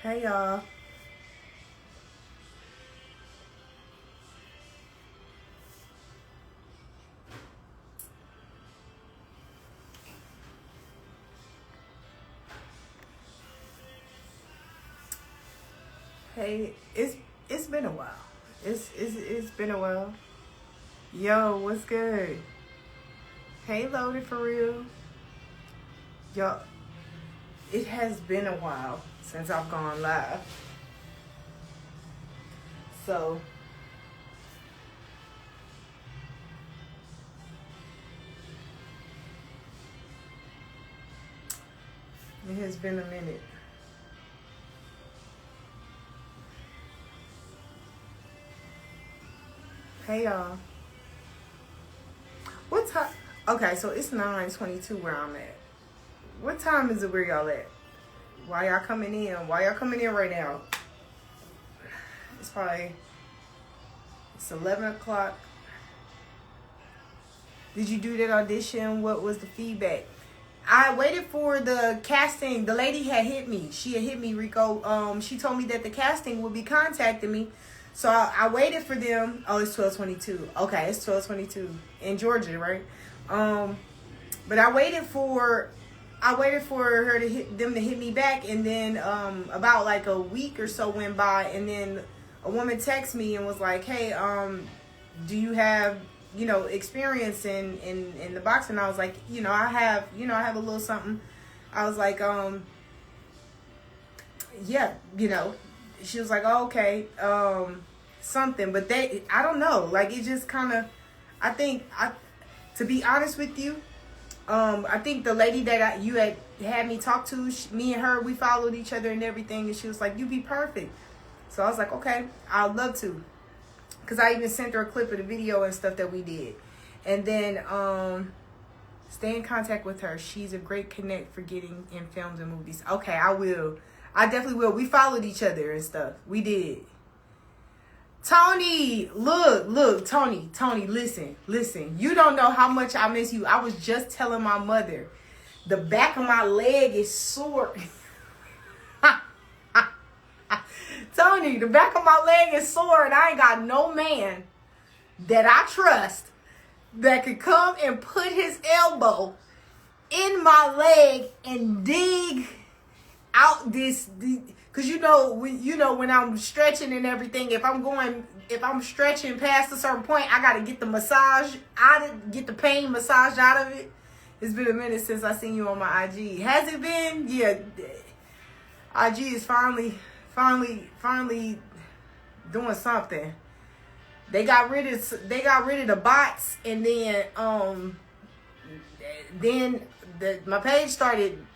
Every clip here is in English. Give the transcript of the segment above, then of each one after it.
Hey y'all. Hey, it's been a while. It's been a while. Yo, what's good? Hey, Loaded for real. Yo, it has been a while since I've gone live. So it has been a minute. Hey y'all. What time? Okay, so it's 9:22 where I'm at. What time is it where y'all at? Why y'all coming in? Why y'all coming in right now? It's 11 o'clock. Did you do that audition? What was the feedback? I waited for the casting. The lady had hit me. She had hit me, Rico. She told me that the casting would be contacting me. So I waited for them. Oh, it's 12:22. Okay, it's 12:22 in Georgia, right? But I waited for her to hit me back, and then about like a week or so went by, and then a woman texted me and was like, "Hey, do you have experience in the boxing?" I was like, I have a little something. I was like, yeah, She was like, oh, okay, something, but I don't know, like it just kind of, to be honest with you, I think the lady that you had me talk to, me and her, we followed each other and everything, and she was like, "You be perfect." So I was like, okay, I'd love to, because I even sent her a clip of the video and stuff that we did, and then stay in contact with her. She's a great connect for getting in films and movies. Okay, I will. I definitely will. We followed each other and stuff. We did. Tony, look, Tony, listen. You don't know how much I miss you. I was just telling my mother, the back of my leg is sore. Tony, the back of my leg is sore, and I ain't got no man that I trust that could come and put his elbow in my leg and dig out this, because when I'm stretching and everything, if I'm stretching past a certain point, I gotta get the massage out of, get the pain massaged out of it. It's been a minute since I seen you on my IG. Has it been? Yeah. IG is finally doing something. They got rid of the bots, and then my page started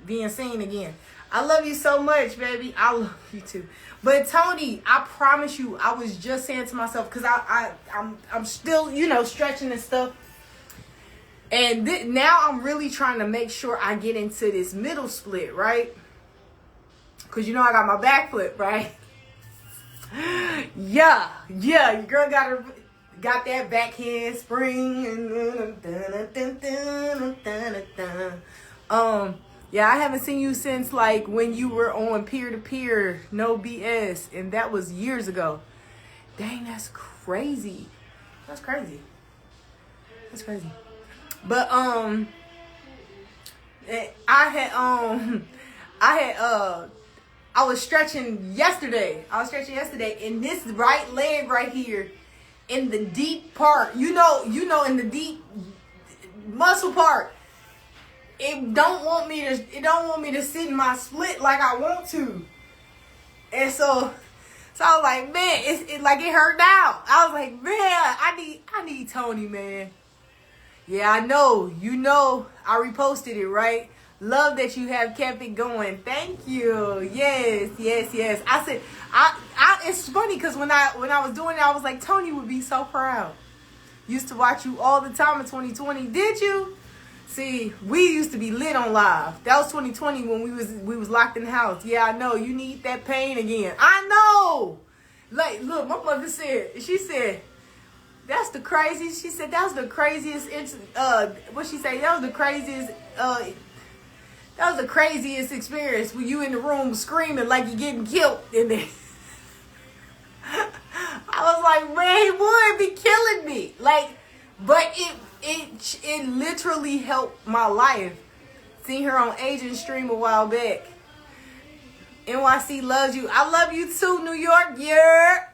being seen again. I love you so much, baby. I love you too. But Tony, I promise you, I was just saying to myself, because I'm still stretching and stuff, and now I'm really trying to make sure I get into this middle split, right? Because I got my back flip, right? Yeah, your girl got that backhand spring, yeah, I haven't seen you since like when you were on peer-to-peer, no BS, and that was years ago. Dang, that's crazy. That's crazy. But I was stretching yesterday. And this right leg right here, in the deep part, in the deep muscle part, it don't want me to sit in my split like I want to. And so I was like, man, it like it hurt now. I was like, man, I need Tony, man. Yeah, I know. I reposted it, right? Love that you have kept it going. Thank you. Yes. I said, it's funny because when I was doing it, I was like, Tony would be so proud. Used to watch you all the time in 2020. Did you? See, we used to be lit on live. That was 2020 when we was locked in the house. Yeah, I know. You need that pain again. I know. Like, look, my mother said, that's the craziest. She said, that was the craziest, what she say? That was the craziest, That was the craziest experience when you in the room screaming like you're getting killed in there. I was like, man, he would be killing me. Like, but it literally helped my life. Seen her on Asian stream a while back. NYC loves you. I love you too, New York. Yeah.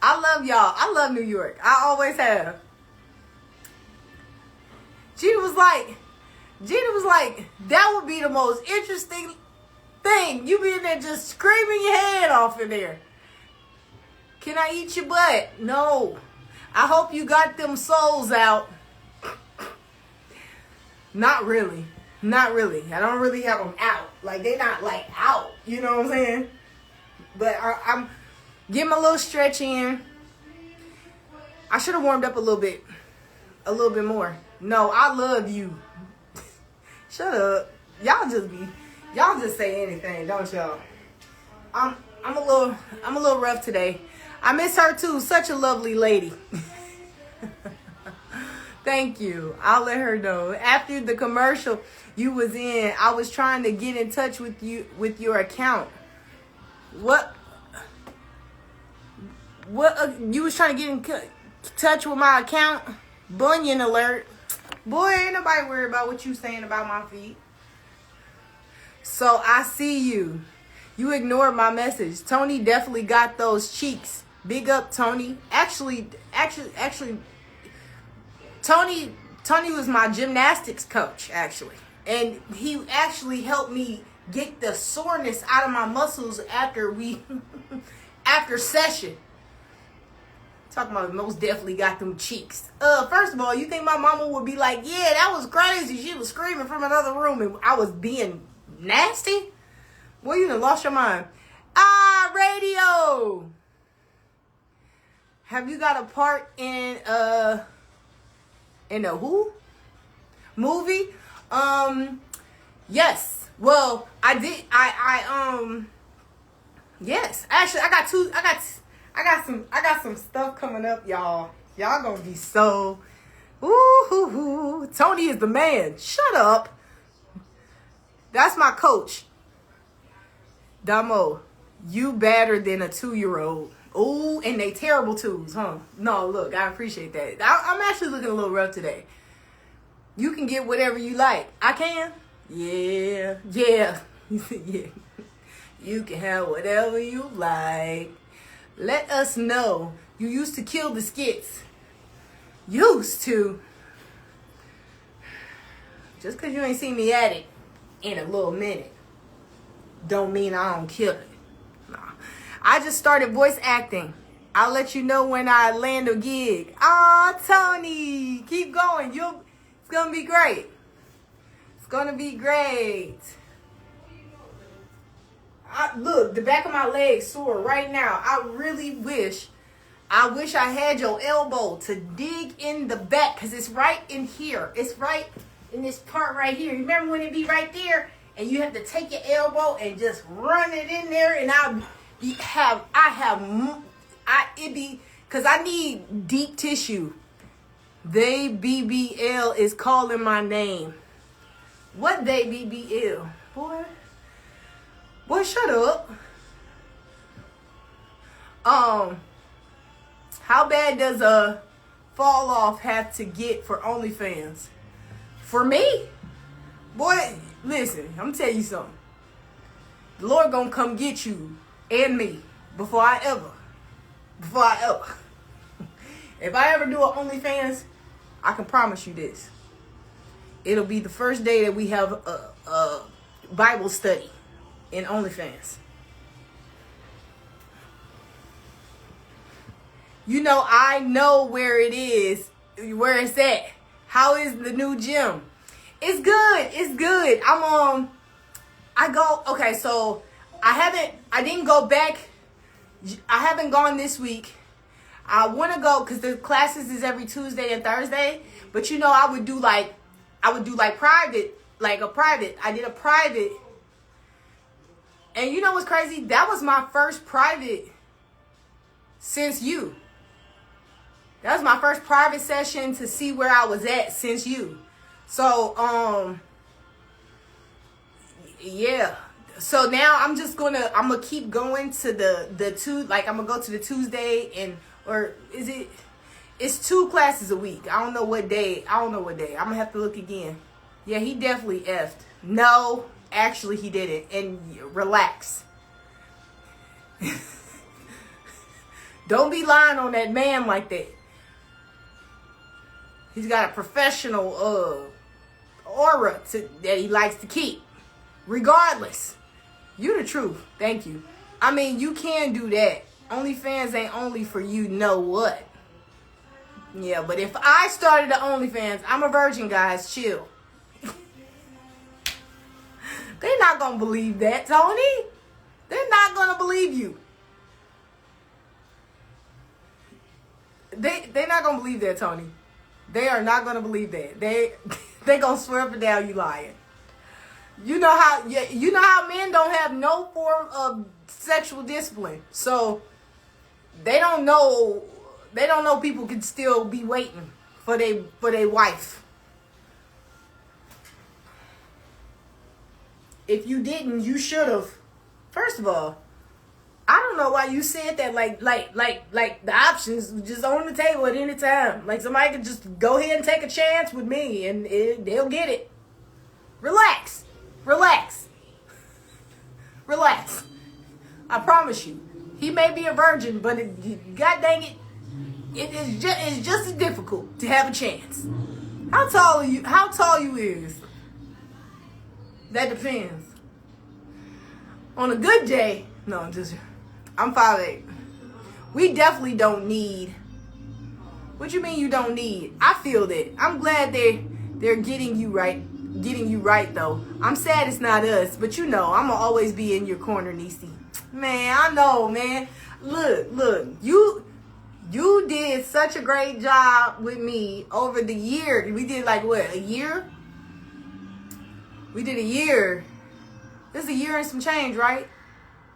I love y'all. I love New York. I always have. Gina was like, that would be the most interesting thing. You be in there just screaming your head off in there. Can I eat your butt? No. I hope you got them souls out. Not really. Not really. I don't really have them out. Like, they not, like, out. You know what I'm saying? But I'm getting my little stretch in. I should have warmed up a little bit more. No, I love you. Shut up. Y'all just say anything, don't y'all? I'm a little rough today. I miss her too. Such a lovely lady. Thank you. I'll let her know. After the commercial you was in, I was trying to get in touch with you with your account. What you was trying to get in touch with my account? Bunion alert. Boy, ain't nobody worried about what you saying about my feet. So I see you. You ignored my message. Tony definitely got those cheeks. Big up, Tony. Actually, Tony was my gymnastics coach, actually. And he actually helped me get the soreness out of my muscles after session. Talking about most definitely got them cheeks. First of all, you think my mama would be like, yeah, that was crazy. She was screaming from another room and I was being nasty? Well, you done lost your mind. Radio. Have you got a part in a who? Movie? Yes. Well, I did. Yes. Actually, I got some stuff coming up, y'all. Y'all gonna be so. Ooh, Tony is the man. Shut up. That's my coach. Damo, you better than a 2-year-old. Ooh, and they terrible twos, huh? No, look, I appreciate that. I'm actually looking a little rough today. You can get whatever you like. I can? Yeah. Yeah. You can have whatever you like. Let us know. You used to kill the skits. Used to. Just because you ain't seen me at it in a little minute don't mean I don't kill it. Nah. I just started voice acting. I'll let you know when I land a gig. Tony, keep going. It's gonna be great. It's gonna be great. Look, the back of my leg sore right now. I wish I had your elbow to dig in the back, because it's right in here. It's right in this part right here. Remember when it be right there and you have to take your elbow and just run it in there, and because I need deep tissue. They BBL is calling my name. What they BBL? Boy, shut up. How bad does a fall off have to get for OnlyFans? For me? Boy, listen, I'm gonna tell you something. The Lord gonna come get you and me before I ever. If I ever do an OnlyFans, I can promise you this. It'll be the first day that we have a Bible study in OnlyFans. You know, I know where it is, where it's at. How is the new gym? It's good. So I didn't go back. I haven't gone this week. I want to go because the classes is every Tuesday and Thursday. But you know, I would do private, like a private. I did a private. And you know what's crazy? That was my first private since you. That was my first private session to see where I was at since you. So, yeah. So now I'm gonna keep going to the two, like I'm gonna go to the Tuesday or is it's 2 classes a week. I don't know what day. I'm gonna have to look again. Yeah, he definitely effed. No, actually he didn't. And relax. Don't be lying on that man like that. He's got a professional aura that he likes to keep. Regardless. You the truth. Thank you. I mean, you can do that. OnlyFans ain't only for you know what. Yeah, but if I started the OnlyFans, I'm a virgin, guys. Chill. They're not going to believe that, Tony. They're not going to believe you. They're not going to believe that, Tony. They are not going to believe that. They going to swear up and down you lying. You know how men don't have no form of sexual discipline. So they don't know people can still be waiting for their wife. If you didn't, you should have. First of all, I don't know why you said that like the options were just on the table at any time. Like somebody could just go ahead and take a chance with me and they'll get it. Relax. I promise you. He may be a virgin, but God dang it, it's just as difficult to have a chance. How tall you is? That depends. On a good day, no, I'm 5'8". We definitely don't need. What you mean you don't need? I feel that. I'm glad they're getting you right though. I'm sad it's not us, but you know, I'm gonna always be in your corner, Niecy. Man, I know, man. Look, you did such a great job with me over the year. We did like what, a year? We did a year. This is a year and some change, right?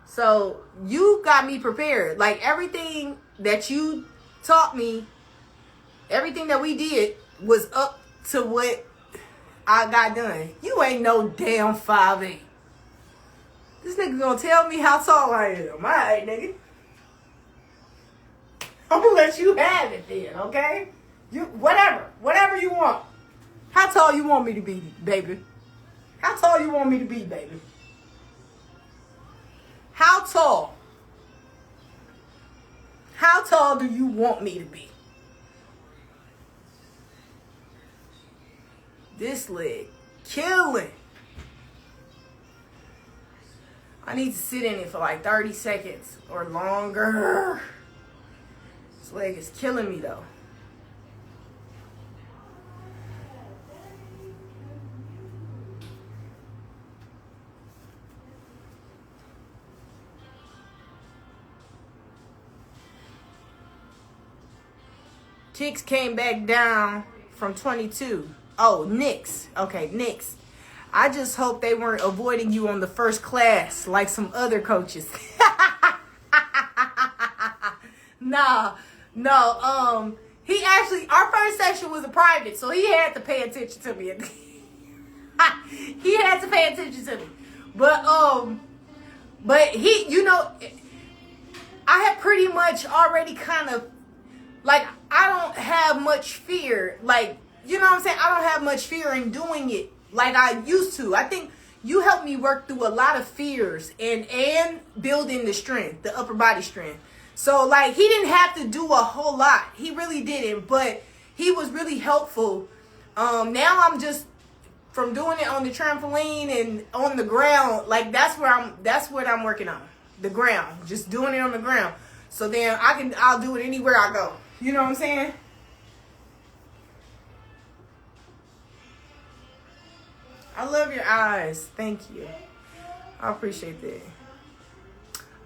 So you got me prepared. Like everything that you taught me, everything that we did was up to what I got done. You ain't no damn 5'8". This nigga gonna tell me how tall I am. Alright, nigga. I'm gonna let you have it then, okay? Whatever you want. How tall you want me to be, baby? How tall you want me to be, baby? How tall? How tall do you want me to be? This leg killing. I need to sit in it for like 30 seconds or longer. This leg is killing me though. Kicks came back down from 22. Oh, Knicks. Okay, Knicks. I just hope they weren't avoiding you on the first class like some other coaches. No. He actually, our first section was a private, so he had to pay attention to me. He had to pay attention to me. But he, you know, I had pretty much already kind of, like, I don't have much fear. Like, you know what I'm saying? I don't have much fear in doing it like I used to. I think you helped me work through a lot of fears and building the strength, the upper body strength. So, like, he didn't have to do a whole lot. He really didn't, but he was really helpful. Now I'm just, from doing it on the trampoline and on the ground, like, that's what I'm working on. The ground. Just doing it on the ground. So then I'll do it anywhere I go. You know what I'm saying? I love your eyes. Thank you. I appreciate that.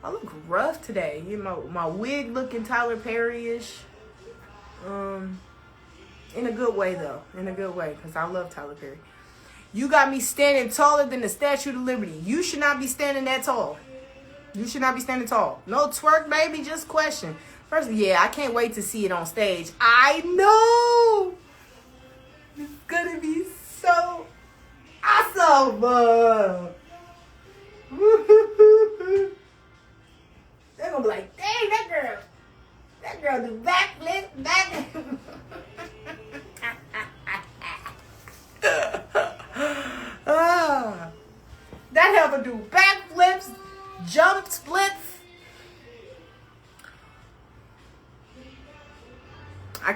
I look rough today. You know, my wig looking Tyler Perry-ish. In a good way, though. In a good way, because I love Tyler Perry. You got me standing taller than the Statue of Liberty. You should not be standing that tall. You should not be standing tall. No twerk, baby. Just question. First, yeah, I can't wait to see it on stage. I know. It's going to be so awesome.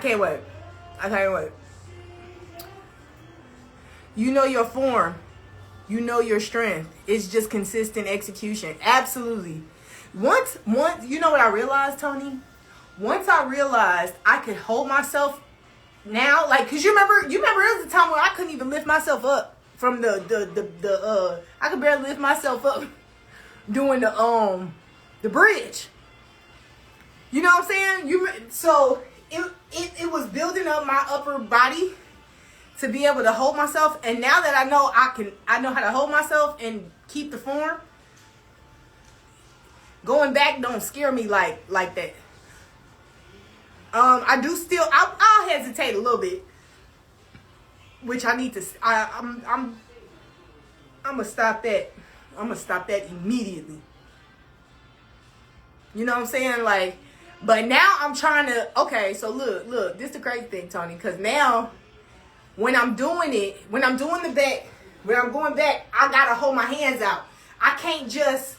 can't wait. I can't wait. You know your form. You know your strength. It's just consistent execution. Absolutely. Once, you know what I realized, Tony? Once I realized I could hold myself now, like, cause you remember there was a time where I couldn't even lift myself up from the I could barely lift myself up doing the bridge. You know what I'm saying? So it was building up my upper body to be able to hold myself, and now that I know I know how to hold myself and keep the form. Going back don't scare me like that. I do still. I'll hesitate a little bit, which I need to. I'm gonna stop that. I'm gonna stop that immediately. You know what I'm saying? Like, but now I'm trying to. Okay, so look. This is the crazy thing, Tony, because now when I'm doing it, when I'm doing the back, when I'm going back, I gotta hold my hands out. I can't just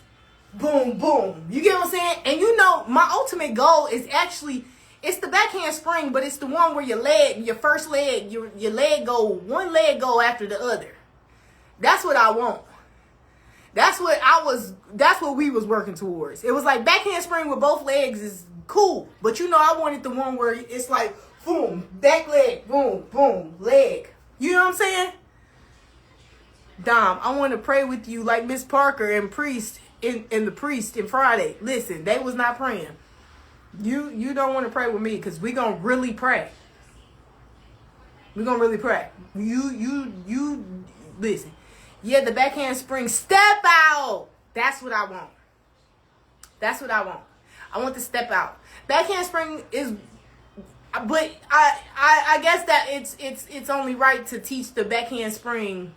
boom, boom. You get what I'm saying? And you know, my ultimate goal is actually. It's the backhand spring, but it's the one where your first leg, your leg one leg go after the other. That's what I want. That's what we was working towards. It was like backhand spring with both legs is cool. But you know, I wanted the one where it's like, boom, back leg, boom, boom, leg. You know what I'm saying? Dom, I want to pray with you like Miss Parker and Priest and the Priest in Friday. Listen, they was not praying. You don't want to pray with me because we gonna really pray. We're gonna really pray. You listen. Yeah, the backhand spring, step out. That's what I want. That's what I want. I want to step out. Backhand spring is, but I guess that it's only right to teach the backhand spring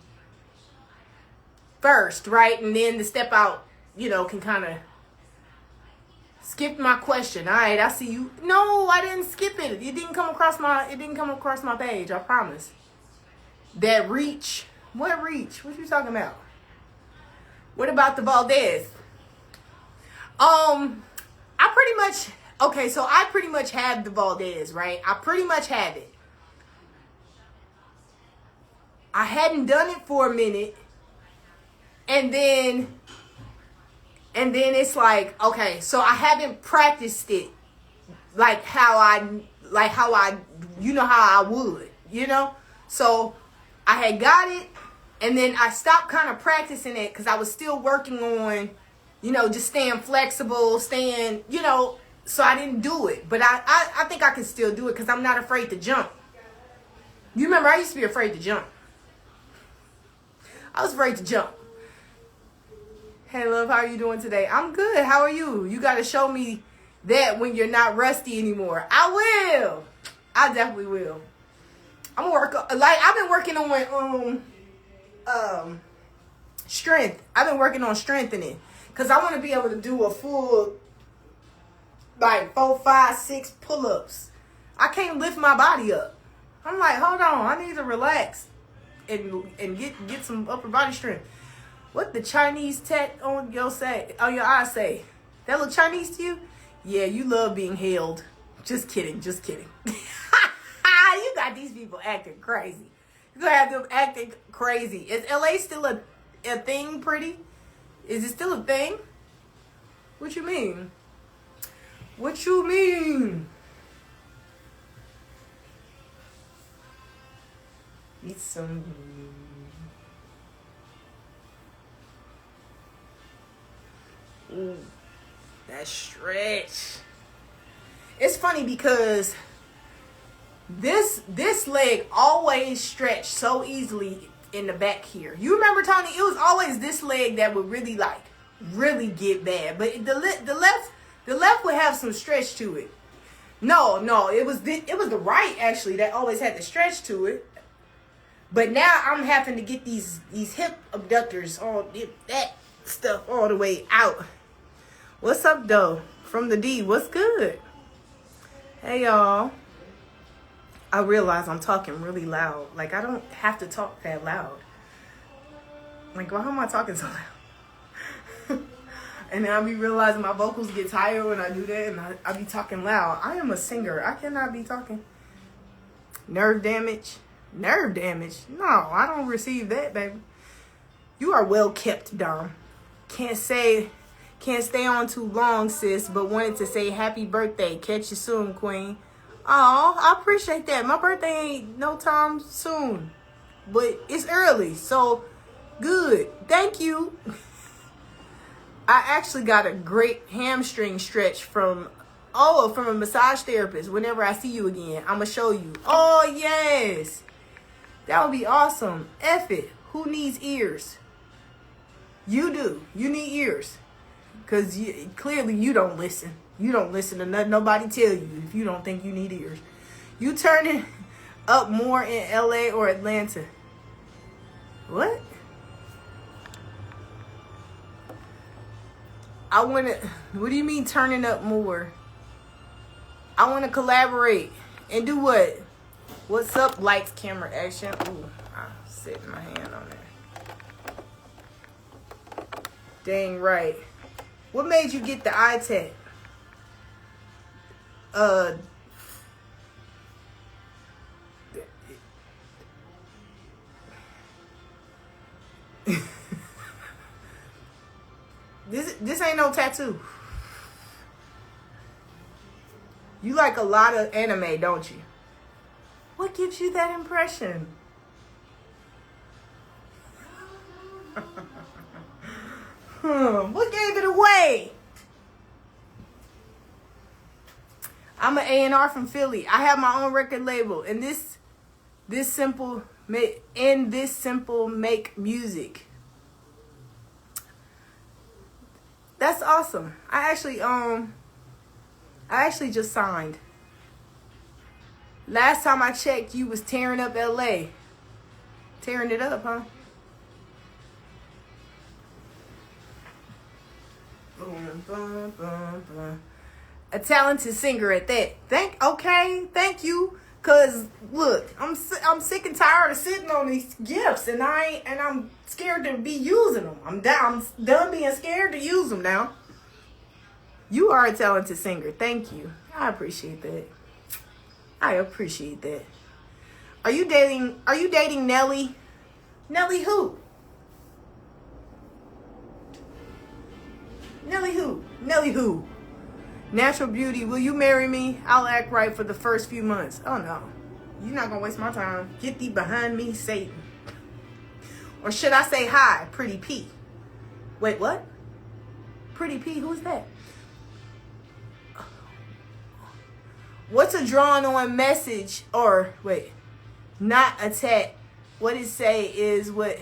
first, right? And then the step out, you know, can kind of skip my question. All right, I see you. No, I didn't skip it. It didn't come across my page. I promise. That reach. What reach? What you talking about? What about the Valdez? I pretty much have the Valdez, right? I pretty much have it. I hadn't done it for a minute. And then it's like, okay, so I haven't practiced it like how I you know how I would, you know? So I had got it, and then I stopped kind of practicing it because I was still working on, you know, just staying flexible, you know, so I didn't do it. But I think I can still do it because I'm not afraid to jump. You remember I used to be afraid to jump. I was afraid to jump. Hey, love, how are you doing today? I'm good. How are you? You got to show me that when you're not rusty anymore. I will. I definitely will. I'm I've been working on strength. I've been working on strengthening because I want to be able to do a full like 4, 5, 6 pull-ups. I can't lift my body up. I'm like, hold on, I need to relax and get some upper body strength. What the Chinese tat on your eye say? That look Chinese to you? Yeah, you love being held. Just kidding. You got these people acting crazy. You gonna have them acting crazy. Is LA still a thing, pretty? Is it still a thing? What you mean? What you mean? Need some. Ooh, that stretch. It's funny because this leg always stretched so easily in the back here. You remember, Tony? It was always this leg that would really get bad. But the left would have some stretch to it. No, it was the right actually that always had the stretch to it. But now I'm having to get these hip abductors all that stuff all the way out. What's up, though? From the D, what's good? Hey, y'all. I realize I'm talking really loud. Like, I don't have to talk that loud. Like, why am I talking so loud? And then I be realizing my vocals get tired when I do that, and I be talking loud. I am a singer. I cannot be talking. Nerve damage. Nerve damage? No, I don't receive that, baby. You are well kept, Dom. Can't stay on too long, sis, but wanted to say happy birthday. Catch you soon, queen. Oh, I appreciate that. My birthday ain't no time soon, but it's early, so good. Thank you. I actually got a great hamstring stretch from a massage therapist. Whenever I see you again, I'm going to show you. Oh, yes. That would be awesome. F it. Who needs ears? You do. You need ears. Because clearly you don't listen. You don't listen to nothing nobody tell you if you don't think you need ears. You turning up more in LA or Atlanta? What? What do you mean turning up more? I want to collaborate and do what? What's up? Lights, camera, action. Ooh, I'm setting my hand on there. Dang right. What made you get the eye tag? This ain't no tattoo. You like a lot of anime, don't you? What gives you that impression? What gave it away? I'm an A&R from Philly. I have my own record label, and this simple make music. That's awesome. I actually just signed. Last time I checked, you was tearing up LA. Tearing it up, huh? Boom, boom, boom, boom. A talented singer at that. Thank you. Cause look, I'm sick and tired of sitting on these gifts, and I'm scared to be using them. I'm done being scared to use them now. You are a talented singer. Thank you. I appreciate that. Are you dating Nelly? Nelly who? Nelly who? Natural beauty, will you marry me? I'll act right for the first few months. Oh no, you're not gonna waste my time. Get thee behind me, Satan. Or should I say hi, Pretty P? Wait, what? Pretty P, who's that? What's a drawn on message? Or wait, not a text. What it say is what?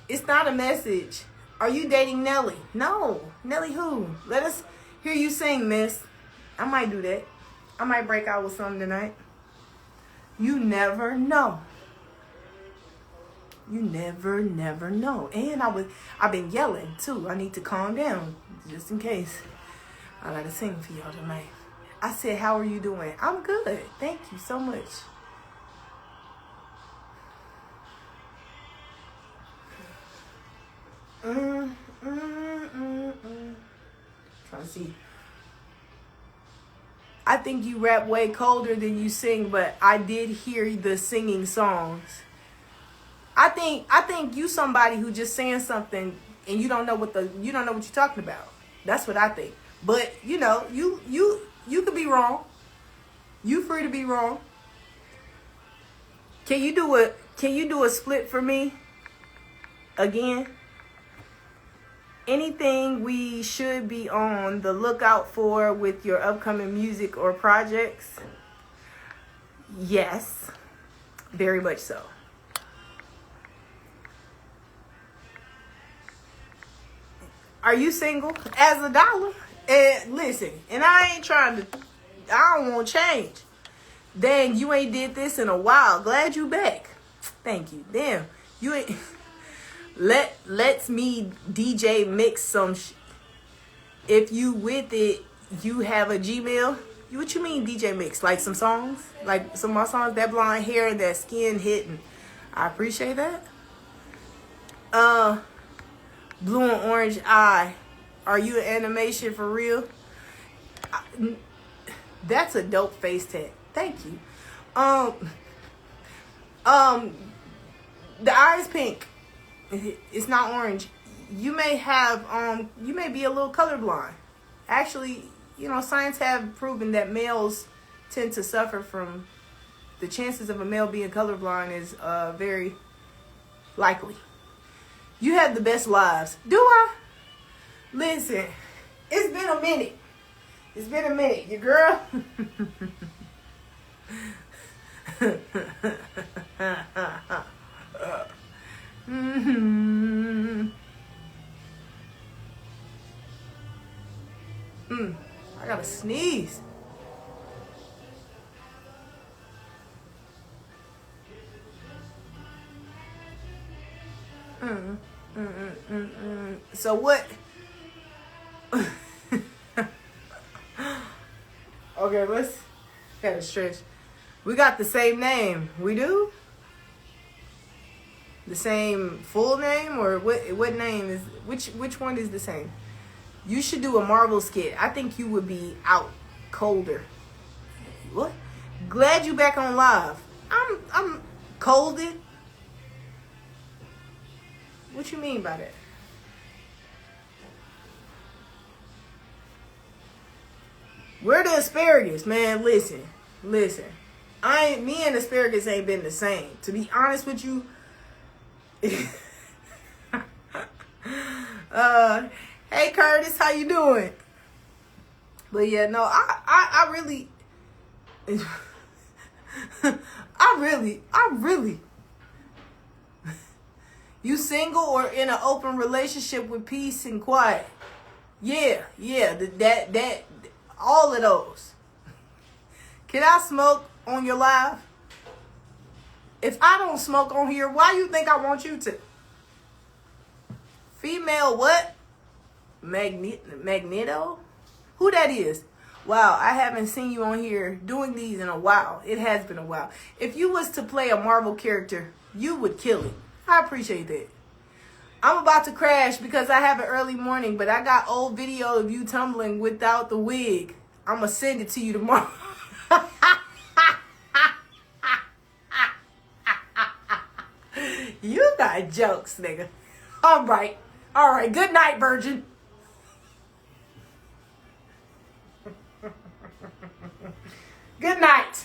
It's not a message. Are you dating Nelly? No. Nelly who? Let us hear you sing, miss. I might do that. I might break out with something tonight. You never know. You never know. And I've been yelling too. I need to calm down just in case. I gotta sing for y'all tonight. I said, how are you doing? I'm good. Thank you so much. Trying to see. I think you rap way colder than you sing, but I did hear the singing songs. I think you somebody who just saying something and you don't know what you're talking about. That's what I think. But you could be wrong. You free to be wrong. Can you do a split for me again? Anything we should be on the lookout for with your upcoming music or projects? Yes, very much so. Are you single? As a dollar? And listen, and I don't want change. Dang, you ain't did this in a while. Glad you back. Thank you. Damn, you ain't... Let's me DJ mix some if you with it, you have a Gmail. What you mean DJ mix? Like some songs? Like some of my songs? That blonde hair and that skin hitting. I appreciate that. Blue and orange eye. Are you an animation for real? That's a dope face tag. Thank you. The eye is pink. It's not orange. You may be a little colorblind. Actually, science have proven that males tend to suffer from the chances of a male being colorblind is very likely. You have the best lives. Do I? Listen, it's been a minute. It's been a minute. Your girl. I gotta sneeze. So what? Okay, let's gotta stretch. We got the same name. We do? The same full name, or what name is which one is the same? You should do a Marvel skit. I think you would be out colder. What? Glad you back on live. I'm colded. What you mean by that? Where the asparagus, man? Listen. Me and asparagus ain't been the same. To be honest with you. Hey Curtis, how you doing? But yeah, no, I really You single or in an open relationship with peace and quiet? Yeah, that all of those. Can I smoke on your live? If I don't smoke on here, why you think I want you to? Female what? Magneto? Who that is? Wow, I haven't seen you on here doing these in a while. It has been a while. If you was to play a Marvel character, you would kill it. I appreciate that. I'm about to crash because I have an early morning, but I got old video of you tumbling without the wig. I'm going to send it to you tomorrow. You got jokes, nigga. All right. Good night, virgin. Good night.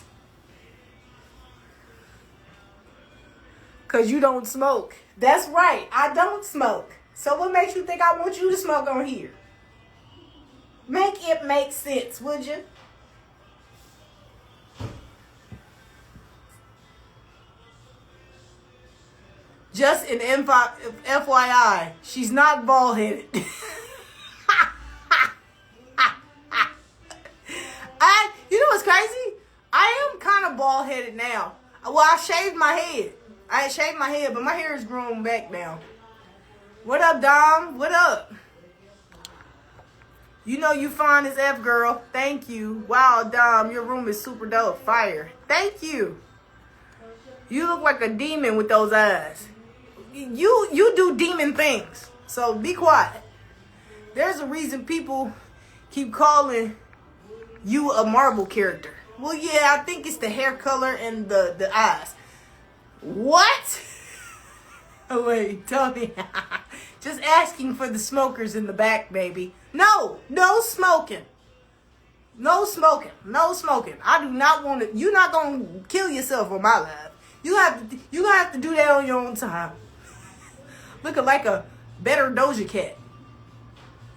Because you don't smoke. That's right. I don't smoke. So what makes you think I want you to smoke on here? Make it make sense, would you? Just an FYI, she's not bald-headed. You know what's crazy? I am kind of bald-headed now. Well, I shaved my head. I shaved my head, but my hair is grown back now. What up, Dom? What up? You know you fine as F, girl. Thank you. Wow, Dom, your room is super dope. Fire. Thank you. You look like a demon with those eyes. You do demon things. So be quiet. There's a reason people keep calling you a Marvel character. Well, yeah, I think it's the hair color and the eyes. What? Oh, wait, tell me. Just asking for the smokers in the back, baby. No smoking. No smoking. I do not want to. You're not going to kill yourself on my life. You're going to have to do that on your own time. Looking like a better Doja Cat.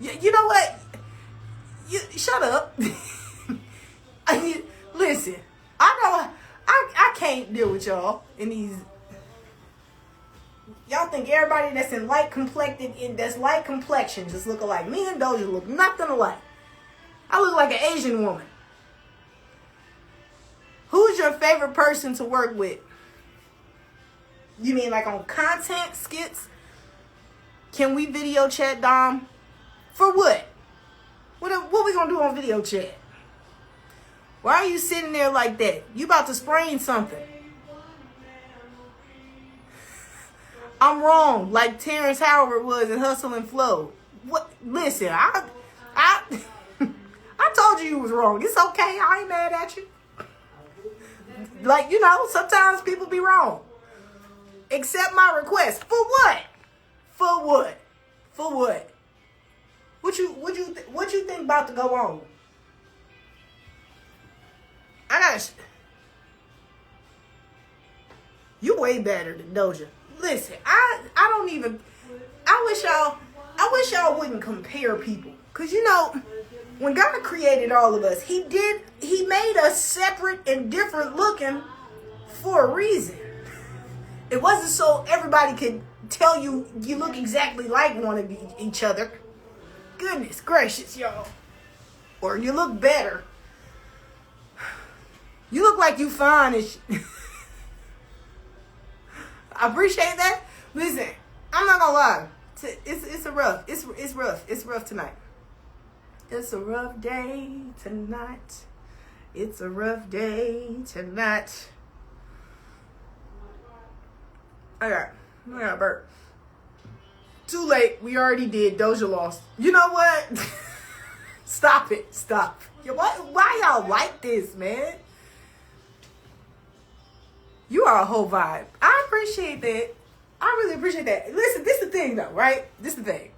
You know what? Shut up. Listen, I can't deal with y'all in these. Y'all think everybody that's in light complected, that's light complexion, just look alike. Me and Doja look nothing alike. I look like an Asian woman. Who's your favorite person to work with? You mean like on content skits? Can we video chat, Dom? For what? What we gonna do on video chat? Why are you sitting there like that? You about to sprain something. I'm wrong, like Terrence Howard was in Hustle and Flow. What? Listen, I told you was wrong. It's okay. I ain't mad at you. Like, sometimes people be wrong. accept my request. For what? For what? For what? What you think about to go on? You way better than Doja. Listen, I wish y'all wouldn't compare people. Cause you know, when God created all of us, He made us separate and different looking for a reason. It wasn't so everybody could tell you look exactly like one of each other. Goodness gracious, y'all. Or you look better. You look like you fine and I appreciate that. Listen, I'm not gonna lie. It's rough tonight. It's a rough day tonight. It's a rough day tonight. I got burp. Too late. We already did. Doja lost. You know what? Stop it. Stop. Why y'all like this, man? You are a whole vibe. I appreciate that. I really appreciate that. Listen, this is the thing though, right? This is the thing.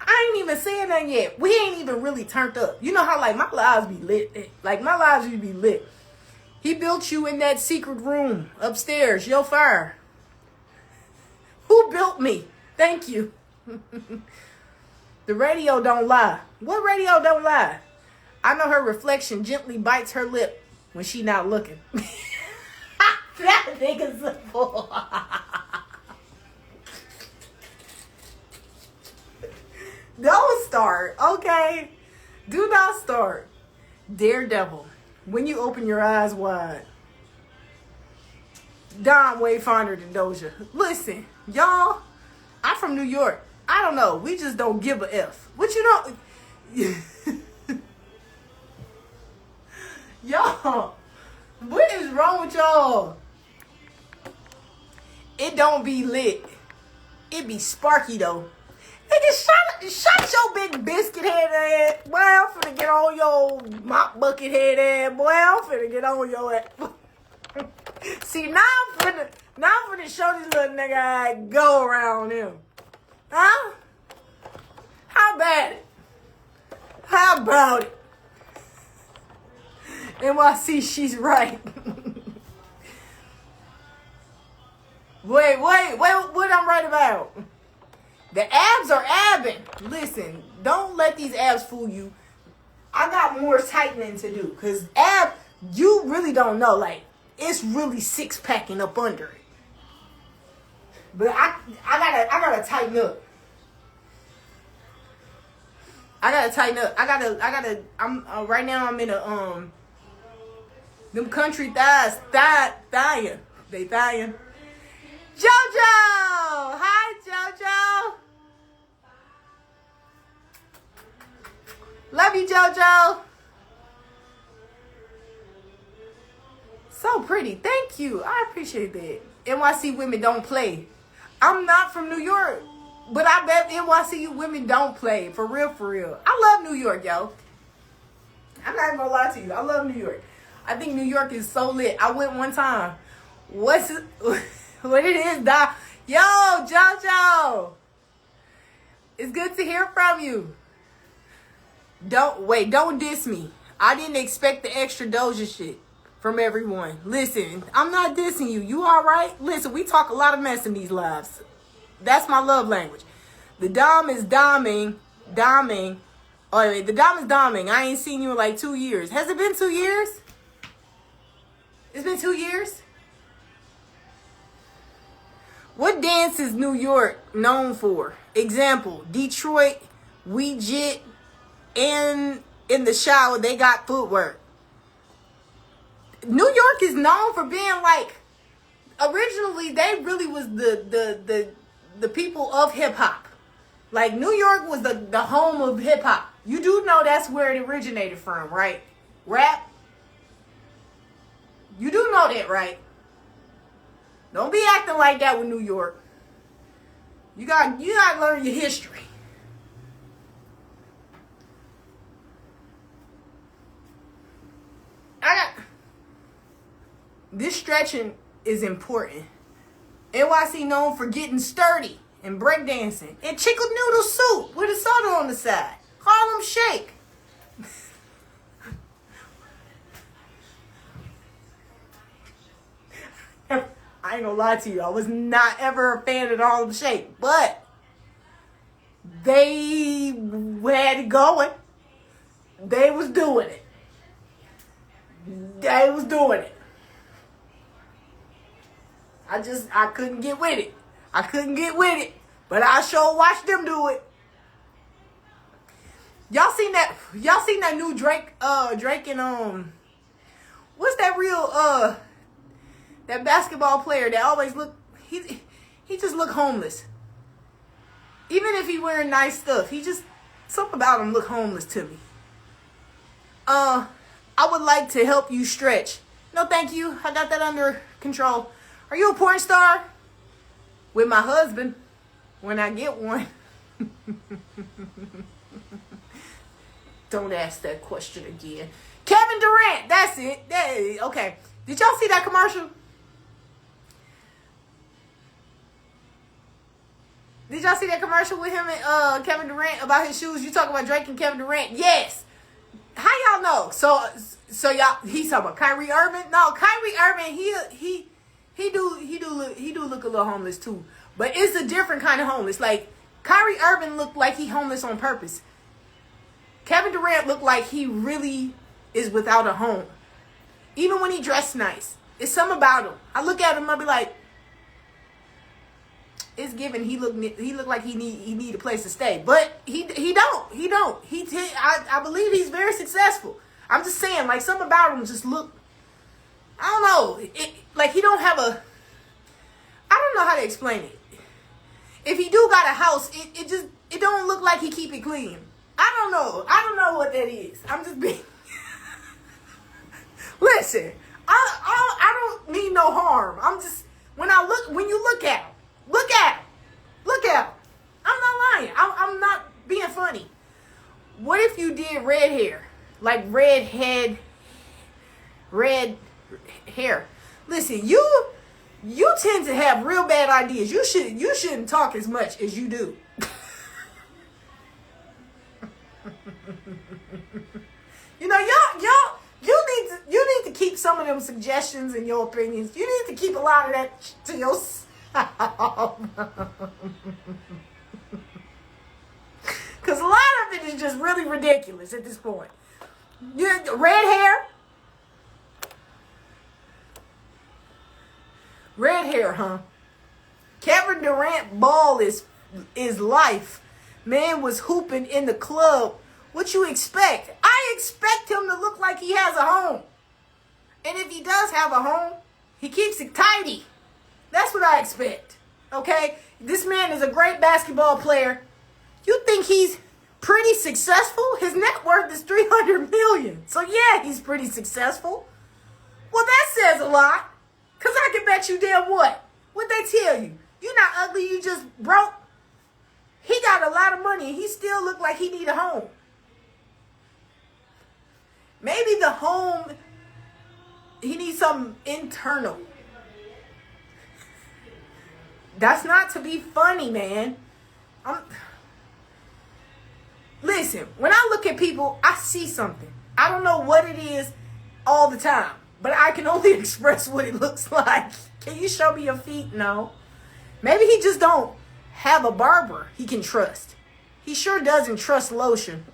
I ain't even saying nothing yet. We ain't even really turned up. You know how like my lives be lit? Like my lives used to be lit. He built you in that secret room upstairs. Your fire. Who built me? Thank you. The radio don't lie. What radio don't lie? I know her reflection gently bites her lip when she not looking. That nigga's a fool. Don't start, okay? Do not start. Daredevil, when you open your eyes wide. Dom way finer than Doja. Listen, y'all, I'm from New York. I don't know. We just don't give a F. What you know? Y'all, what is wrong with y'all? It don't be lit. It be sparky though. Nigga, shut your big biscuit head ass. Boy, I'm finna get on your mop bucket head ass. Boy, I'm finna get on your ass. See, now I'm finna show this little nigga how I go around him. Huh? How about it? How about it? NYC, she's right. Wait, what I'm right about? The abs are abbing. Listen, don't let these abs fool you. I got more tightening to do. Because you really don't know. Like, it's really six-packing up under it. But I gotta tighten up. Right now I'm in a, them country thighs, thighin'. They thighin'. JoJo! Hi, JoJo! Love you, JoJo! So pretty. Thank you. I appreciate that. NYC women don't play. I'm not from New York, but I bet NYC women don't play. For real, for real. I love New York, yo. I'm not gonna lie to you. I love New York. I think New York is so lit. I went one time. What it is, Doc? Yo, JoJo. It's good to hear from you. Don't diss me. I didn't expect the extra Doja shit from everyone. Listen, I'm not dissing you. You all right? Listen, we talk a lot of mess in these lives. That's my love language. The Dom is doming. Oh, wait, the Dom is doming. I ain't seen you in like 2 years. Has it been 2 years? It's been 2 years? What dance is New York known for? Example, Detroit, we jit, and in the shower, they got footwork. New York is known for being like, originally they really was the people of hip hop. Like New York was the home of hip hop. You do know that's where it originated from, right? Rap. You do know that, right? Don't be acting like that with New York. You got to learn your history. This stretching is important. NYC known for getting sturdy and breakdancing. And chicken noodle soup with a soda on the side. Harlem Shake. I ain't gonna lie to you. I was not ever a fan of the Harlem Shake. But they had it going. They was doing it. They was doing it. I couldn't get with it. I couldn't get with it. But I sure watched them do it. Y'all seen that new Drake and what's that real that basketball player that always he just look homeless. Even if he wearing nice stuff, something about him look homeless to me. I would like to help you stretch. No, thank you. I got that under control. Are you a porn star? With my husband, when I get one. Don't ask that question again. Kevin Durant, that's it. Okay. Did y'all see that commercial? Did y'all see that commercial with him and Kevin Durant about his shoes? You talking about Drake and Kevin Durant? Yes. How y'all know? So y'all, he's talking about Kyrie Irving? No, Kyrie Irving, he do look a little homeless too. But it's a different kind of homeless. Like, Kyrie Irving looked like he homeless on purpose. Kevin Durant looked like he really is without a home. Even when he dressed nice. It's something about him. I look at him, I'll be like, it's given he look like he need a place to stay. But he don't. I believe he's very successful. I'm just saying, like, something about him just look, I don't know. Like, he don't have a, I don't know how to explain it. If he do got a house, it don't look like he keep it clean. I don't know what that is. I'm just being listen, I don't mean no harm. I'm just, when you look at him, look at him. I'm not lying. I'm not being funny. What if you did red hair? Like red hair. Listen, you tend to have real bad ideas. You shouldn't talk as much as you do. You know, you need to keep some of them suggestions and your opinions. You need to keep a lot of that to yourself. Because a lot of it is just really ridiculous at this point. Red hair, huh? Kevin Durant ball is life. Man was hooping in the club. What you expect? I expect him to look like he has a home. And if he does have a home, he keeps it tidy. That's what I expect. Okay? This man is a great basketball player. You think he's pretty successful? His net worth is $300 million. So yeah, he's pretty successful. Well, that says a lot. Because I can bet you damn what? What they tell you? You're not ugly, you just broke. He got a lot of money and he still look like he need a home. Maybe the home, he needs something internal. That's not to be funny, man. Listen, when I look at people, I see something. I don't know what it is all the time, but I can only express what it looks like. Can you show me your feet? No. Maybe he just don't have a barber he can trust. He sure doesn't trust lotion.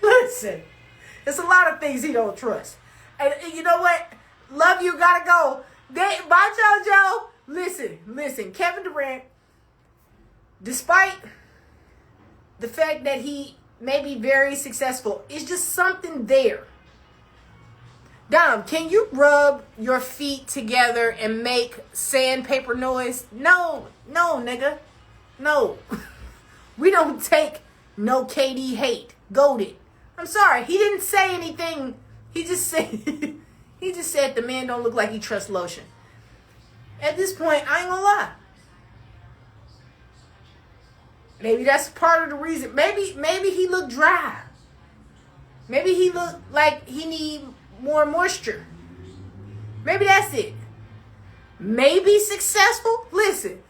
Listen. There's a lot of things he don't trust. And you know what? Love you, gotta go. Bye, JoJo. Listen. Kevin Durant, despite the fact that he may be very successful, it's just something there. Dom, can you rub your feet together and make sandpaper noise? No, nigga. No. We don't take no KD hate. Goated. I'm sorry, he didn't say anything. He just said the man don't look like he trusts lotion. At this point, I ain't gonna lie. Maybe that's part of the reason. Maybe he looked dry. Maybe he look like he need more moisture. Maybe that's it. Maybe successful. Listen.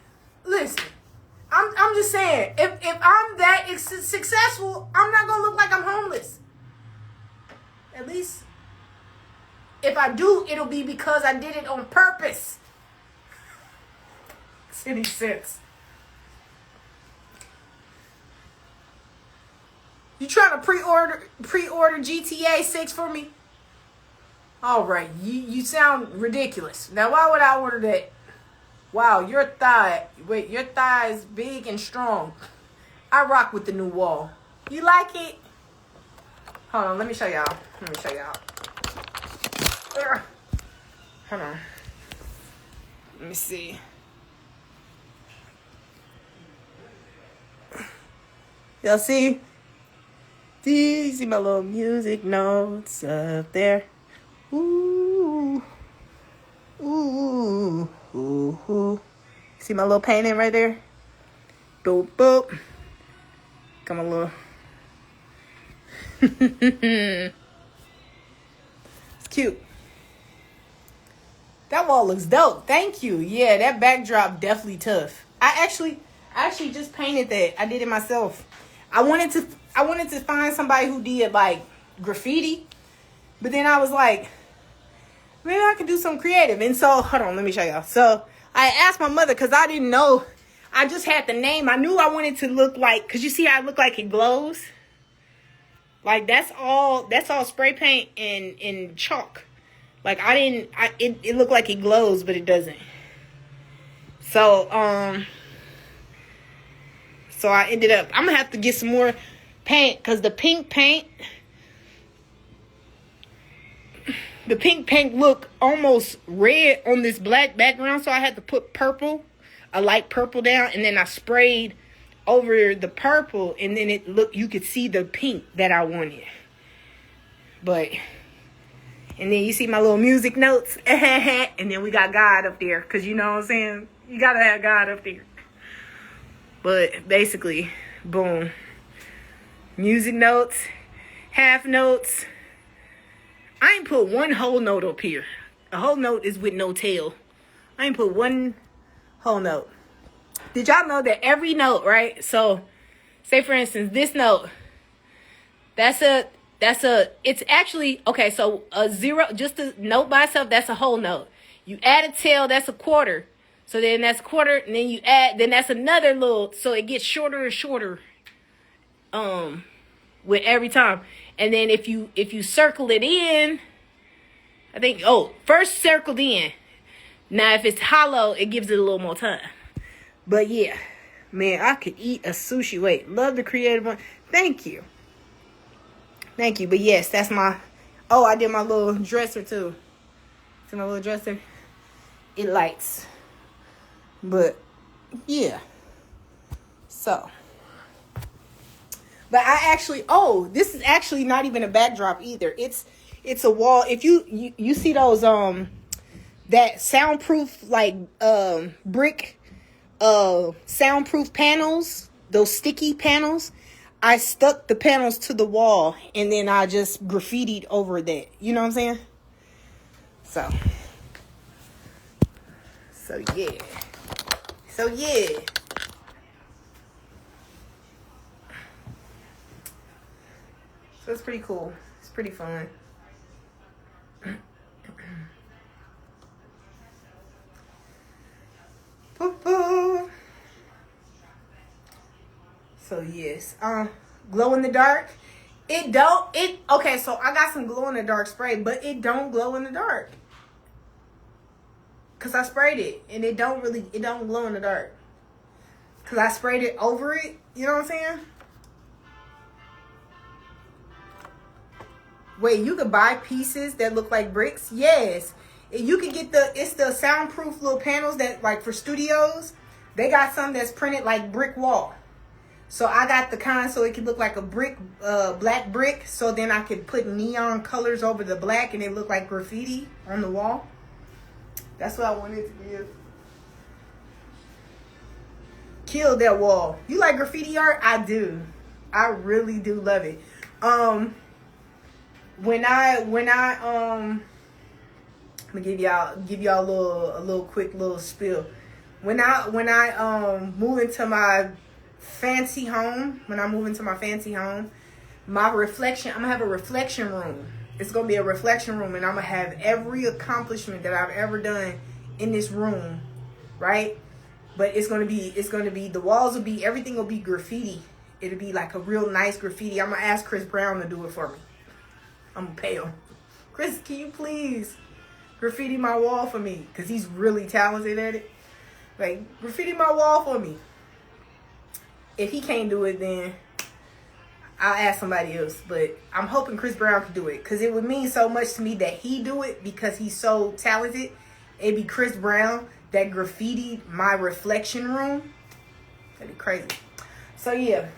I'm just saying, if I'm that successful, I'm not gonna look like I'm homeless. At least, if I do, it'll be because I did it on purpose. Makes any sense? You trying to pre-order GTA 6 for me? All right, you sound ridiculous. Now, why would I order that? Wow, your thigh is big and strong. I rock with the new wall. You like it? Hold on, let me show y'all. Hold on. Let me see. Y'all see? Do you see my little music notes up there? Ooh. Ooh. Ooh. Ooh. See my little painting right there? Boop, boop. Come on, little. It's cute. That wall looks dope. Thank you. Yeah, that backdrop definitely tough. I actually just painted that. I did it myself. I wanted to find somebody who did like graffiti, but then I was like, maybe I could do something creative. And so, hold on, let me show y'all. So I asked my mother because I didn't know. I just had the name. I knew I wanted to look like, because you see how I look like it glows? Like that's all spray paint and chalk. Like it looked like it glows, but it doesn't. So I ended up, I'm gonna have to get some more paint because the pink paint look almost red on this black background. So I had to put a light purple down, and then I sprayed over the purple, and then you could see the pink that I wanted. And then you see my little music notes, and then we got God up there, because you know what I'm saying? You gotta have God up there. But basically, boom. Music notes, half notes. I ain't put one whole note up here. A whole note is with no tail. I ain't put one whole note. Did y'all know that every note, right? So, say for instance, this note, it's actually, okay, so a zero, just a note by itself, that's a whole note. You add a tail, that's a quarter. So then that's a quarter, and then you add, then that's another little, so it gets shorter and shorter, with every time. And then if you circle it in, I think, first circled in. Now if it's hollow, it gives it a little more time. But yeah, man, I could eat a sushi. Wait, love the creative one. Thank you. But yes, that's my, I did my little dresser too. See my little dresser? It lights. But yeah. So. But I actually, this is actually not even a backdrop either. It's a wall. If you see those, that soundproof, like, brick, soundproof panels, those sticky panels, I stuck the panels to the wall, and then I just graffitied over that. You know what I'm saying? So yeah. So it's pretty cool. It's pretty fun. So yes, glow in the dark. Okay, so I got some glow in the dark spray, but it don't glow in the dark. Cause I sprayed it, and it don't glow in the dark. Cause I sprayed it over it, you know what I'm saying? Wait, you could buy pieces that look like bricks? Yes. You can get it's the soundproof little panels that, like, for studios. They got some that's printed like brick wall. So I got the kind so it could look like a brick, black brick. So then I could put neon colors over the black and it look like graffiti on the wall. That's what I wanted to give. Kill that wall. You like graffiti art? I do. I really do love it. when I I'm gonna give y'all a little quick little spill. When I move into my fancy home, my reflection, I'm gonna have a reflection room. It's gonna be a reflection room, and I'm gonna have every accomplishment that I've ever done in this room, right? But it's gonna be the walls will be, everything will be graffiti. It'll be like a real nice graffiti. I'm gonna ask Chris Brown to do it for me. I'm gonna pay him. Chris, can you please graffiti my wall for me? Because he's really talented at it. Like, graffiti my wall for me. If he can't do it, then I'll ask somebody else. But I'm hoping Chris Brown can do it, because it would mean so much to me that he do it, because he's so talented. It'd be Chris Brown that graffitied my reflection room. That'd be crazy. So yeah.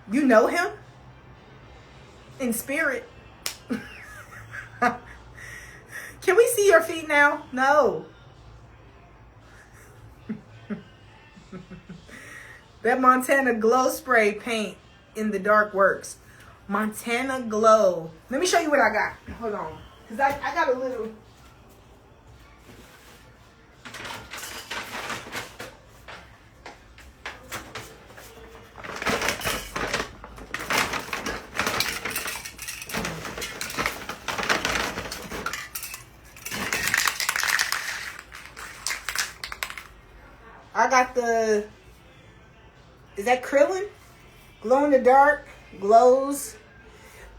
You know him? In spirit. Can we see your feet now? No. That Montana Glow spray paint in the dark works. Montana Glow. Let me show you what I got. Hold on. Because I got a little... I got the... Is that Krillin? Glow in the dark. Glows.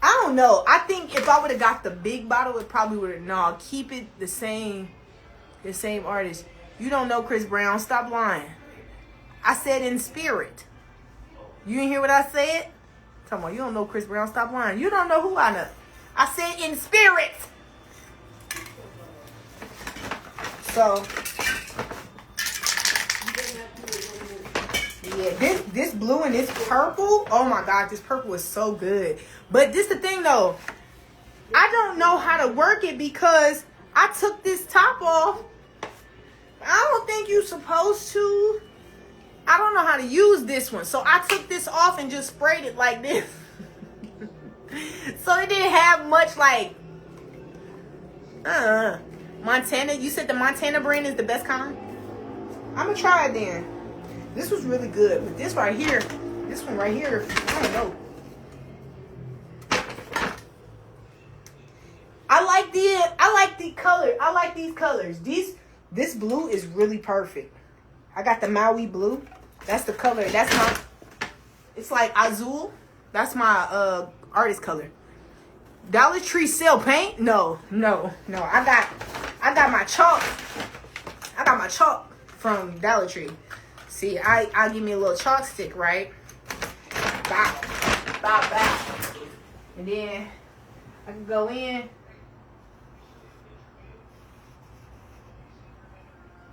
I don't know. I think if I would have got the big bottle, it probably would have... No, keep it the same artist. You don't know Chris Brown. Stop lying. I said in spirit. You didn't hear what I said? Come on, you don't know Chris Brown. Stop lying. You don't know who I know. I said in spirit. So... Yeah, this blue and this purple, oh my God, this purple is so good. But this the thing though, I don't know how to work it because I took this top off. I don't think you're supposed to. I don't know how to use this one. So I took this off and just sprayed it like this. So it didn't have much like, Montana. You said the Montana brand is the best kind? I'm gonna try it then. This was really good, but this right here, this one right here, I don't know. I like the color. I like these colors. This blue is really perfect. I got the Maui blue. That's the color. That's my, it's like azul. That's my artist color. Dollar Tree sell paint? No. I got my chalk. I got my chalk from Dollar Tree. See, I give me a little chalk stick, right? Bow. And then I can go in,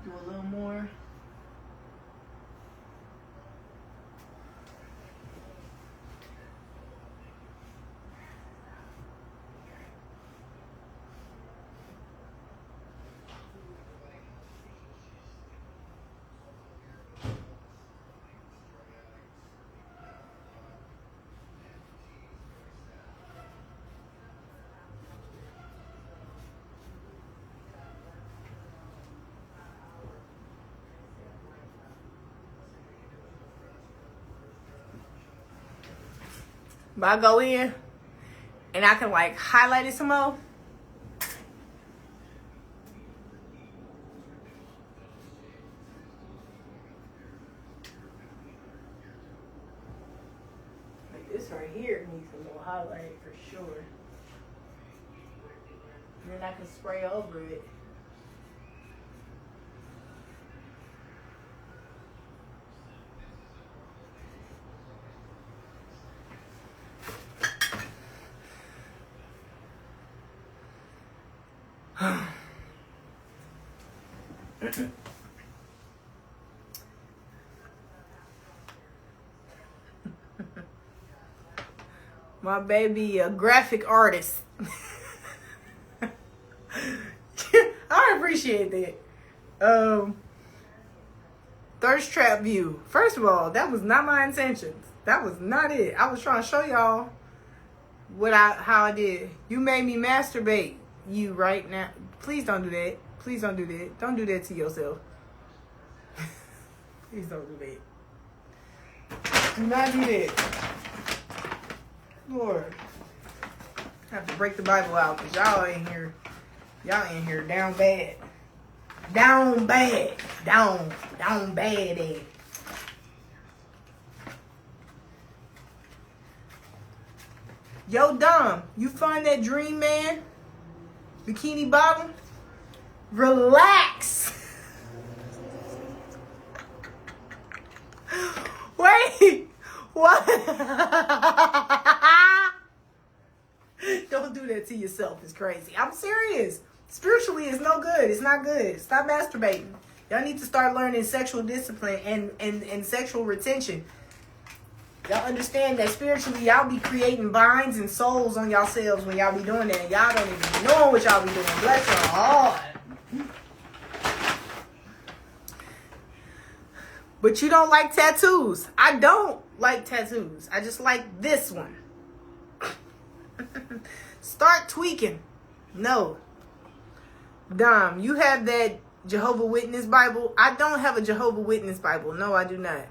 do a little more. But I go in and I can like highlight it some more. Like this right here needs a little highlight for sure. And then I can spray over it. My baby, a graphic artist. I appreciate that. Thirst trap view. First of all, that was not my intentions. That was not it. I was trying to show y'all how I did. You made me masturbate. You right now. Please don't do that. Please don't do that. Don't do that to yourself. Please don't do that. Do not do that. Lord. I have to break the Bible out because y'all in here down bad. Down bad. Down bad. Yo, Dom, you find that dream man? Bikini bottom? Relax. Wait. What? Don't do that to yourself. It's crazy. I'm serious. Spiritually, it's no good. It's not good. Stop masturbating. Y'all need to start learning sexual discipline and sexual retention. Y'all understand that spiritually, y'all be creating binds and souls on yourselves when y'all be doing that. And y'all don't even be knowing what y'all be doing. Bless your heart. But you don't like tattoos. I don't like tattoos. I just like this one. Start tweaking. No. Dom, you have that Jehovah Witness Bible? I don't have a Jehovah Witness Bible. No, I do not.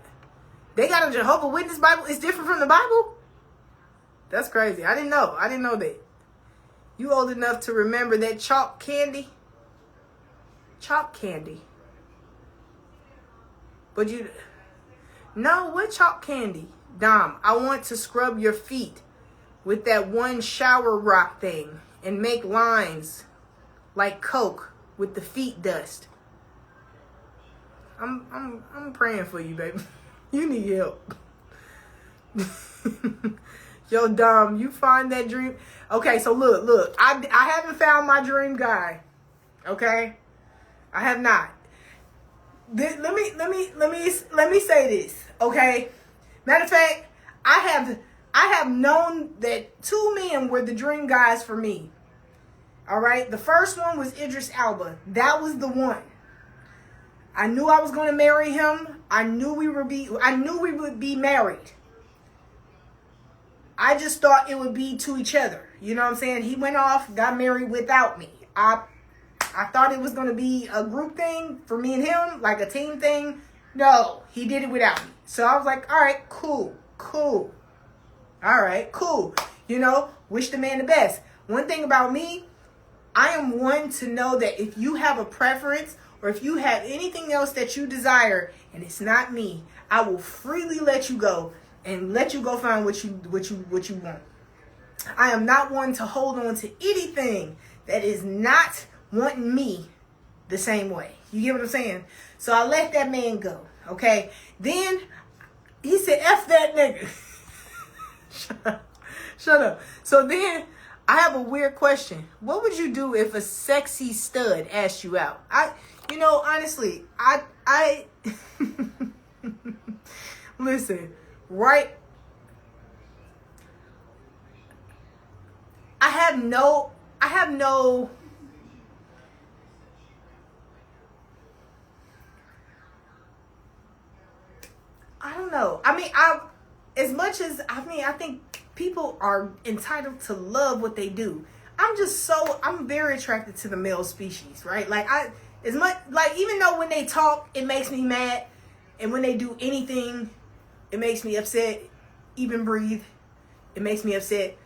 They got a Jehovah Witness Bible? It's different from the Bible? That's crazy. I didn't know. I didn't know that. You old enough to remember that chalk candy? Chalk candy. But you... No, what chalk candy? Dom, I want to scrub your feet with that one shower rock thing and make lines like Coke with the feet dust. I'm praying for you, baby. You need help. Yo, Dom, you find that dream. Okay, so look. I haven't found my dream guy. Okay, I have not. Let me say this. Okay, matter of fact, I have known that 2 men were the dream guys for me. All right, the first one was Idris Elba. That was the one. I knew I was going to marry him. I knew we would be married. I just thought it would be to each other. You know what I'm saying? He went off, got married without me. I thought it was going to be a group thing for me and him, like a team thing. No, he did it without me. So I was like, all right, cool. All right, cool. You know, wish the man the best. One thing about me, I am one to know that if you have a preference or if you have anything else that you desire and it's not me, I will freely let you go and let you go find what you want. I am not one to hold on to anything that is not wanting me the same way. You get what I'm saying? So I let that man go. Okay. Then he said, F that nigga. Shut up. So then I have a weird question. What would you do if a sexy stud asked you out? Honestly, I listen, right? I have no I don't know. I think people are entitled to love what they do. I'm very attracted to the male species, right? Even though when they talk, it makes me mad. And when they do anything, it makes me upset. Even breathe, it makes me upset.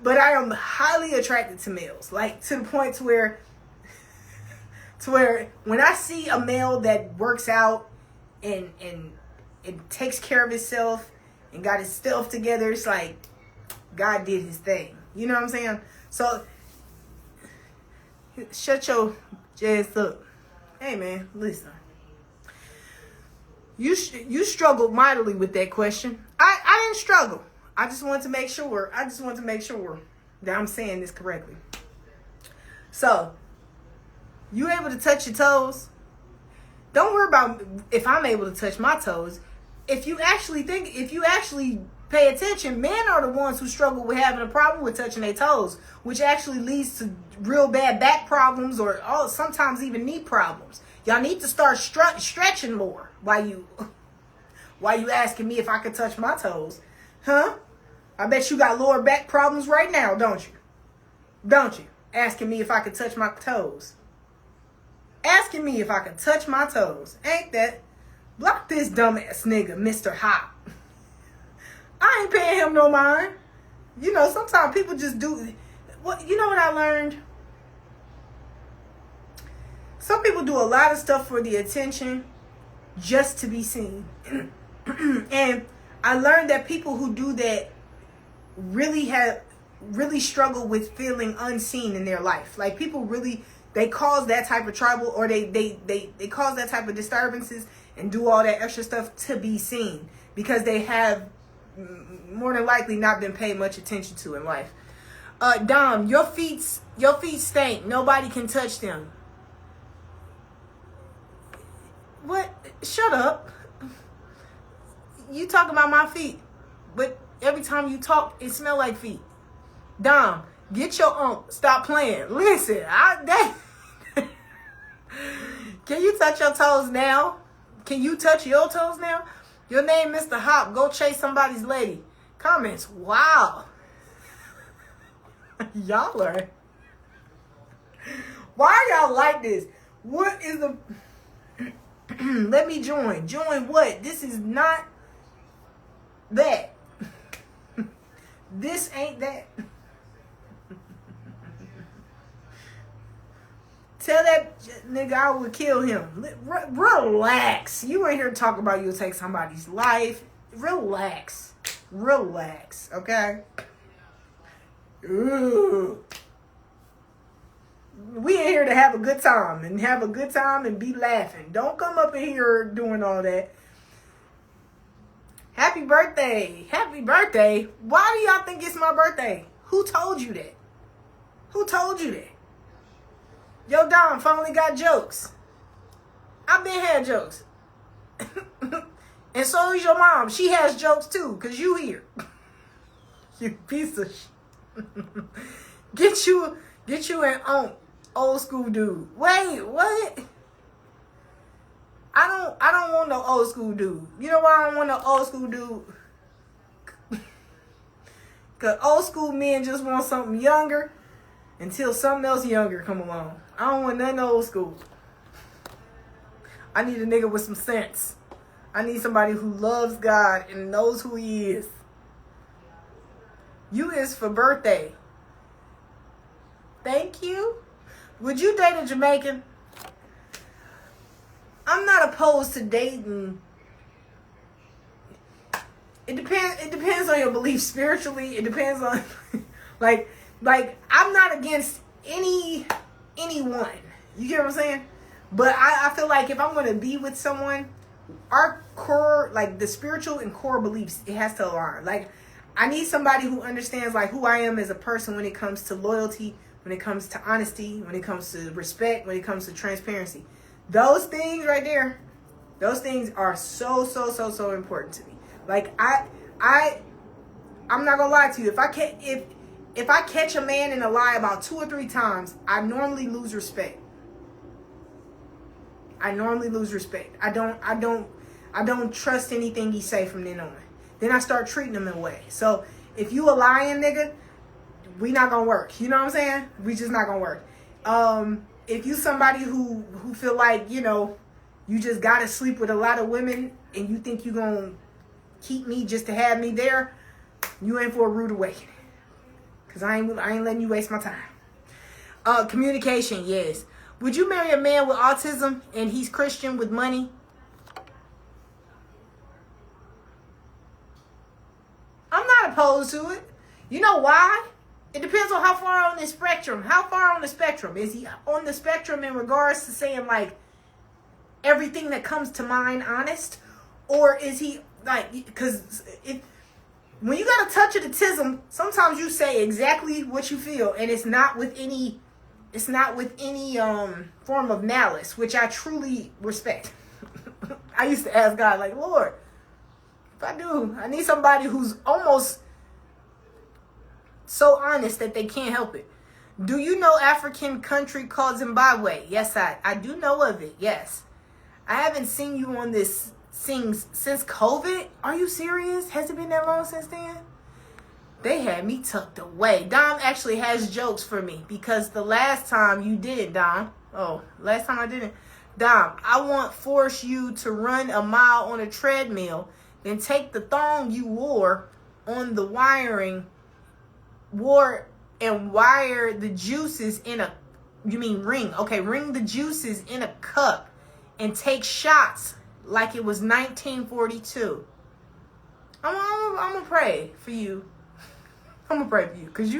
But I am highly attracted to males. Like, to the point to where when I see a male that works out and takes care of himself and got his stuff together, it's like God did his thing. You know what I'm saying? So shut your ass up. Hey man, listen. You struggled mightily with that question. I didn't struggle. I just wanted to make sure that I'm saying this correctly. So, you able to touch your toes? Don't worry about if I'm able to touch my toes. If you actually pay attention, men are the ones who struggle with having a problem with touching their toes, which actually leads to real bad back problems or sometimes even knee problems. Y'all need to start stretching more while Why you asking me if I could touch my toes? Huh? I bet you got lower back problems right now, don't you? Don't you? Asking me if I could touch my toes. Asking me if I could touch my toes. Ain't that? Block this dumbass nigga, Mr. Hop. I ain't paying him no mind. You know, sometimes people just do. What, you know what I learned? Some people do a lot of stuff for the attention just to be seen. And I learned that people who do that really struggle with feeling unseen in their life. Like people really, they cause that type of trouble, or they cause that type of disturbances and do all that extra stuff to be seen, because they have more than likely not been paid much attention to in life. Dom, your feet stink. Nobody can touch them. What? Shut up. You talk about my feet, but every time you talk, it smell like feet. Dom, get your stop playing. Listen, can you touch your toes now? Can you touch your toes now? Your name, Mr. Hop. Go chase somebody's lady. Comments. Wow. Y'all are. Why are y'all like this? What is the... Let me join. Join what? This is not that. This ain't that. Tell that nigga I would kill him. Relax. You ain't here to talk about you'll take somebody's life. Relax. Relax. Okay? Ooh. We in here to have a good time and be laughing. Don't come up in here doing all that. Happy birthday. Happy birthday. Why do y'all think it's my birthday? Who told you that? Who told you that? Yo, Dom finally got jokes. I've been had jokes. And so is your mom. She has jokes too, because you here. You piece of shit. Get you an old school dude. Wait, what? I don't want no old school dude. You know why I don't want no old school dude? Because old school men just want something younger until something else younger come along. I don't want nothing old school. I need a nigga with some sense. I need somebody who loves God and knows who he is. You is for birthday. Thank you. Would you date a Jamaican? I'm not opposed to dating. It depends on your beliefs spiritually. It depends on like I'm not against anyone. You get what I'm saying? But I feel like if I'm going to be with someone, our core, like the spiritual and core beliefs, it has to align. Like I need somebody who understands like who I am as a person when it comes to loyalty, when it comes to honesty, when it comes to respect, when it comes to transparency. Those things right there, those things are so important to me. Like I'm not gonna lie to you. If I catch a man in a lie about 2 or 3 times, I normally lose respect. I don't trust anything he say from then on. Then I start treating him in a way. So if you a lying nigga, we not gonna work. You know what I'm saying? We just not gonna work. If you somebody who feel like, you know, you just gotta sleep with a lot of women and you think you gonna keep me just to have me there, you in for a rude awakening. Cause I ain't letting you waste my time. Communication, yes. Would you marry a man with autism and he's Christian with money? I'm not opposed to it. You know why? It depends on how far on the spectrum. How far on the spectrum? Is he on the spectrum in regards to saying like everything that comes to mind honest? Or is he like, because when you got a touch of the tism, sometimes you say exactly what you feel and it's not with any form of malice, which I truly respect. I used to ask God like, Lord, if I do, I need somebody who's almost so honest that they can't help it. Do you know African country called Zimbabwe? Yes, I do know of it. Yes. I haven't seen you on this since COVID. Are you serious? Has it been that long since then? They had me tucked away. Dom actually has jokes for me because the last time you didn't, Dom. Oh, last time I didn't. Dom, I won't force you to run a mile on a treadmill, then take the thong you wore on the wiring, and wire the juices in a, you mean ring. Okay, ring the juices in a cup and take shots like it was 1942. I'm gonna pray for you. I'm gonna pray for you, cause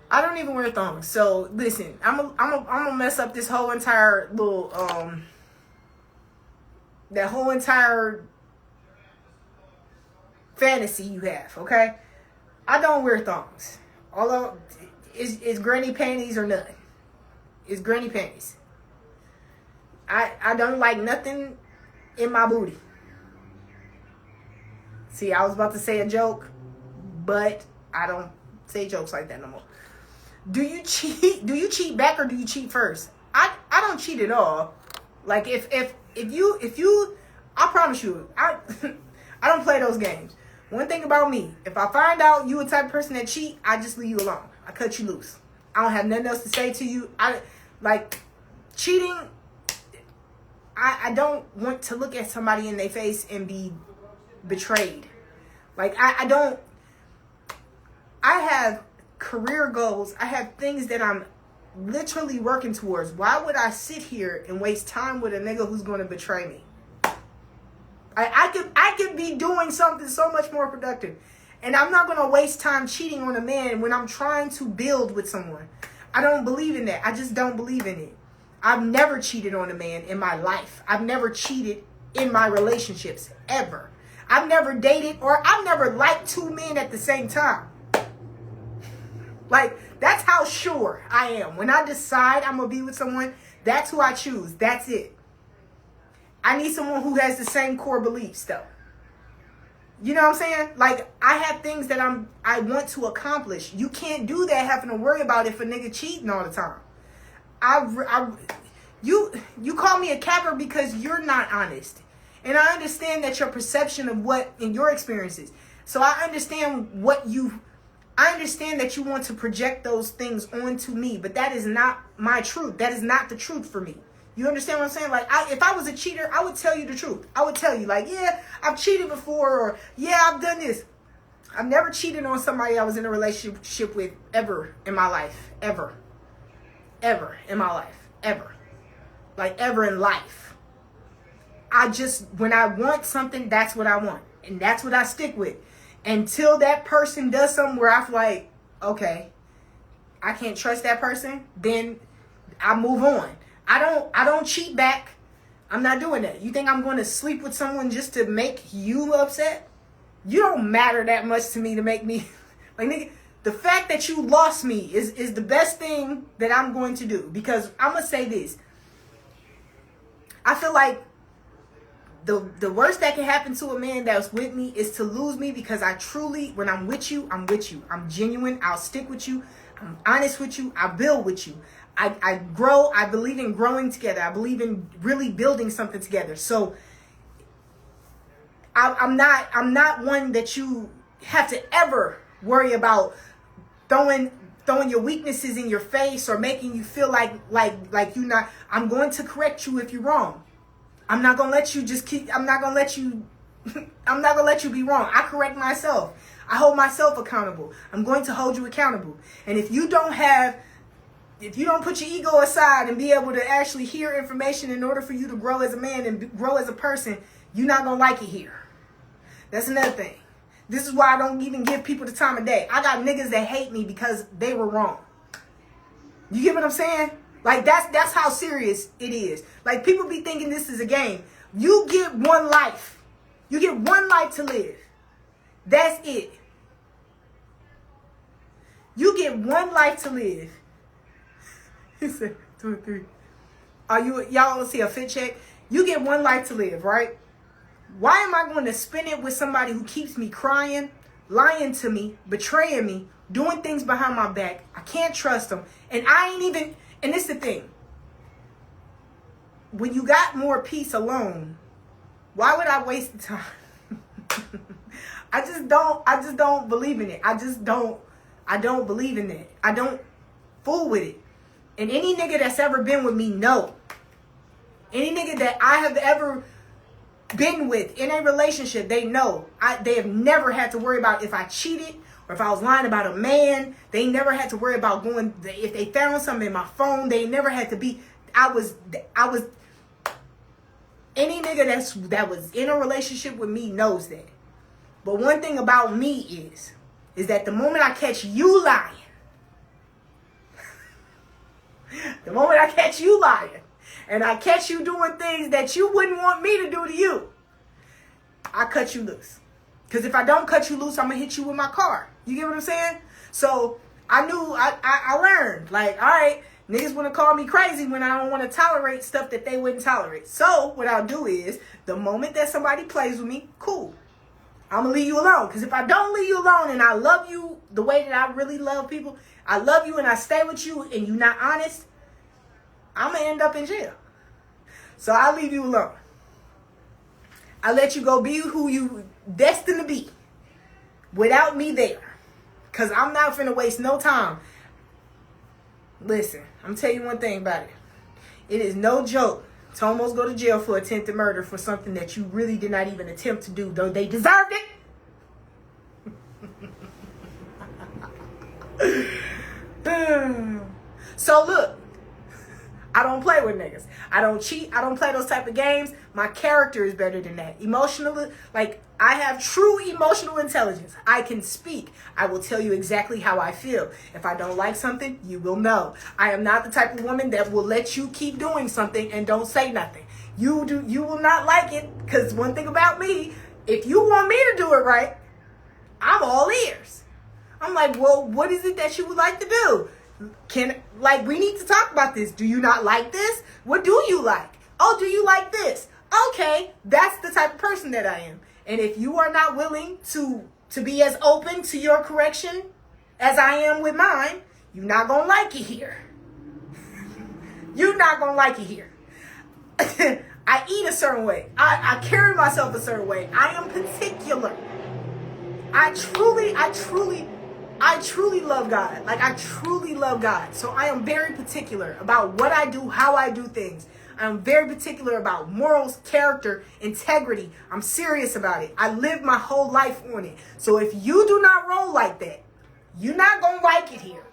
I don't even wear thongs. So listen, I'm gonna mess up this whole entire little that whole entire fantasy you have. Okay, I don't wear thongs. Although it's granny panties or nothing. It's granny panties. I don't like nothing in my booty. See, I was about to say a joke, but I don't say jokes like that no more. Do you cheat? Do you cheat back or do you cheat first? I don't cheat at all. Like if you I promise you, I don't play those games. One thing about me, if I find out you a type of person that cheat, I just leave you alone. I cut you loose. I don't have nothing else to say to you. Cheating. I don't want to look at somebody in their face and be betrayed. Like I don't. I have career goals. I have things that I'm literally working towards. Why would I sit here and waste time with a nigga who's going to betray me? I could be doing something so much more productive. And I'm not going to waste time cheating on a man when I'm trying to build with someone. I don't believe in that. I just don't believe in it. I've never cheated on a man in my life. I've never cheated in my relationships, ever. I've never dated or I've never liked two men at the same time. Like, that's how sure I am. When I decide I'm going to be with someone, that's who I choose. That's it. I need someone who has the same core beliefs, though. You know what I'm saying? Like, I have things that I want to accomplish. You can't do that having to worry about if a nigga cheating all the time. You call me a capper because you're not honest. And I understand that your perception of what in your experiences. So I understand I understand that you want to project those things onto me, but that is not my truth. That is not the truth for me. You understand what I'm saying? Like, if I was a cheater, I would tell you the truth. I would tell you, like, yeah, I've cheated before, or yeah, I've done this. I've never cheated on somebody I was in a relationship with ever in my life. Ever. Ever in my life. Ever. Like, ever in life. When I want something, that's what I want. And that's what I stick with. Until that person does something where I feel like, okay, I can't trust that person, then I move on. I don't cheat back. I'm not doing that. You think I'm going to sleep with someone just to make you upset? You don't matter that much to me to make me like, nigga, the fact that you lost me is the best thing that I'm going to do. Because I'm going to say this. I feel like the worst that can happen to a man that's with me is to lose me, because I truly, when I'm with you, I'm with you. I'm genuine. I'll stick with you. I'm honest with you. I build with you. I grow. I believe in growing together. I believe in really building something together. So I'm not one that you have to ever worry about throwing your weaknesses in your face or making you feel like you're not. I'm going to correct you if you're wrong. I'm not going to let you I'm not going to let you be wrong. I correct myself. I hold myself accountable. I'm going to hold you accountable. And if you don't put your ego aside and be able to actually hear information in order for you to grow as a man and grow as a person, you're not going to like it here. That's another thing. This is why I don't even give people the time of day. I got niggas that hate me because they were wrong. You get what I'm saying? Like, that's how serious it is. Like, people be thinking this is a game. You get one life. You get one life to live. That's it. You get one life to live. He said 2 and 3. Y'all see a fit check? You get one life to live, right? Why am I going to spend it with somebody who keeps me crying, lying to me, betraying me, doing things behind my back? I can't trust them. And and this is the thing. When you got more peace alone, Why would I waste the time? I just don't believe in it. I don't believe in it. I don't fool with it. And any nigga that's ever been with me, know. Any nigga that I have ever been with in a relationship, they know. They have never had to worry about if I cheated or if I was lying about a man. They never had to worry about if they found something in my phone. They never had to be. I was. Any nigga that was in a relationship with me knows that. But one thing about me is that the moment I catch you lying, and I catch you doing things that you wouldn't want me to do to you, I cut you loose. Because if I don't cut you loose, I'm going to hit you with my car. You get what I'm saying? So I knew, I learned, like, all right, niggas want to call me crazy when I don't want to tolerate stuff that they wouldn't tolerate. So what I'll do is, the moment that somebody plays with me, cool, I'm going to leave you alone. Because if I don't leave you alone and I love you the way that I really love people, I love you and I stay with you and you're not honest, I'm going to end up in jail. So I'll leave you alone. I let you go be who you destined to be without me there. Because I'm not finna waste no time. Listen, I'm telling you one thing about it. It is no joke to almost go to jail for attempted murder for something that you really did not even attempt to do, though they deserved it. So look, I don't play with niggas. I don't cheat. I don't play those type of games. My character is better than that. Emotionally, like, I have true emotional intelligence. I can speak. I will tell you exactly how I feel. If I don't like something, you will know. I am not the type of woman that will let you keep doing something and don't say nothing. You will not like it, because one thing about me, if you want me to do it right, I'm all ears. I'm like, well, what is it that you would like to do? We need to talk about this. Do you not like this? What do you like? Oh, do you like this? Okay, that's the type of person that I am. And if you are not willing to be as open to your correction as I am with mine, you're not going to like it here. You're not going to like it here. I eat a certain way. I carry myself a certain way. I am particular. I truly love God. Like, I truly love God. So I am very particular about what I do, how I do things. I'm very particular about morals, character, integrity. I'm serious about it. I live my whole life on it. So if you do not roll like that, you're not going to like it here.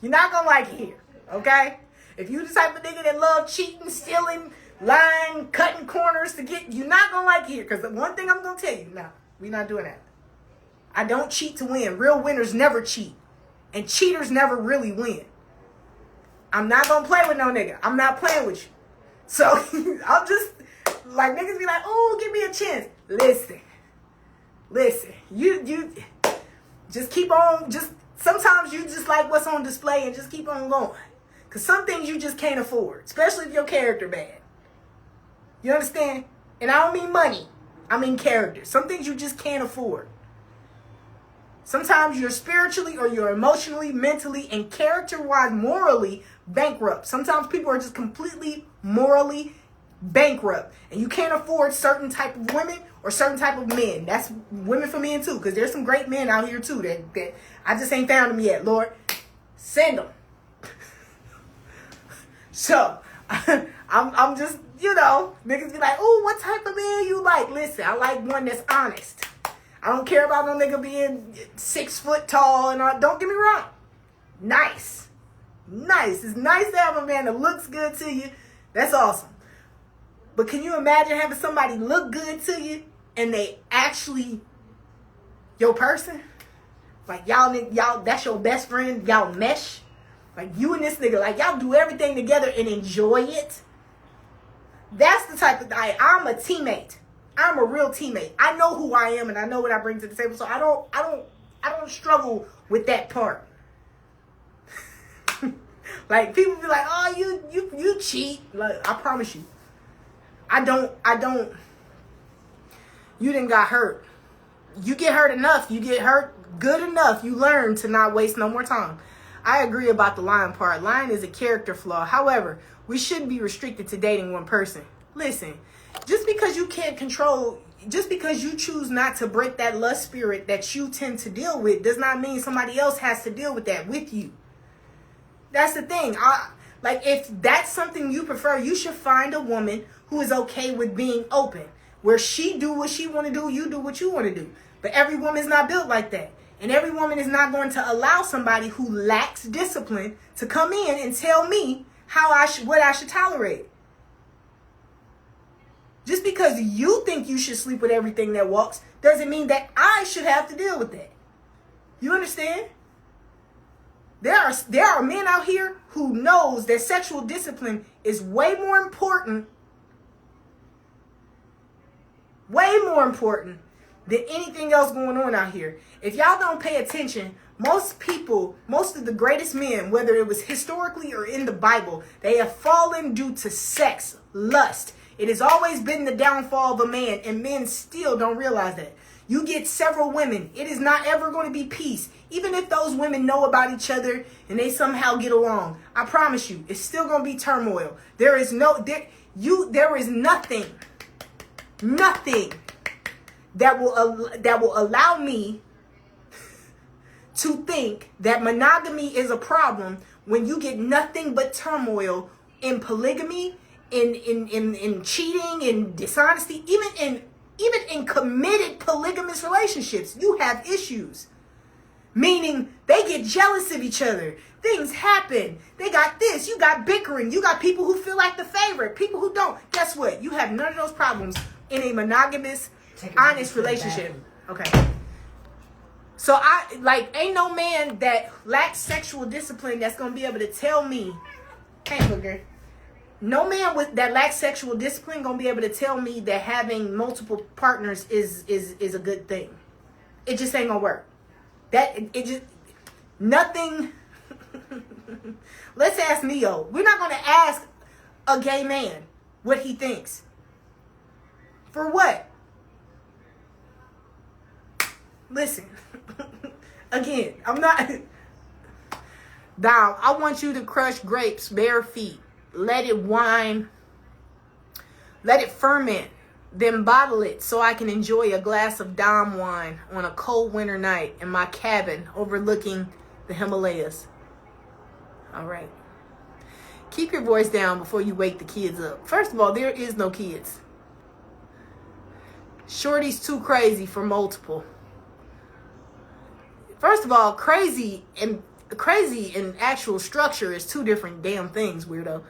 You're not going to like it here. Okay? If you the type of nigga that love cheating, stealing, lying, cutting corners to get, you're not going to like it here. Because the one thing I'm going to tell you, no, we're not doing that. I don't cheat to win. Real winners never cheat. And cheaters never really win. I'm not going to play with no nigga. I'm not playing with you. So, I'll just, like, niggas be like, oh, give me a chance. Listen. You just keep on, sometimes you just like what's on display and just keep on going. Because some things you just can't afford. Especially if your character bad. You understand? And I don't mean money. I mean character. Some things you just can't afford. Sometimes you're spiritually or you're emotionally, mentally, and character-wise, morally bankrupt. Sometimes people are just completely morally bankrupt. And you can't afford certain type of women or certain type of men. That's women for men too, because there's some great men out here too that I just ain't found them yet. Lord, send them. So, I'm just, niggas be like, oh, what type of man you like? Listen, I like one that's honest. I don't care about no nigga being 6 foot tall and all. Don't get me wrong. Nice. It's nice to have a man that looks good to you. That's awesome. But can you imagine having somebody look good to you and they actually your person? Like y'all, that's your best friend. Y'all mesh. Like you and this nigga, like y'all do everything together and enjoy it. That's the type of guy. I'm a teammate. I'm a real teammate. I know who I am and I know what I bring to the table. So I don't struggle with that part. Like people be like, "Oh, you cheat." Like I promise you. I don't. You didn't got hurt. You get hurt enough. You get hurt good enough. You learn to not waste no more time. I agree about the lying part. Lying is a character flaw. However, we shouldn't be restricted to dating one person. Listen. Just because you can't control, just because you choose not to break that lust spirit that you tend to deal with, does not mean somebody else has to deal with that with you. That's the thing. Like, if that's something you prefer, you should find a woman who is okay with being open, where she do what she want to do, you do what you want to do. But every woman is not built like that. And every woman is not going to allow somebody who lacks discipline to come in and tell me what I should tolerate. Just because you think you should sleep with everything that walks doesn't mean that I should have to deal with that. You understand? There are men out here who knows that sexual discipline is way more important than anything else going on out here. If y'all don't pay attention, most of the greatest men, whether it was historically or in the Bible, they have fallen due to sex, lust. It has always been the downfall of a man, and men still don't realize that. You get several women, it is not ever going to be peace. Even if those women know about each other and they somehow get along, I promise you, it's still going to be turmoil. There is nothing that will allow me to think that monogamy is a problem when you get nothing but turmoil in polygamy, in cheating, in dishonesty, even in committed polygamous relationships. You have issues. Meaning they get jealous of each other. Things happen. They got this. You got bickering. You got people who feel like the favorite. People who don't. Guess what? You have none of those problems in a monogamous, honest relationship. Okay. So ain't no man that lacks sexual discipline that's going to be able to tell me, hey, booger. No man that lacks sexual discipline going to be able to tell me that having multiple partners is a good thing. It just ain't going to work. Nothing. Let's ask Neo. We're not going to ask a gay man what he thinks. For what? Listen. Again, I'm not. Down. I want you to crush grapes bare feet. Let it wine. Let it ferment. Then bottle it so I can enjoy a glass of Dom wine on a cold winter night in my cabin overlooking the Himalayas. All right. Keep your voice down before you wake the kids up. First of all, there is no kids. Shorty's too crazy for multiple. First of all, crazy and actual structure is two different damn things, weirdo.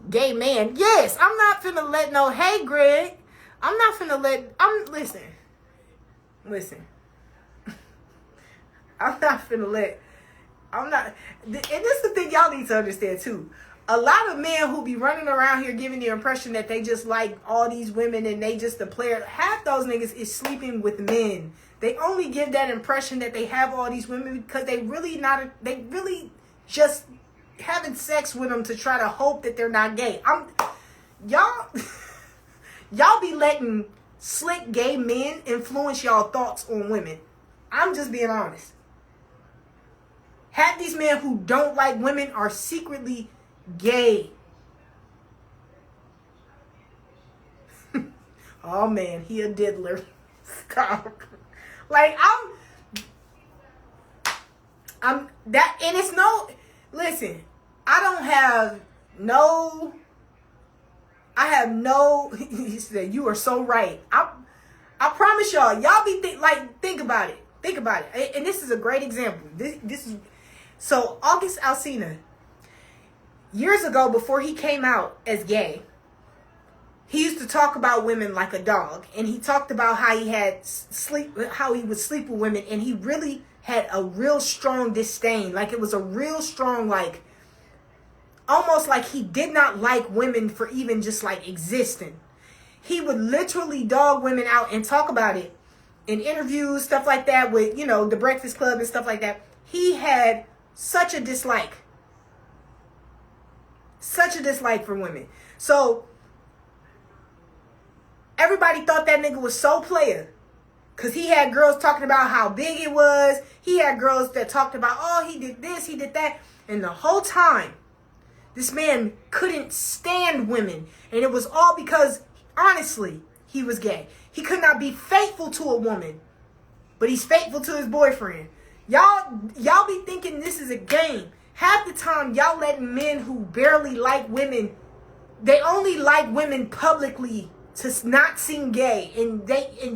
Gay man, yes, I'm not finna let no, hey Greg, I'm not finna let, listen, and this is the thing y'all need to understand too. A lot of men who be running around here giving the impression that they just like all these women and they just a player, half those niggas is sleeping with men. They only give that impression that they have all these women because they really just having sex with them to try to hope that they're not gay. Y'all be letting slick gay men influence y'all thoughts on women. I'm just being honest. Half these men who don't like women are secretly gay. Oh man, he a diddler. Stop. Like I'm that, and it's no, listen, I have no, he said, you are so right. I promise y'all be think about it. Think about it. And this is a great example. This is, so August Alsina, years ago before he came out as gay, he used to talk about women like a dog. And he talked about how he would sleep with women. And he really had a real strong disdain. Like it was a real strong, like, almost like he did not like women for even just like existing. He would literally dog women out and talk about it in interviews, stuff like that with, the Breakfast Club and stuff like that. He had such a dislike for women. So everybody thought that nigga was so player. Because he had girls talking about how big it was. He had girls that talked about, oh, he did this, he did that. And the whole time, This man couldn't stand women. And it was all because, honestly, he was gay. He could not be faithful to a woman, but he's faithful to his boyfriend. Y'all be thinking this is a game. Half the time, y'all let men who barely like women, they only like women publicly to not seem gay, and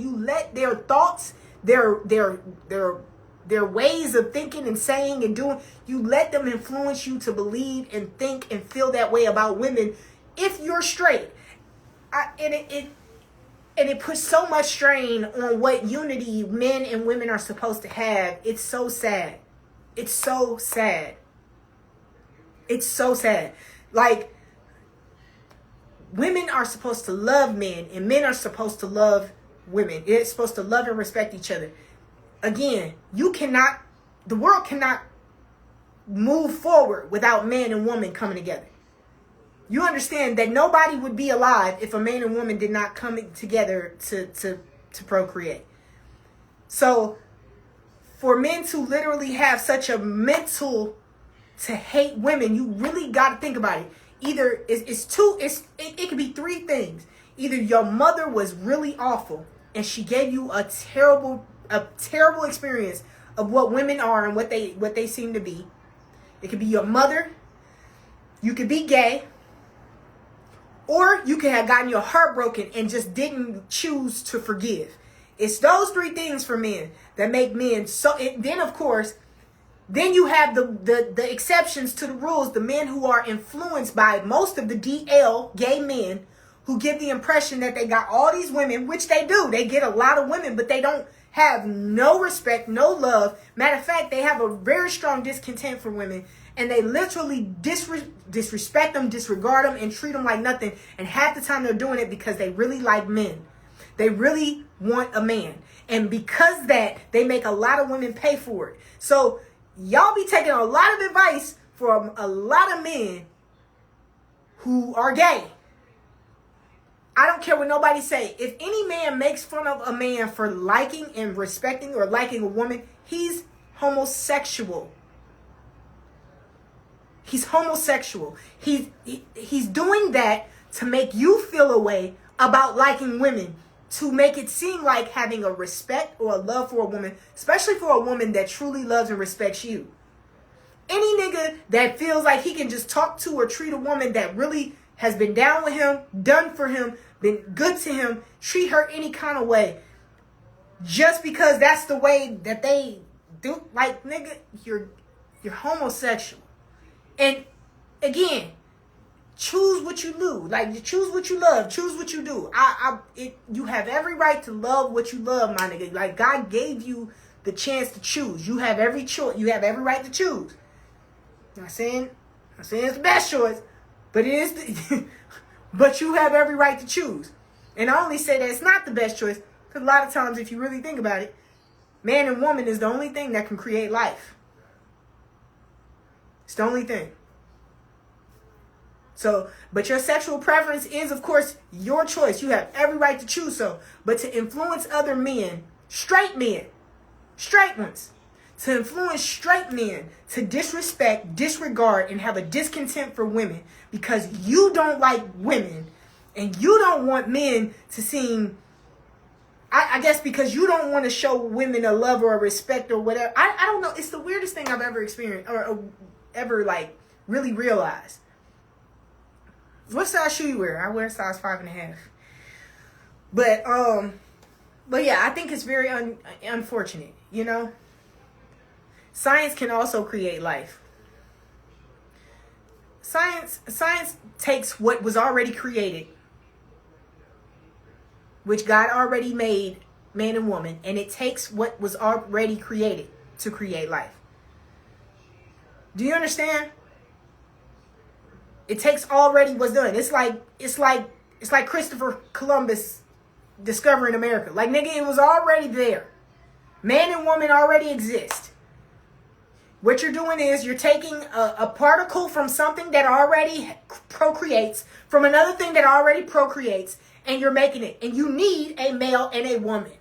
you let their thoughts, their ways of thinking and saying and doing, you let them influence you to believe and think and feel that way about women if you're straight. And it puts so much strain on what unity men and women are supposed to have. It's so sad. It's so sad. It's so sad. Like, women are supposed to love men, and men are supposed to love women. It's supposed to love and respect each other. Again, the world cannot move forward without man and woman coming together. You understand that nobody would be alive if a man and woman did not come together to procreate. So for men to literally have such a mental to hate women, you really got to think about it. Either it could be three things. Either your mother was really awful and she gave you a terrible experience of what women are and what they seem to be. It could be your mother. You could be gay. Or you could have gotten your heart broken and just didn't choose to forgive. It's those three things for men that make men so. Then, of course, then you have the exceptions to the rules. The men who are influenced by most of the DL, gay men, who give the impression that they got all these women, which they do. They get a lot of women, but they don't have no respect, no love. Matter of fact, they have a very strong discontent for women. And they literally disrespect them, disregard them, and treat them like nothing. And half the time they're doing it because they really like men. They really want a man. And because that, they make a lot of women pay for it. So y'all be taking a lot of advice from a lot of men who are gay. I don't care what nobody say. If any man makes fun of a man for liking and respecting or liking a woman, he's homosexual. He's homosexual. He's doing that to make you feel a way about liking women, to make it seem like having a respect or a love for a woman, especially for a woman that truly loves and respects you. Any nigga that feels like he can just talk to or treat a woman that really has been down with him, done for him, been good to him, treat her any kind of way, just because that's the way that they do, like, nigga, you're homosexual. And again, choose what you do. Like, choose what you love. Choose what you do. You have every right to love what you love, my nigga. Like, God gave you the chance to choose. You have every choice. You have every right to choose. I'm not saying it's the best choice, but it is. But you have every right to choose. And I only say that it's not the best choice because a lot of times, if you really think about it, man and woman is the only thing that can create life. It's the only thing. So, but your sexual preference is, of course, your choice. You have every right to choose so. But to influence other men, straight ones, to influence straight men to disrespect, disregard, and have a discontent for women because you don't like women and you don't want men to seem, I guess because you don't want to show women a love or a respect or whatever. I don't know. It's the weirdest thing I've ever experienced or ever like really realized. What size shoe you wear? I wear size 5.5. But yeah, I think it's very unfortunate, you know? Science can also create life. Science takes what was already created, which God already made, man and woman, and it takes what was already created to create life. Do you understand? It takes already what's done. It's like Christopher Columbus discovering America. Like, nigga, it was already there. Man and woman already exist. What you're doing is you're taking a particle from something that already procreates, from another thing that already procreates, and you're making it. And you need a male and a woman.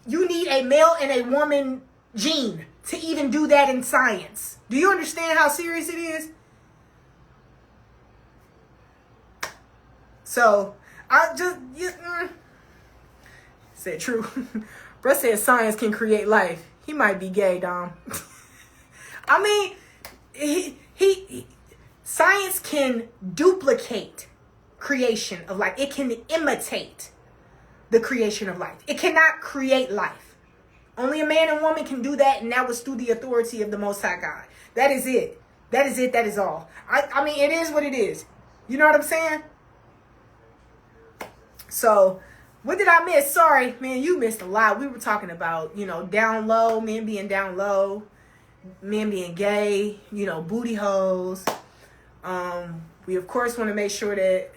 You need a male and a woman gene to even do that in science. Do you understand how serious it is? So I just said true. Bruh said science can create life. He might be gay, Dom. I mean, he science can duplicate creation of life. It can imitate the creation of life. It cannot create life. Only a man and woman can do that, and that was through the authority of the Most High God. That is it. That is it. That is all. I mean, it is what it is. You know what I'm saying? So, what did I miss? Sorry, man, you missed a lot. We were talking about, down low, men being down low, men being gay, booty holes. We, of course, want to make sure that...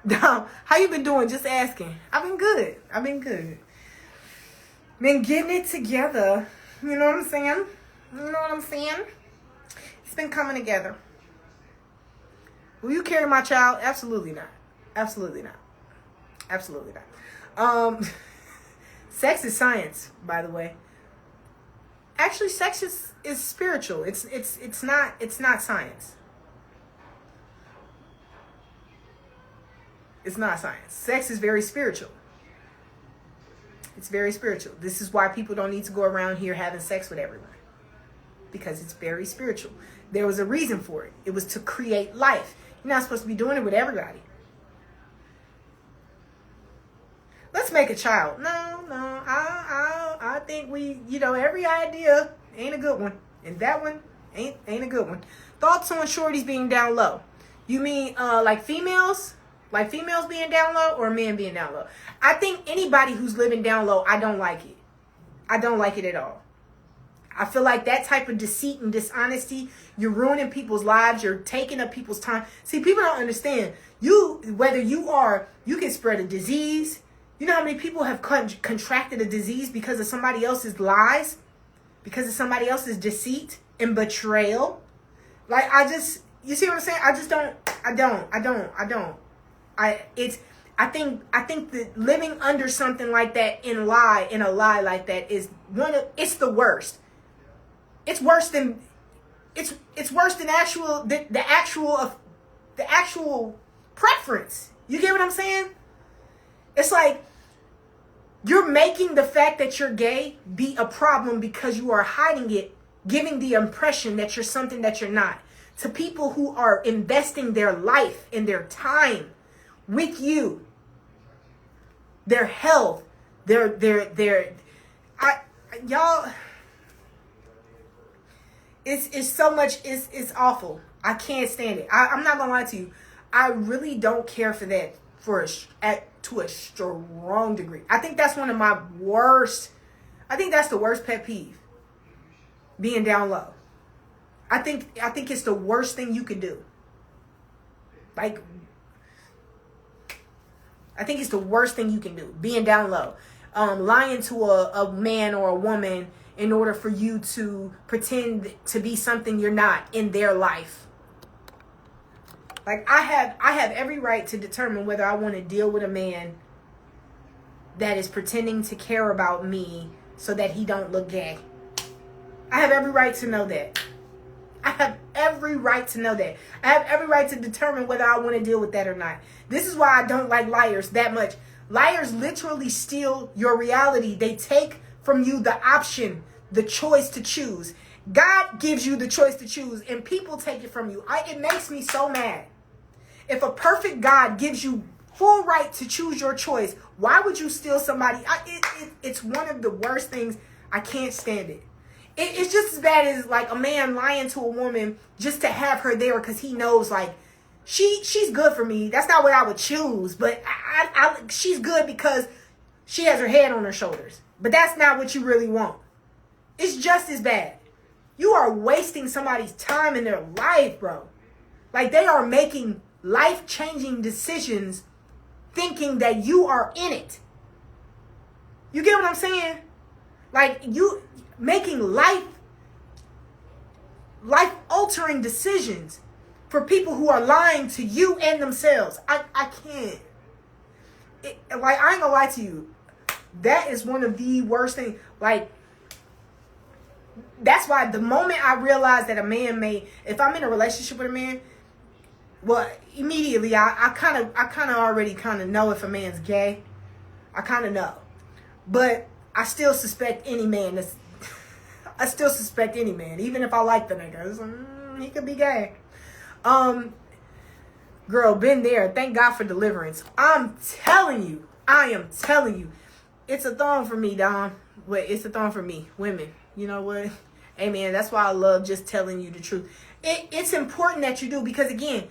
Dom, how you been doing? Just asking. I've been good. Been getting it together. You know what I'm saying? It's been coming together. Will you carry my child? Absolutely not. Sex is science, by the way. Actually, sex is spiritual. It's not science. It's not science. Sex is very spiritual. It's very spiritual. This is why people don't need to go around here having sex with everyone. Because it's very spiritual. There was a reason for it. It was to create life. You're not supposed to be doing it with everybody. Let's make a child. No. I think every idea ain't a good one. And that one ain't a good one. Thoughts on shorties being down low? You mean like females? Like females being down low or men being down low? I think anybody who's living down low, I don't like it. I don't like it at all. I feel like that type of deceit and dishonesty, you're ruining people's lives. You're taking up people's time. See, people don't understand. You can spread a disease. You know how many people have contracted a disease because of somebody else's lies? Because of somebody else's deceit and betrayal? Like, you see what I'm saying? I think that living under something like that in a lie like that is it's the worst. It's worse than the actual preference. You get what I'm saying? It's like you're making the fact that you're gay be a problem because you are hiding it, giving the impression that you're something that you're not. To people who are investing their life and their time with you, their health, y'all, it's so much, it's awful. I can't stand it. I'm not gonna lie to you. I really don't care for that to a strong degree. I think that's one of my worst. I think that's the worst pet peeve. Being down low. I think it's the worst thing you could do. Like, I think it's the worst thing you can do. Being down low. Lying to a man or a woman in order for you to pretend to be something you're not in their life. Like, I have every right to determine whether I want to deal with a man that is pretending to care about me so that he don't look gay. I have every right to know that. I have every right to know that. I have every right to determine whether I want to deal with that or not. This is why I don't like liars that much. Liars literally steal your reality. They take from you the option, the choice to choose. God gives you the choice to choose, and people take it from you. It makes me so mad. If a perfect God gives you full right to choose your choice, why would you steal somebody? It's one of the worst things. I can't stand it. It's just as bad as like a man lying to a woman just to have her there because he knows like she's good for me. That's not what I would choose, but she's good because she has her head on her shoulders. But that's not what you really want. It's just as bad. You are wasting somebody's time in their life, bro. Like, they are making life-changing decisions thinking that you are in it. You get what I'm saying? Like, you making life-altering decisions for people who are lying to you and themselves. I can't. Like, I ain't gonna lie to you. That is one of the worst things. Like, that's why the moment I realize that a man if I'm in a relationship with a man, well, immediately I kind of already kind of know if a man's gay. I kind of know, but I still suspect any man I still suspect any man, even if I like the nigga. He could be gay. Girl, been there. Thank God for deliverance. I am telling you, it's a thorn for me, Dom. Wait, it's a thorn for me, women. You know what? Amen. That's why I love just telling you the truth. It's important that you do, because again,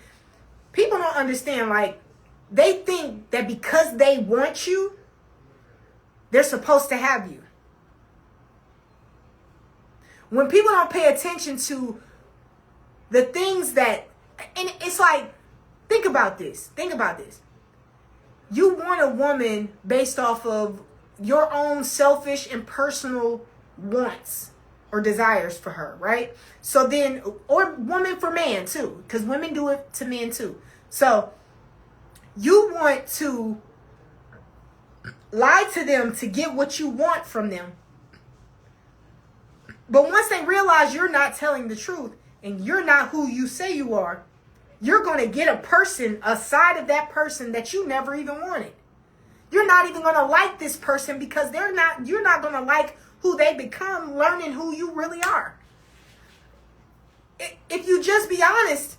people don't understand. Like, they think that because they want you, they're supposed to have you. When people don't pay attention to the things that, and it's like, think about this. You want a woman based off of your own selfish and personal wants or desires for her, right? So then, or woman for man too, because women do it to men too. So you want to lie to them to get what you want from them. But once they realize you're not telling the truth and you're not who you say you are, you're going to get a side of that person that you never even wanted. You're not even going to like this person because you're not going to like who they become, learning who you really are. If you just be honest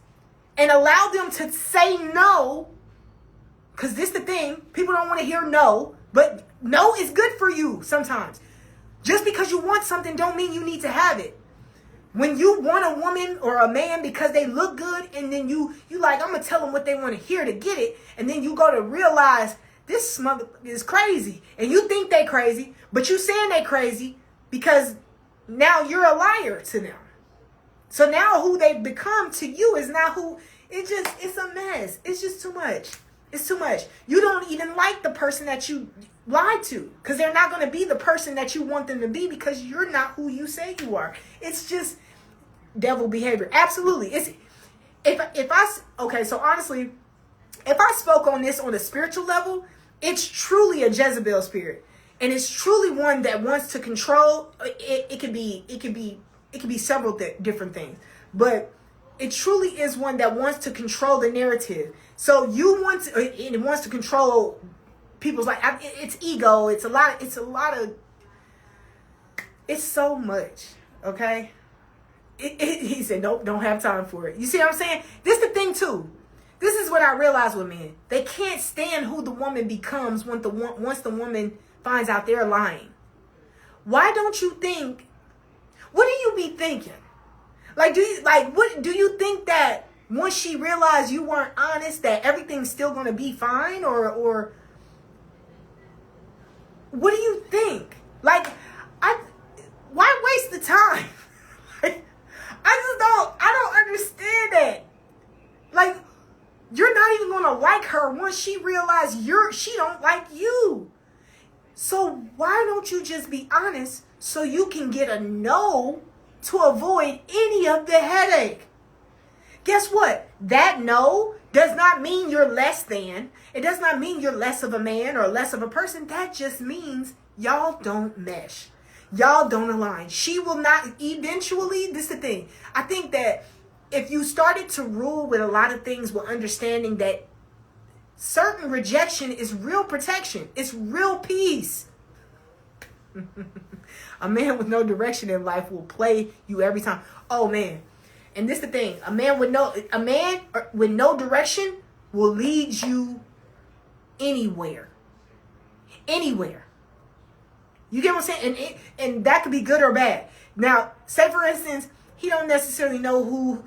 and allow them to say no, because this the thing, people don't want to hear no, but no is good for you sometimes. Just because you want something don't mean you need to have it. When you want a woman or a man because they look good, and then you like, I'm going to tell them what they want to hear to get it, and then you go to realize this mother is crazy, and you think they crazy, but you saying they crazy because now you're a liar to them. So now who they've become to you is not who. It's a mess. It's just too much. It's too much. You don't even like the person that you lied to, because they're not going to be the person that you want them to be, because you're not who you say you are. It's just devil behavior. Absolutely. So honestly, if I spoke on this on a spiritual level, it's truly a Jezebel spirit, and it's truly one that wants to control. It could be several different things, but it truly is one that wants to control the narrative. So it wants to control people's life. It's ego. It's so much. Okay. He said, nope, don't have time for it. You see what I'm saying? This is the thing too. This is what I realize with men. They can't stand who the woman becomes once the woman finds out they're lying. Why don't you think? What do you be thinking? What do you think that once she realized you weren't honest, that everything's still going to be fine, or what do you think? Why waste the time? I don't understand that. Like, you're not even going to like her once she realizes she don't like you. So why don't you just be honest so you can get a no to avoid any of the headache? Guess what? That no does not mean you're less than. It does not mean you're less of a man or less of a person. That just means y'all don't mesh. Y'all don't align. She will not eventually. This is the thing. I think that if you started to rule with a lot of things with understanding that certain rejection is real protection. It's real peace. A man with no direction in life will play you every time. Oh man. And this is the thing. A man with no direction will lead you anywhere. Anywhere. You get what I'm saying? And that could be good or bad. Now, say for instance, he don't necessarily know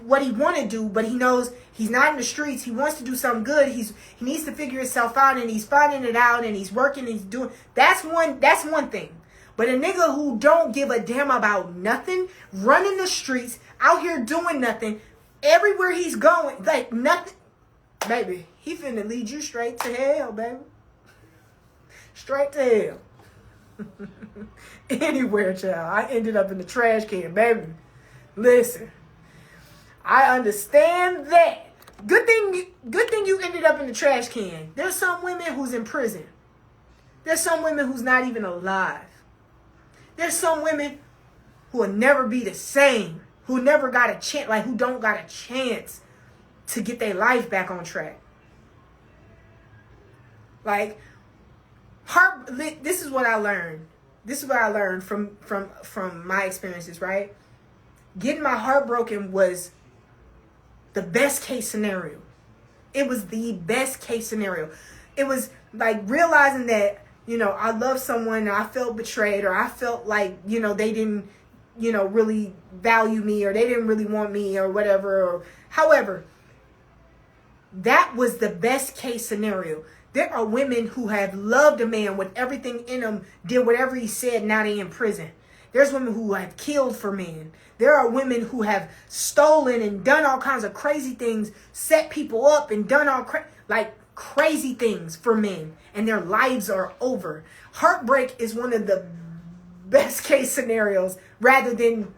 what he want to do, but he knows he's not in the streets. He wants to do something good. He needs to figure himself out, and he's finding it out, and he's working, and he's doing. That's one thing. But a nigga who don't give a damn about nothing, running the streets, out here doing nothing, everywhere he's going, like nothing, baby, he finna lead you straight to hell, baby. Straight to hell. Anywhere, child. I ended up in the trash can, baby. Listen, I understand that. Good thing you ended up in the trash can. There's some women who's in prison. There's some women who's not even alive. There's some women who will never be the same, who never got a chance, who don't got a chance to get their life back on track. Like, this is what I learned. This is what I learned from my experiences, right? Getting my heart broken was the best case scenario. It was the best case scenario. It was like realizing that, I love someone and I felt betrayed, or I felt like, they didn't, really value me, or they didn't really want me, or whatever, or however. That was the best case scenario. There are women who have loved a man with everything in them, did whatever he said, now they in prison. There's women who have killed for men. There are women who have stolen and done all kinds of crazy things, set people up and done all crazy things for men, and their lives are over. Heartbreak is one of the best case scenarios rather than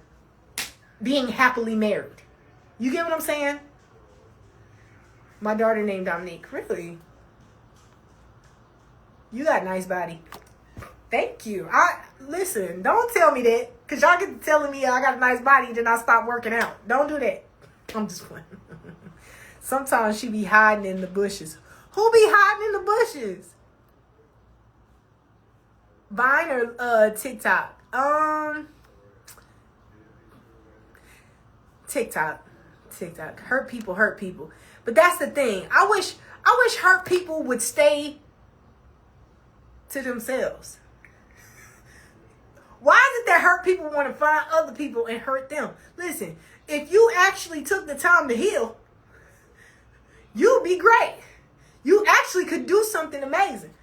being happily married. You get what I'm saying? My daughter named Dominique. Really? You got a nice body. Thank you. Listen, don't tell me that, because y'all get telling me I got a nice body and then I stop working out. Don't do that. I'm just playing. Sometimes she be hiding in the bushes. Who be hiding in the bushes? Vine or TikTok? TikTok. Hurt people. But that's the thing. I wish hurt people would stay to themselves. Why is it that hurt people want to find other people and hurt them? Listen, if you actually took the time to heal, you'd be great. You actually could do something amazing.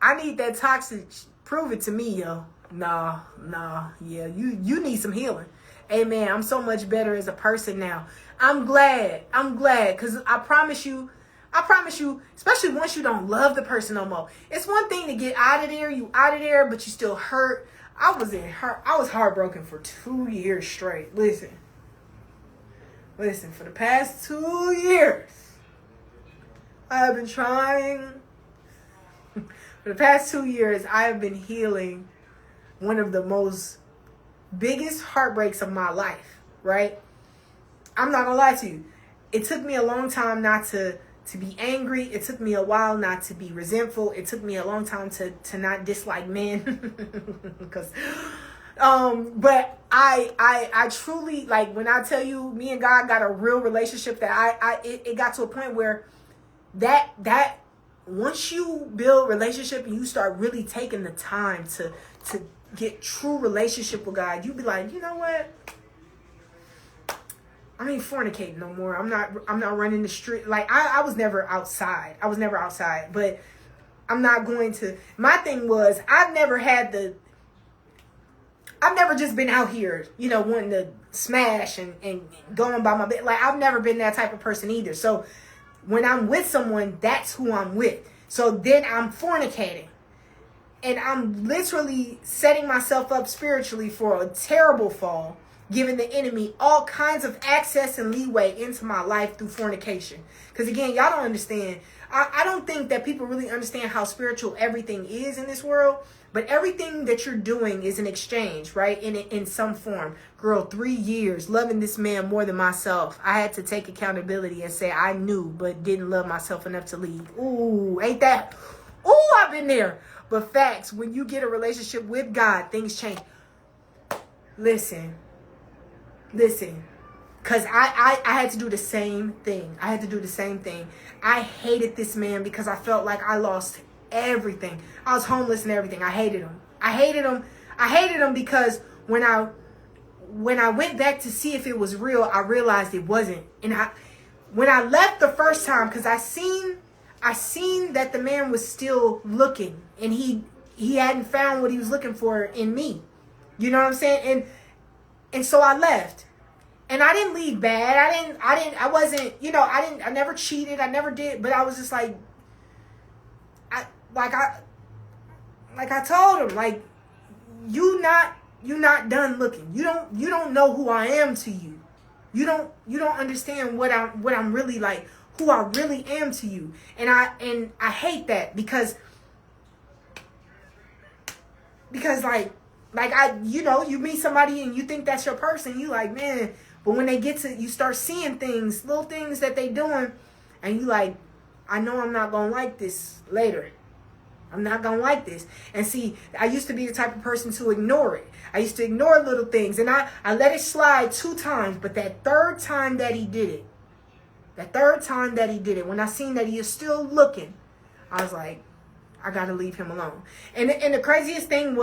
I need that toxic. Prove it to me, yo. Nah. Yeah, you need some healing. Amen. I'm so much better as a person now. I'm glad. Because I promise you, especially once you don't love the person no more. It's one thing to get out of there, but you still hurt. I was heartbroken for 2 years straight. Listen, for the past 2 years, I have been trying. For the past 2 years, I have been healing one of the most biggest heartbreaks of my life, right? I'm not gonna lie to you. It took me a long time not to be angry. It took me a while not to be resentful. It took me a long time to not dislike men. Because, but I truly, like, when I tell you, me and God got a real relationship, that it got to a point where that once you build relationship and you start really taking the time to get true relationship with God, you be like, you know what? I ain't fornicating no more. I'm not running the street. Like, I was never outside. But I'm not going to. My thing was, I've never just been out here, wanting to smash and going by my bed. Like, I've never been that type of person either. So when I'm with someone, that's who I'm with. So then I'm fornicating. And I'm literally setting myself up spiritually for a terrible fall, giving the enemy all kinds of access and leeway into my life through fornication. Because again, y'all don't understand. I don't think that people really understand how spiritual everything is in this world. But everything that you're doing is an exchange, right? In some form. Girl, 3 years loving this man more than myself. I had to take accountability and say I knew but didn't love myself enough to leave. Ooh, ain't that? Ooh, I've been there. But facts, when you get a relationship with God, things change. Listen. Because I had to do the same thing. I hated this man because I felt like I lost everything. I was homeless and everything. I hated him because when I went back to see if it was real, I realized it wasn't. And when I left the first time, because I seen that the man was still looking, and he hadn't found what he was looking for in me. You know what I'm saying? And so I left. And I didn't leave bad. I never cheated. I never did. But I was just like I told him, like, you not done looking. You don't know who I am to you. You don't understand what I'm really like, who I really am to you. And I hate that because like you meet somebody and you think that's your person, you like, man, But when they get to, you start seeing things, little things that they doing, and you like, I know I'm not going to like this later. I'm not going to like this. And see, I used to be the type of person to ignore it. I used to ignore little things. And I let it slide 2 times. But that third time that he did it, when I seen that he is still looking, I was like, I got to leave him alone. And the craziest thing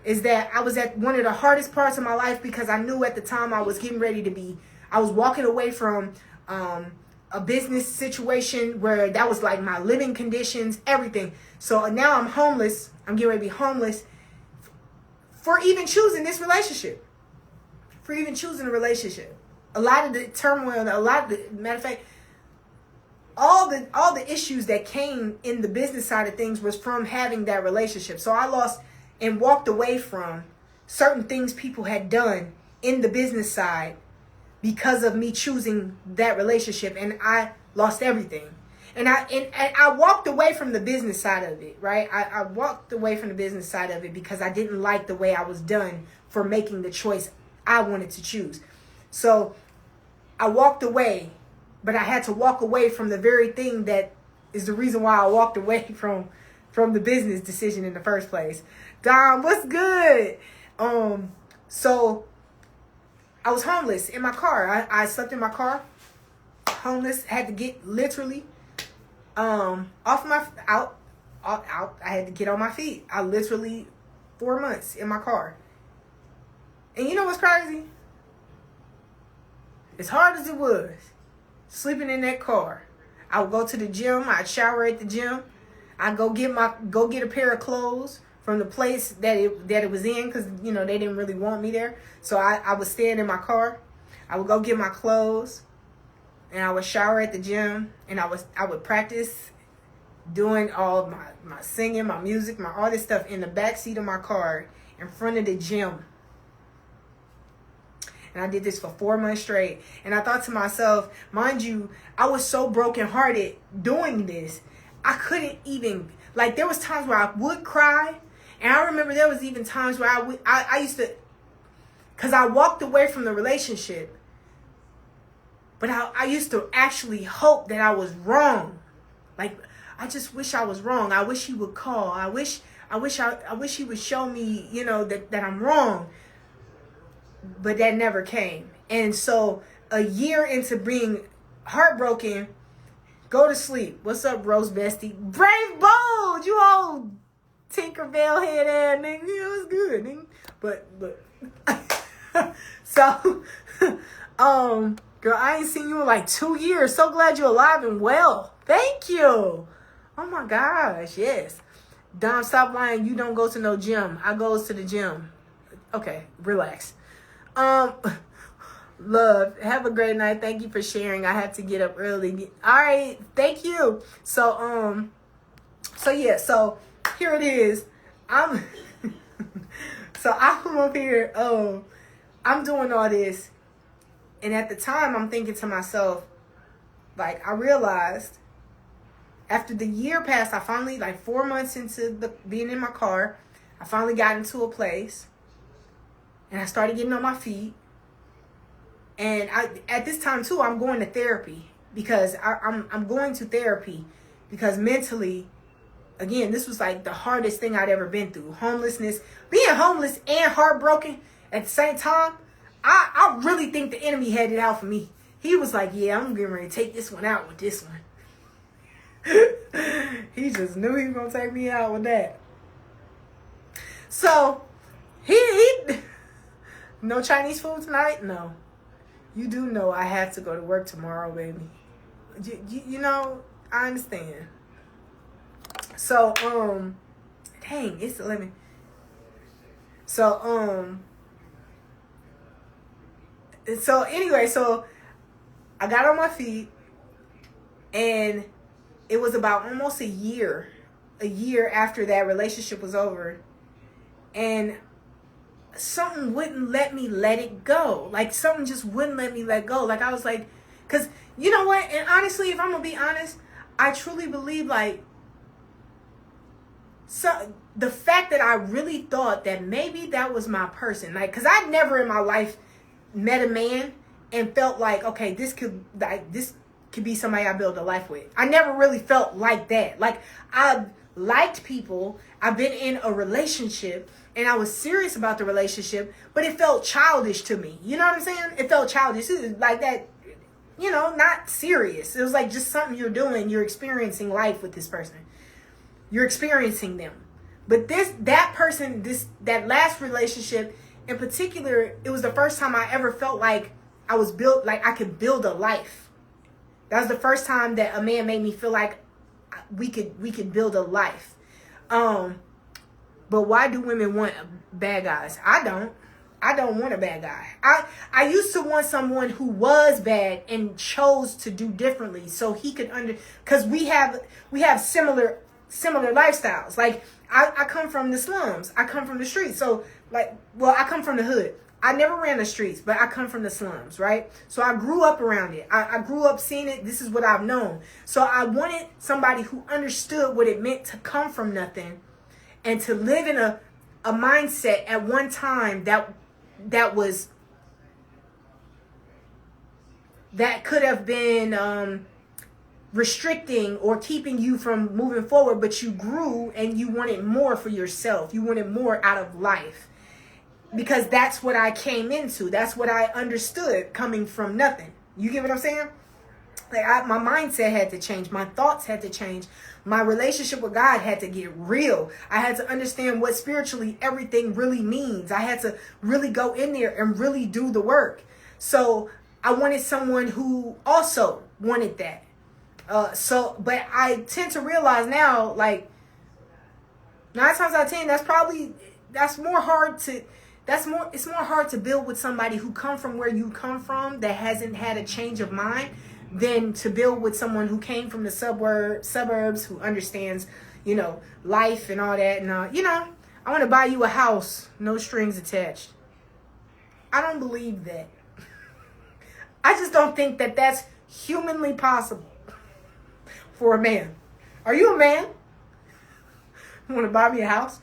is that I was at one of the hardest parts of my life, because I knew at the time I was getting ready to be, I was walking away from a business situation where that was like my living conditions, everything. So now I'm homeless. I'm getting ready to be homeless for even choosing this relationship. For even choosing a relationship. A lot of the turmoil, matter of fact, all the issues that came in the business side of things was from having that relationship. So I lost and walked away from certain things people had done in the business side because of me choosing that relationship, and I lost everything. And I walked away from the business side of it, right? I walked away from the business side of it because I didn't like the way I was done for making the choice I wanted to choose. So I walked away, but I had to walk away from the very thing that is the reason why I walked away from the business decision in the first place. Dom, what's good? So I was homeless in my car. I slept in my car. Homeless, had to get literally out. I had to get on my feet. I literally 4 months in my car. And you know what's crazy? As hard as it was, sleeping in that car, I would go to the gym. I'd shower at the gym. I'd go get a pair of clothes from the place that it was in, because they didn't really want me there. So I was staying in my car. I would go get my clothes, and I would shower at the gym, and I would practice doing all my singing, my music, all this stuff in the back seat of my car in front of the gym. And I did this for 4 months straight. And I thought to myself, mind you, I was so brokenhearted doing this. I couldn't even, there was times where I would cry. And I remember there was even times where I used to, because I walked away from the relationship. But I used to actually hope that I was wrong. I just wish I was wrong. I wish he would call. I wish he would show me, that I'm wrong. But that never came. And so a year into being heartbroken, go to sleep. What's up, Rose Bestie? Brave Bold, you old Tinkerbell head ass nigga. It was good, nigga. But so girl, I ain't seen you in like 2 years. So glad you're alive and well. Thank you. Oh my gosh, yes. Dom, stop lying. You don't go to no gym. I goes to the gym. Okay, relax. Love, have a great night. Thank you for sharing. I had to get up early. All right, thank you. So yeah, so here it is. I'm up here. I'm doing all this, and at the time, I'm thinking to myself, I realized after the year passed, I finally, 4 months into being in my car, I finally got into a place. And I started getting on my feet. And at this time, too, I'm going to therapy. Because I'm going to therapy. Because mentally, again, this was the hardest thing I'd ever been through. Homelessness. Being homeless and heartbroken at the same time. I really think the enemy had it out for me. He was like, yeah, I'm getting ready to take this one out with this one. He just knew he was going to take me out with that. So, he no Chinese food tonight? No. You do know I have to go to work tomorrow, baby. I understand. So, dang, it's 11. So, anyway, so I got on my feet, and it was about almost a year after that relationship was over, and something wouldn't let me let it go. Something just wouldn't let me let go. I was because you know what? And honestly, if I'm going to be honest, I truly believe so the fact that I really thought that maybe that was my person. Because I'd never in my life met a man and felt like, okay, this could be somebody I build a life with. I never really felt like that. Like, I liked people. I've been in a relationship and I was serious about the relationship, but it felt childish to me. You know what I'm saying? It felt childish. It was like that, you know, not serious. It was like just something you're doing. You're experiencing life with this person. You're experiencing them. But that last relationship in particular, it was the first time I ever felt like I was built, like I could build a life. That was the first time that a man made me feel like we could build a life. But why do women want bad guys? I don't want a bad guy. I used to want someone who was bad and chose to do differently so he could because we have similar lifestyles. Like I come from the slums. I come from the streets. So I come from the hood. I never ran the streets, but I come from the slums, right? So I grew up around it. I grew up seeing it. This is what I've known. So I wanted somebody who understood what it meant to come from nothing and to live in a mindset at one time that could have been restricting or keeping you from moving forward, but you grew and you wanted more for yourself. You wanted more out of life. Because that's what I came into. That's what I understood coming from nothing. You get what I'm saying? Like my mindset had to change. My thoughts had to change. My relationship with God had to get real. I had to understand what spiritually everything really means. I had to really go in there and really do the work. So I wanted someone who also wanted that. But I tend to realize now, like 9 times out of 10, it's more hard to build with somebody who come from where you come from that hasn't had a change of mind than to build with someone who came from the suburbs who understands, you know, life and all that. And, you know, I want to buy you a house, no strings attached. I don't believe that. I just don't think that that's humanly possible for a man. Are you a man? You want to buy me a house?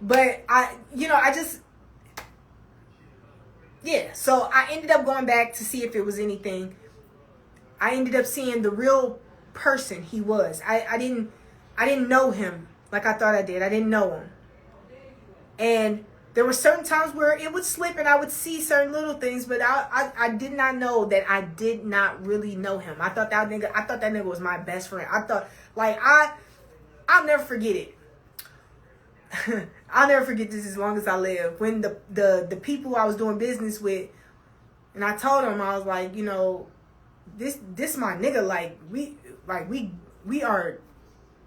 But so I ended up going back to see if it was anything. I ended up seeing the real person he was. I didn't know him like I thought I did. I didn't know him. And there were certain times where it would slip and I would see certain little things, but I did not know that I did not really know him. I thought that nigga was my best friend. I thought, like, I'll never forget it. I'll never forget this as long as I live. When the people I was doing business with, and I told them, I was like, you know, this my nigga. We are.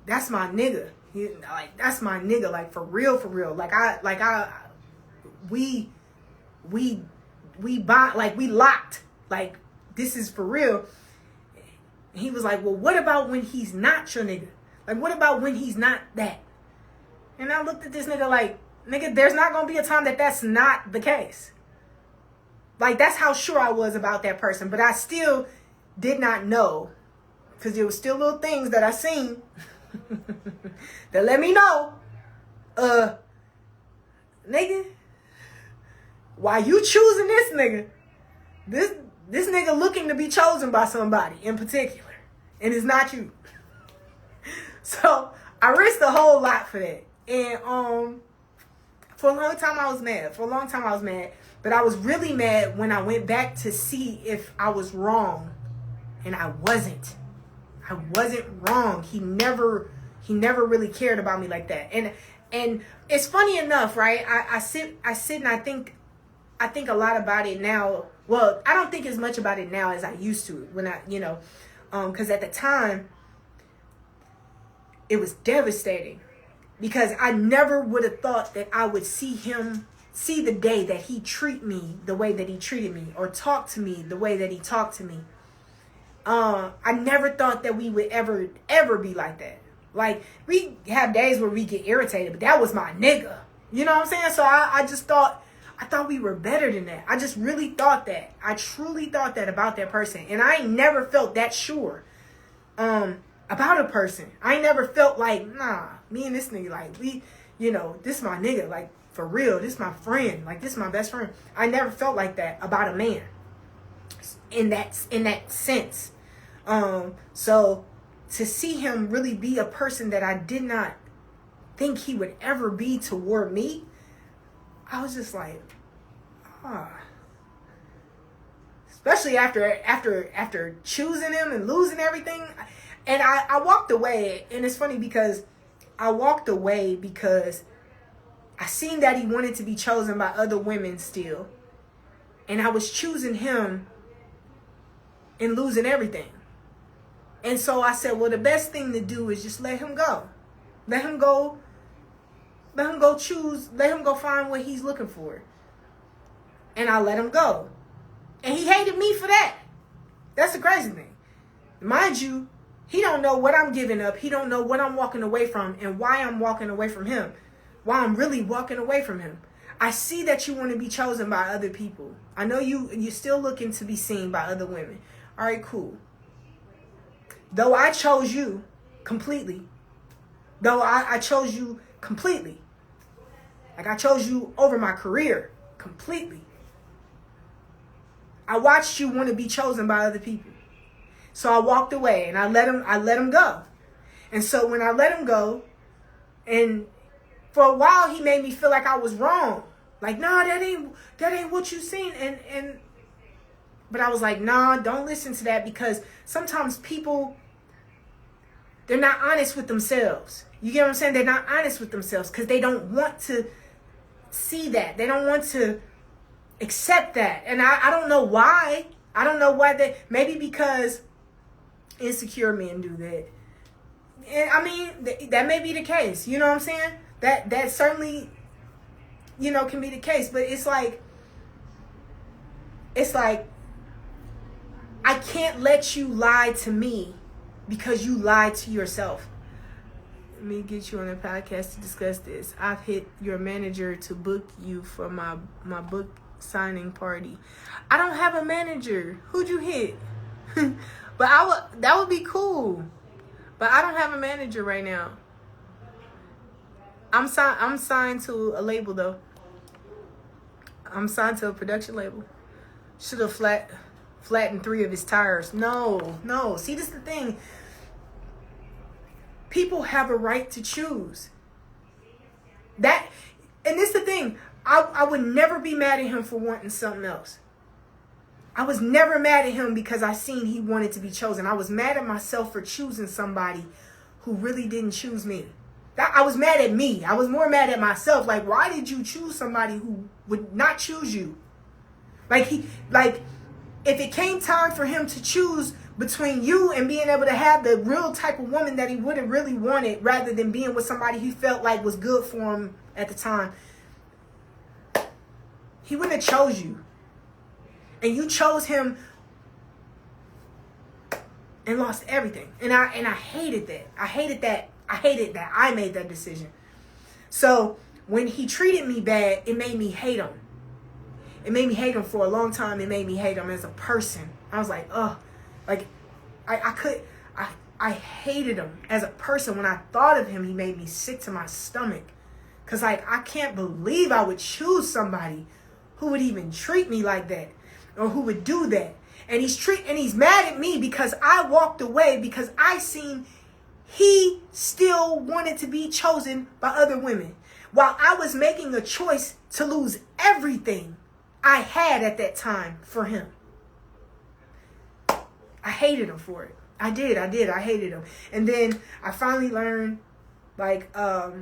That's my nigga. That's my nigga. Like for real. We bond. Like we locked. Like this is for real. He was like, well, what about when he's not your nigga? Like what about when he's not that? And I looked at this nigga like, nigga, there's not going to be a time that's not the case. Like, that's how sure I was about that person. But I still did not know. Because there was still little things that I seen that let me know, nigga, why you choosing this nigga? This nigga looking to be chosen by somebody in particular. And it's not you. So, I risked a whole lot for that. And for a long time I was mad. But I was really mad when I went back to see if I was wrong. And I wasn't. I wasn't wrong. He never really cared about me like that. And it's funny enough, right? I sit and I think a lot about it now. Well, I don't think as much about it now as I used to when because at the time it was devastating. Because I never would have thought that I would see the day that he treat me the way that he treated me or talk to me the way that he talked to me. I never thought that we would ever be like that. Like, we have days where we get irritated, but that was my nigga. You know what I'm saying? So I thought we were better than that. I just really thought that. I truly thought that about that person. And I ain't never felt that sure. About a person. I never felt like, nah, me and this nigga, like, we, this my nigga, like, for real. This is my friend. Like, this is my best friend. I never felt like that about a man in that sense. So to see him really be a person that I did not think he would ever be toward me, I was just like, especially after choosing him and losing everything. And I walked away, and it's funny because I walked away because I seen that he wanted to be chosen by other women still. And I was choosing him and losing everything. And so I said, well, the best thing to do is just let him go. Let him go choose, let him go find what he's looking for. And I let him go. And he hated me for that. That's the crazy thing. Mind you, he don't know what I'm giving up. He don't know what I'm walking away from and why I'm walking away from him. Why I'm really walking away from him. I see that you want to be chosen by other people. I know you're still looking to be seen by other women. All right, cool. Though I chose you completely. I chose you completely. Like, I chose you over my career completely. I watched you want to be chosen by other people. So I walked away and I let him go. And so when I let him go, and for a while he made me feel like I was wrong. Like, nah, that ain't what you seen. But I was like, nah, don't listen to that, because sometimes people, they're not honest with themselves. You get what I'm saying? They're not honest with themselves because they don't want to see that. They don't want to accept that. And I don't know why. I don't know why maybe because insecure men do that. And I mean, that may be the case. You know what I'm saying? That certainly, can be the case. But it's like, I can't let you lie to me because you lied to yourself. Let me get you on a podcast to discuss this. I've hit your manager to book you for my book signing party. I don't have a manager. Who'd you hit? But that would be cool. But I don't have a manager right now. I'm signed to a label though. I'm signed to a production label. Should have flattened 3 of his tires. No. See, this is the thing. People have a right to choose. And this is the thing. I would never be mad at him for wanting something else. I was never mad at him because I seen he wanted to be chosen. I was mad at myself for choosing somebody who really didn't choose me. I was mad at me. I was more mad at myself. Like, why did you choose somebody who would not choose you? If it came time for him to choose between you and being able to have the real type of woman that he would have really wanted, rather than being with somebody he felt like was good for him at the time, he wouldn't have chose you. And you chose him and lost everything. And I hated that. I hated that I made that decision. So when he treated me bad, it made me hate him. It made me hate him for a long time. It made me hate him as a person. I was like, ugh. Like, I hated him as a person. When I thought of him, he made me sick to my stomach. Because, I can't believe I would choose somebody who would even treat me like that, or who would do that. And he's mad at me because I walked away because I seen he still wanted to be chosen by other women, while I was making a choice to lose everything I had at that time for him. I hated him for it. I did. I hated him. And then I finally learned, because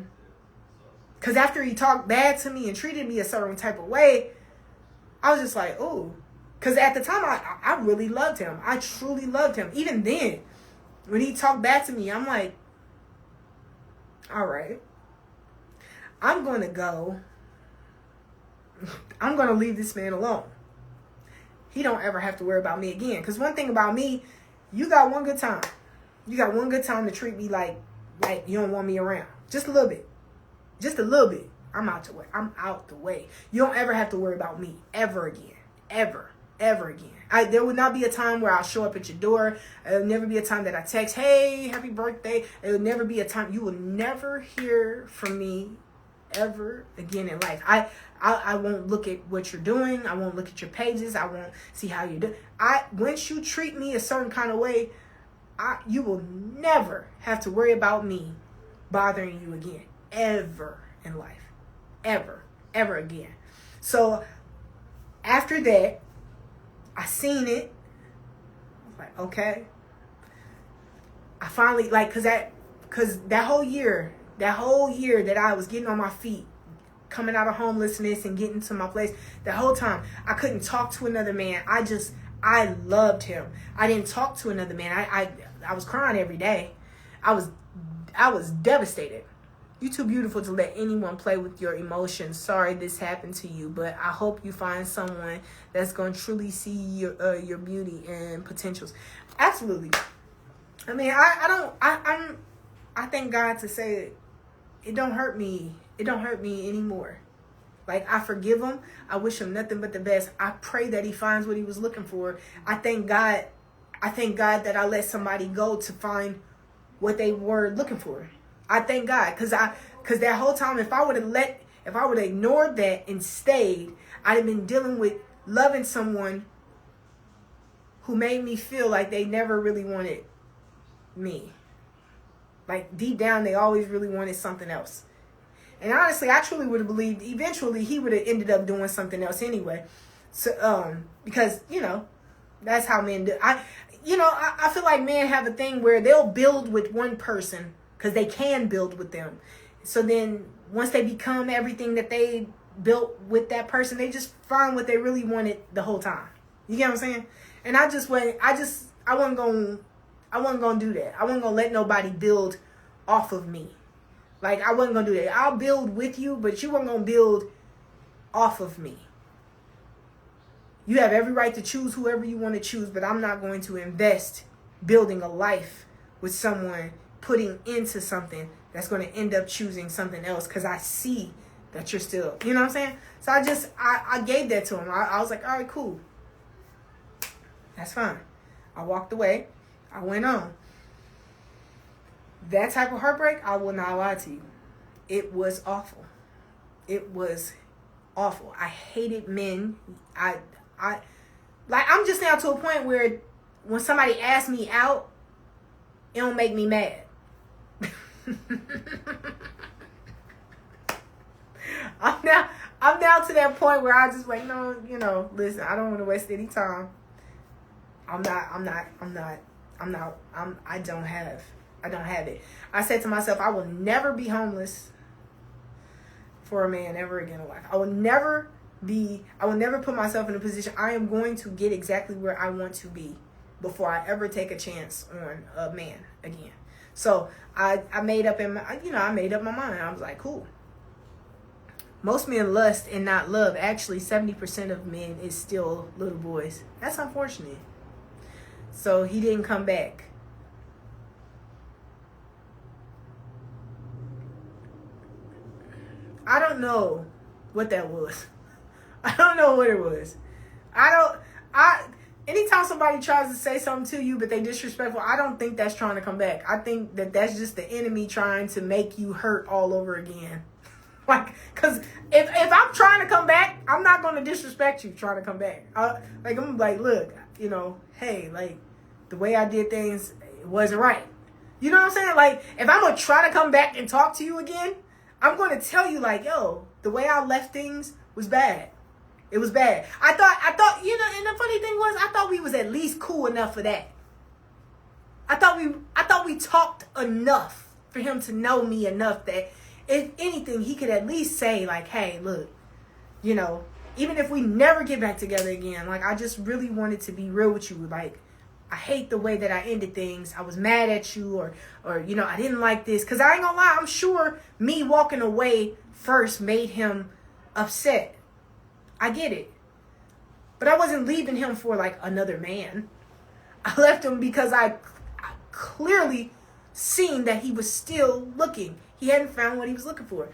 after he talked bad to me and treated me a certain type of way, I was just like, ooh. Because at the time, I really loved him. I truly loved him. Even then, when he talked bad to me, I'm like, all right, I'm going to go. I'm going to leave this man alone. He don't ever have to worry about me again. Because one thing about me, you got one good time. You got one good time to treat me like you don't want me around. Just a little bit. Just a little bit. I'm out the way. You don't ever have to worry about me ever again. Ever again. There would not be a time where I'll show up at your door. There'll never be a time that I text, hey, happy birthday. There will never be a time. You will never hear from me ever again in life. I won't look at what you're doing. I won't look at your pages. I won't see how you do. Once you treat me a certain kind of way, you will never have to worry about me bothering you again, ever in life, ever again. So after that, I seen it. I was like, okay. I finally, like, cause that whole year that I was getting on my feet, coming out of homelessness and getting to my place, that whole time I couldn't talk to another man. I loved him. I didn't talk to another man. I was crying every day. I was devastated. You're too beautiful to let anyone play with your emotions. Sorry this happened to you, but I hope you find someone that's going to truly see your beauty and potentials. Absolutely. I mean, I thank God to say it don't hurt me. It don't hurt me anymore. Like, I forgive him. I wish him nothing but the best. I pray that he finds what he was looking for. I thank God that I let somebody go to find what they were looking for. I thank God, because that whole time, if I would have ignored that and stayed, I'd have been dealing with loving someone who made me feel like they never really wanted me. Like, deep down, they always really wanted something else. And honestly, I truly would have believed eventually he would have ended up doing something else anyway. So, because, that's how men do. I feel like men have a thing where they'll build with one person because they can build with them. So then once they become everything that they built with that person, they just find what they really wanted the whole time. You get what I'm saying? And I wasn't going to do that. I wasn't going to let nobody build off of me. Like, I wasn't going to do that. I'll build with you, but you weren't going to build off of me. You have every right to choose whoever you want to choose, but I'm not going to invest building a life with someone, putting into something that's going to end up choosing something else because I see that you're still, you know what I'm saying? So I gave that to him. I was like, all right, cool. That's fine. I walked away. I went on. That type of heartbreak, I will not lie to you. It was awful. It was awful. I hated men. I'm just now to a point where when somebody asks me out, it don't make me mad. I'm now to that point where I just like, no, listen, I don't want to waste any time. I don't have it. I said to myself, I will never be homeless for a man ever again in life. I will never put myself in a position. I am going to get exactly where I want to be before I ever take a chance on a man again. So I made up my mind. I was like, cool. Most men lust and not love. Actually, 70% of men is still little boys. That's unfortunate. So he didn't come back. I don't know what that was. I don't know what it was. Anytime somebody tries to say something to you, but they disrespectful, I don't think that's trying to come back. I think that's just the enemy trying to make you hurt all over again. Like, because if I'm trying to come back, I'm not going to disrespect you trying to come back. I'm like, look, hey, like, the way I did things, it wasn't right. You know what I'm saying? Like, if I'm going to try to come back and talk to you again, I'm going to tell you, like, yo, the way I left things was bad. It was bad. I thought, and the funny thing was, I thought we was at least cool enough for that. I thought we talked enough for him to know me enough that if anything, he could at least say, like, hey, look, even if we never get back together again, like, I just really wanted to be real with you. Like, I hate the way that I ended things. I was mad at you or I didn't like this. Because I ain't gonna lie, I'm sure me walking away first made him upset. I get it. But I wasn't leaving him for, like, another man. I left him because I clearly seen that he was still looking. He hadn't found what he was looking for.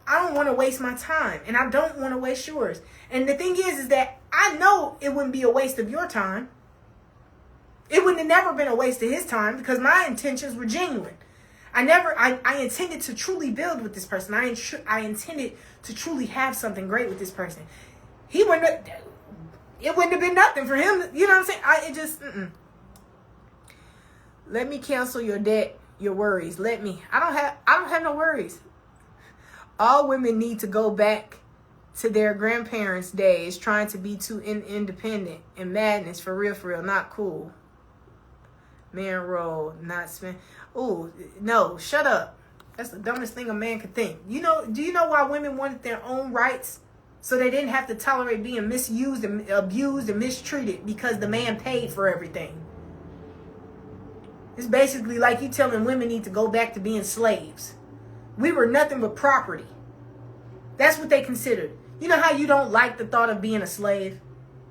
I don't want to waste my time, and I don't want to waste yours. And the thing is that I know it wouldn't be a waste of your time. It wouldn't have never been a waste of his time because my intentions were genuine. I intended to truly build with this person. I intended to truly have something great with this person. It wouldn't have been nothing for him. You know what I'm saying? Let me cancel your debt, your worries. I don't have no worries. All women need to go back to their grandparents' days trying to be too independent and madness. For real, not cool. Man roll, not spend. Oh, no, shut up. That's the dumbest thing a man could think. Do you know why women wanted their own rights? So they didn't have to tolerate being misused and abused and mistreated because the man paid for everything. It's basically like you telling women need to go back to being slaves. We were nothing but property. That's what they considered. You know how you don't like the thought of being a slave?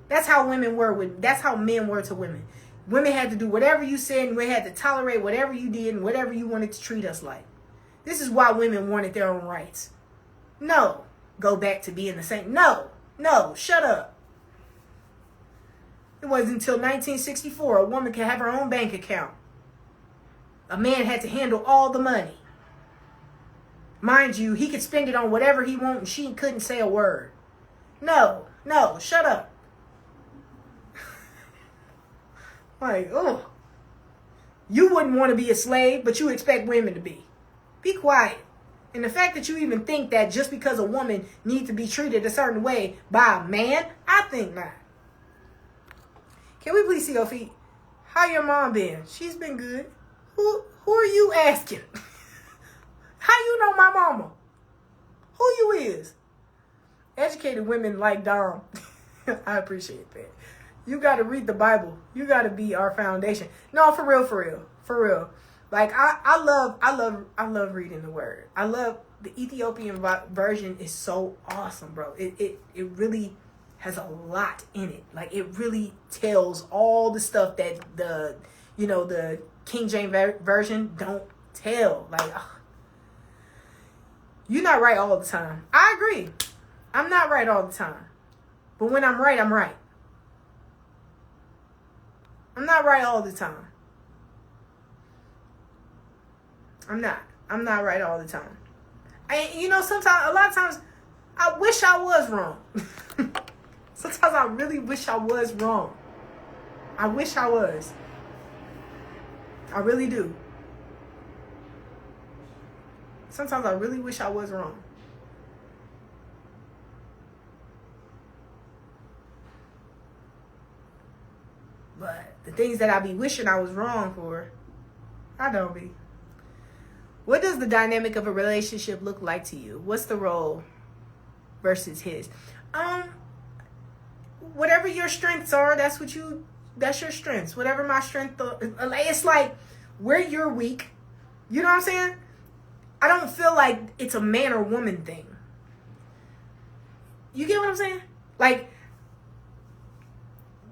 That's how men were to women. Women had to do whatever you said, and we had to tolerate whatever you did and whatever you wanted to treat us like. This is why women wanted their own rights. No, go back to being the same. No, shut up. It wasn't until 1964 a woman could have her own bank account. A man had to handle all the money. Mind you, he could spend it on whatever he wanted and she couldn't say a word. No, shut up. Like, oh. You wouldn't want to be a slave, but you expect women to be. Be quiet. And the fact that you even think that just because a woman needs to be treated a certain way by a man, I think not. Can we please see your feet? How your mom been? She's been good. Who are you asking? How you know my mama? Who you is? Educated women like Dom. I appreciate that. You got to read the Bible. You got to be our foundation. No, for real. Like I love reading the word. I love the Ethiopian version is so awesome, bro. It really has a lot in it. Like it really tells all the stuff that the King James version don't tell. Like you're not right all the time. I agree. I'm not right all the time. But when I'm right, I'm right. I'm not right all the time. I'm not right all the time. Sometimes, a lot of times, I wish I was wrong. Sometimes I really wish I was wrong. I wish I was. I really do. Sometimes I really wish I was wrong. But the things that I be wishing I was wrong for, I don't be. What does the dynamic of a relationship look like to you? What's the role versus his? Whatever your strengths are, that's your strengths. Whatever my strength, it's like where you're weak. You know what I'm saying? I don't feel like it's a man or woman thing. You get what I'm saying? Like,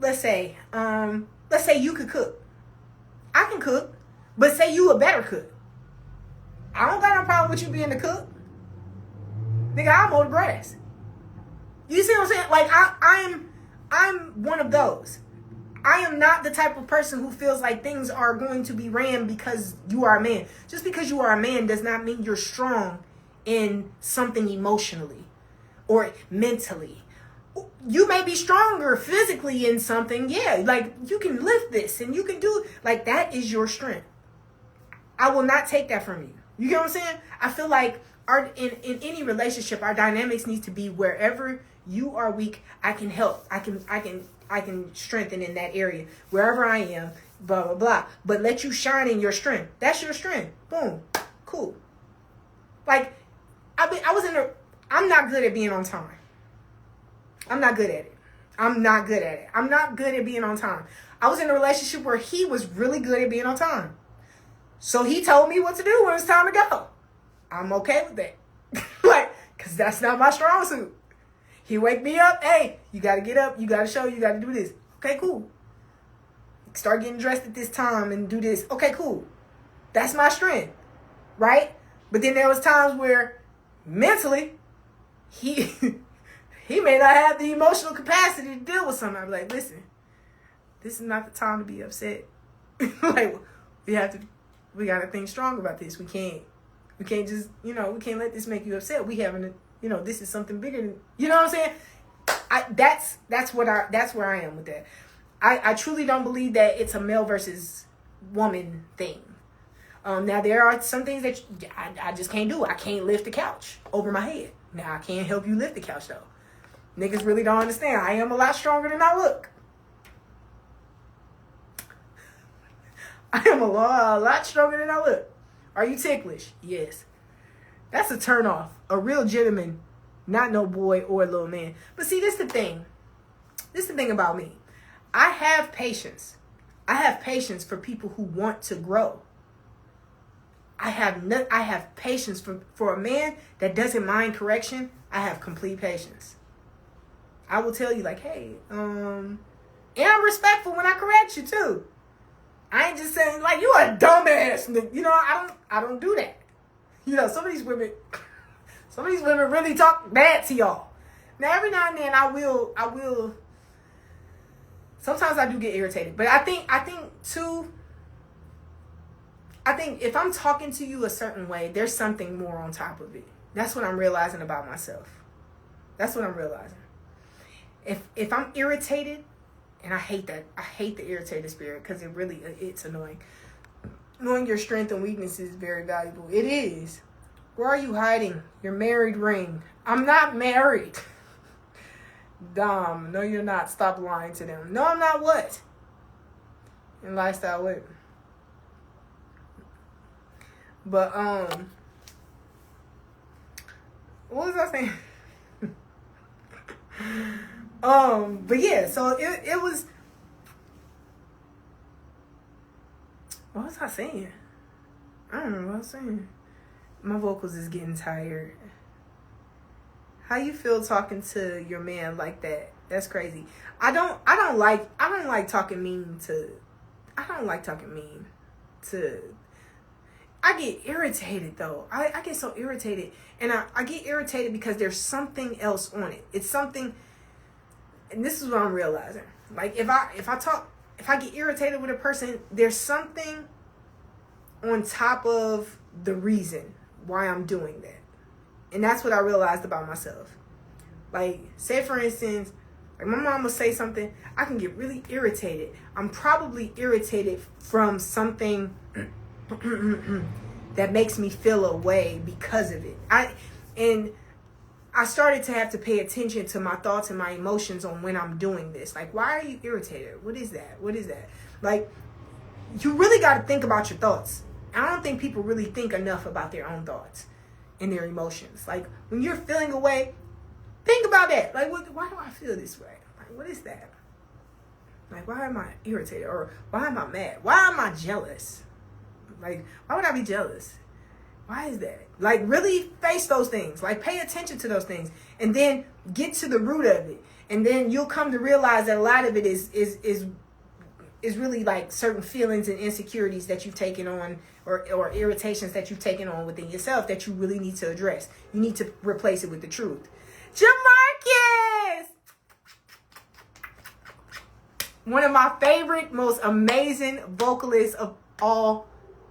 let's say you could cook. I can cook, but say you a better cook. I don't got no problem with you being the cook. Nigga, I'll mow the grass. You see what I'm saying? Like, I'm one of those. I am not the type of person who feels like things are going to be ran because you are a man. Just because you are a man does not mean you're strong in something emotionally or mentally. You may be stronger physically in something. Yeah, like you can lift this and you can do, like that is your strength. I will not take that from you. You get what I'm saying? I feel like in any relationship, our dynamics need to be wherever you are weak, I can help. I can strengthen in that area. Wherever I am, blah, blah, blah. But let you shine in your strength. That's your strength. Boom. Cool. Like, I'm not good at being on time. I'm not good at it. I'm not good at being on time. I was in a relationship where he was really good at being on time. So he told me what to do when it's time to go. I'm okay with that. Because that's not my strong suit. He wake me up. Hey, you got to get up. You got to show. You got to do this. Okay, cool. Start getting dressed at this time and do this. Okay, cool. That's my strength. Right? But then there was times where mentally, he may not have the emotional capacity to deal with something. I'd be like, listen, this is not the time to be upset. Like, we have to We got to think strong about this. We can't just, we can't let this make you upset. We having this is something bigger than, you know what I'm saying? That's where I am with that. I truly don't believe that it's a male versus woman thing. Now there are some things that I just can't do. I can't lift the couch over my head. Now I can't help you lift the couch though. Niggas really don't understand. I am a lot stronger than I look. I am a lot stronger than I look. Are you ticklish? Yes. That's a turn off. A real gentleman, not no boy or little man. But see, this the thing. This the thing about me. I have patience. I have patience for people who want to grow. I have patience for a man that doesn't mind correction. I have complete patience. I will tell you like, hey, and I'm respectful when I correct you too. I ain't just saying like you a dumbass. I don't do that. Some of these women really talk bad to y'all. Now every now and then I will. Sometimes I do get irritated, but I think if I'm talking to you a certain way, there's something more on top of it. That's what I'm realizing about myself. That's what I'm realizing. If I'm irritated, and I hate that. I hate the irritated spirit because it's annoying. Knowing your strength and weakness is very valuable. It is. Where are you hiding your married ring? I'm not married. Dom, no you're not. Stop lying to them. No, I'm not what? In lifestyle what? But what was I saying? But yeah, so it was. What was I saying? I don't know what I was saying. My vocals is getting tired. How you feel talking to your man like that? That's crazy. I don't like talking mean to. I get irritated though. I get so irritated, and I get irritated because there's something else on it. It's something, and this is what I'm realizing. Like if I get irritated with a person, there's something on top of the reason why I'm doing that. And that's what I realized about myself. Like, say for instance, like my mom will say something, I can get really irritated. I'm probably irritated from something that makes me feel a way because of it. I started to have to pay attention to my thoughts and my emotions on when I'm doing this. Like, why are you irritated? What is that? Like, you really got to think about your thoughts. I don't think people really think enough about their own thoughts and their emotions. Like, when you're feeling a way, think about that. Like, why do I feel this way? Like, what is that? Like, why am I irritated? Or why am I mad? Why am I jealous? Like, why would I be jealous? Why is that? Like, really face those things. Like, pay attention to those things. And then get to the root of it. And then you'll come to realize that a lot of it is really like certain feelings and insecurities that you've taken on or irritations that you've taken on within yourself that you really need to address. You need to replace it with the truth. Jamarcus! One of my favorite, most amazing vocalists of all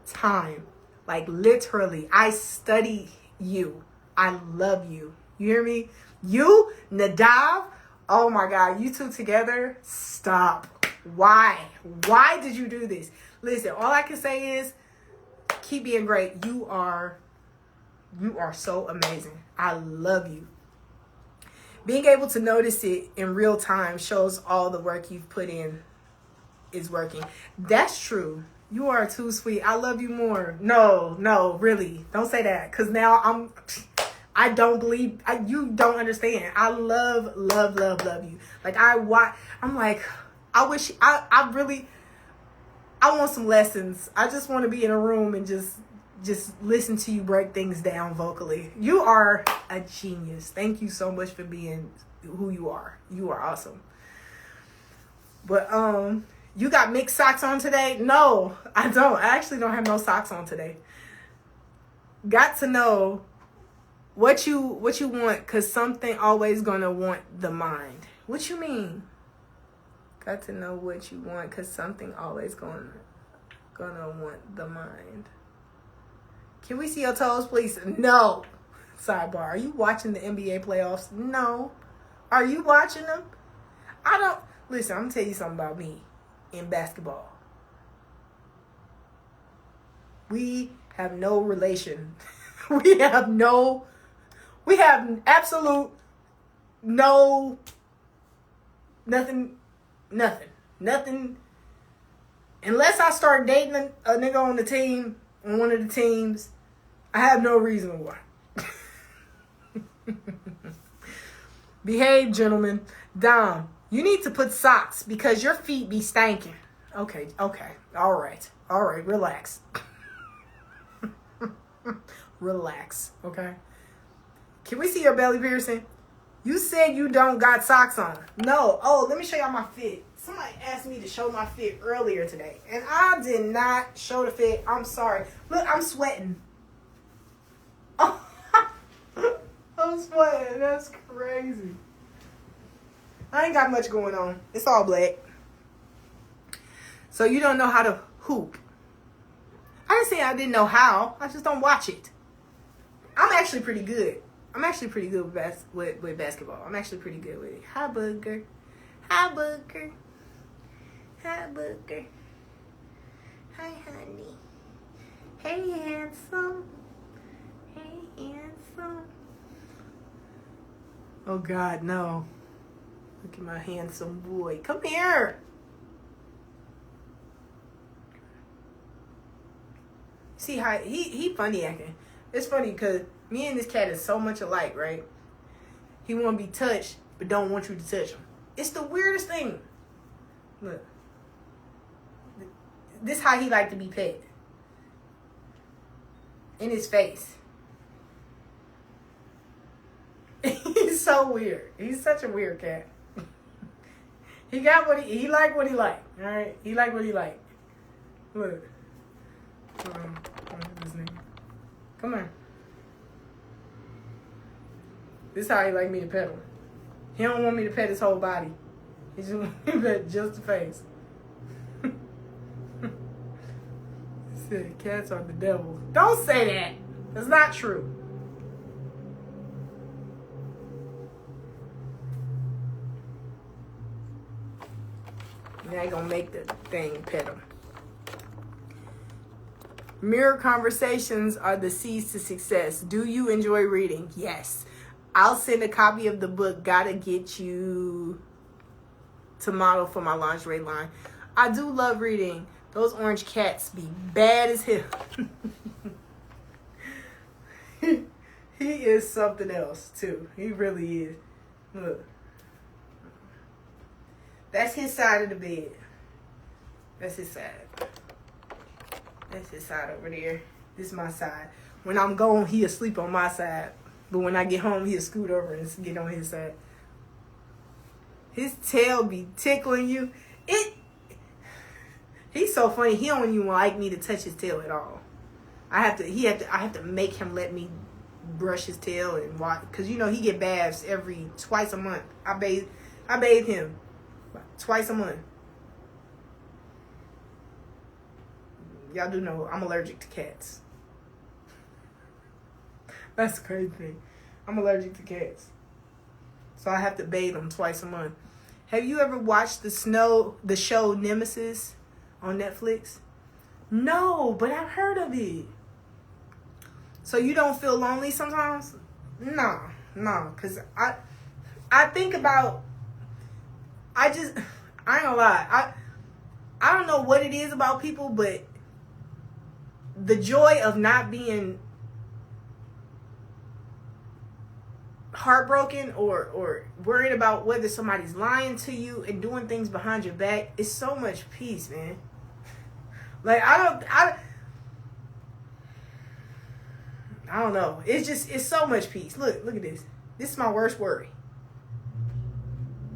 time. Like, literally, I study you. I love you. You hear me? You, Nadav, oh my God, you two together, stop. Why? Why did you do this? Listen, all I can say is keep being great. You are so amazing. I love you. Being able to notice it in real time shows all the work you've put in is working. That's true. You are too sweet. I love you more. No, really. Don't say that. Because now I don't believe, you don't understand. I love you. Like, I'm like, I wish, I want some lessons. I just want to be in a room and just listen to you break things down vocally. You are a genius. Thank you so much for being who you are. You are awesome. But, you got mixed socks on today? No, I don't. I actually don't have no socks on today. Got to know what you want, because something always gonna want the mind. What you mean? Got to know what you want, because something always gonna gonna want the mind. Can we see your toes, please? No. Sidebar. Are you watching the NBA playoffs? No. Are you watching them? I don't. Listen, I'm gonna tell you something about me in basketball. We have no relation. We have absolute no, nothing. Unless I start dating a nigga on the team, on one of the teams, I have no reason why. Behave, gentlemen. Dom, you need to put socks because your feet be stanking. Okay. All right, relax. Relax, okay? Can we see your belly piercing? You said you don't got socks on. No. Oh, let me show y'all my fit. Somebody asked me to show my fit earlier today, and I did not show the fit. I'm sorry. Look, I'm sweating. Oh, I'm sweating. That's crazy. I ain't got much going on. It's all black. So you don't know how to hoop. I didn't say I didn't know how. I just don't watch it. I'm actually pretty good. With basketball. I'm actually pretty good with it. Hi, Booger. Hi, Booger. Hi, honey. Hey, handsome. Oh, God, no. Look at my handsome boy. Come here. See how he funny acting. It's funny because me and this cat is so much alike, right? He want to be touched, but don't want you to touch him. It's the weirdest thing. Look. This how he like to be pet. In his face. He's so weird. He's such a weird cat. He got what he like what he like. All right? He like what he like. Look. This nigga. Come on. This is how he like me to pet him. He don't want me to pet his whole body. He just want me to pet just the face. He said cats are the devil. Don't say that. That's not true. Now I gonna make the thing pet him. Mirror conversations are the keys to success. Do you enjoy reading? Yes. I'll send a copy of the book, Gotta Get You to model for my lingerie line. I do love reading. Those orange cats be bad as hell. He is something else, too. He really is. Look. That's his side of the bed. That's his side. That's his side over there. This is my side. When I'm gone, he'll sleep on my side. But when I get home, he'll scoot over and get on his side. His tail be tickling you. He's so funny. He don't even like me to touch his tail at all. I have to make him let me brush his tail and watch. Because, you know, he get baths twice a month. I bathe him twice a month. Y'all do know I'm allergic to cats. That's the crazy thing. I'm allergic to cats. So I have to bathe them twice a month. Have you ever watched the show Nemesis on Netflix? No, but I've heard of it. So you don't feel lonely sometimes? No, because I think about, I ain't gonna lie. I don't know what it is about people, but the joy of not being heartbroken or worried about whether somebody's lying to you and doing things behind your back is so much peace, man. Like, I don't know. It's so much peace. Look at this. This is my worst worry.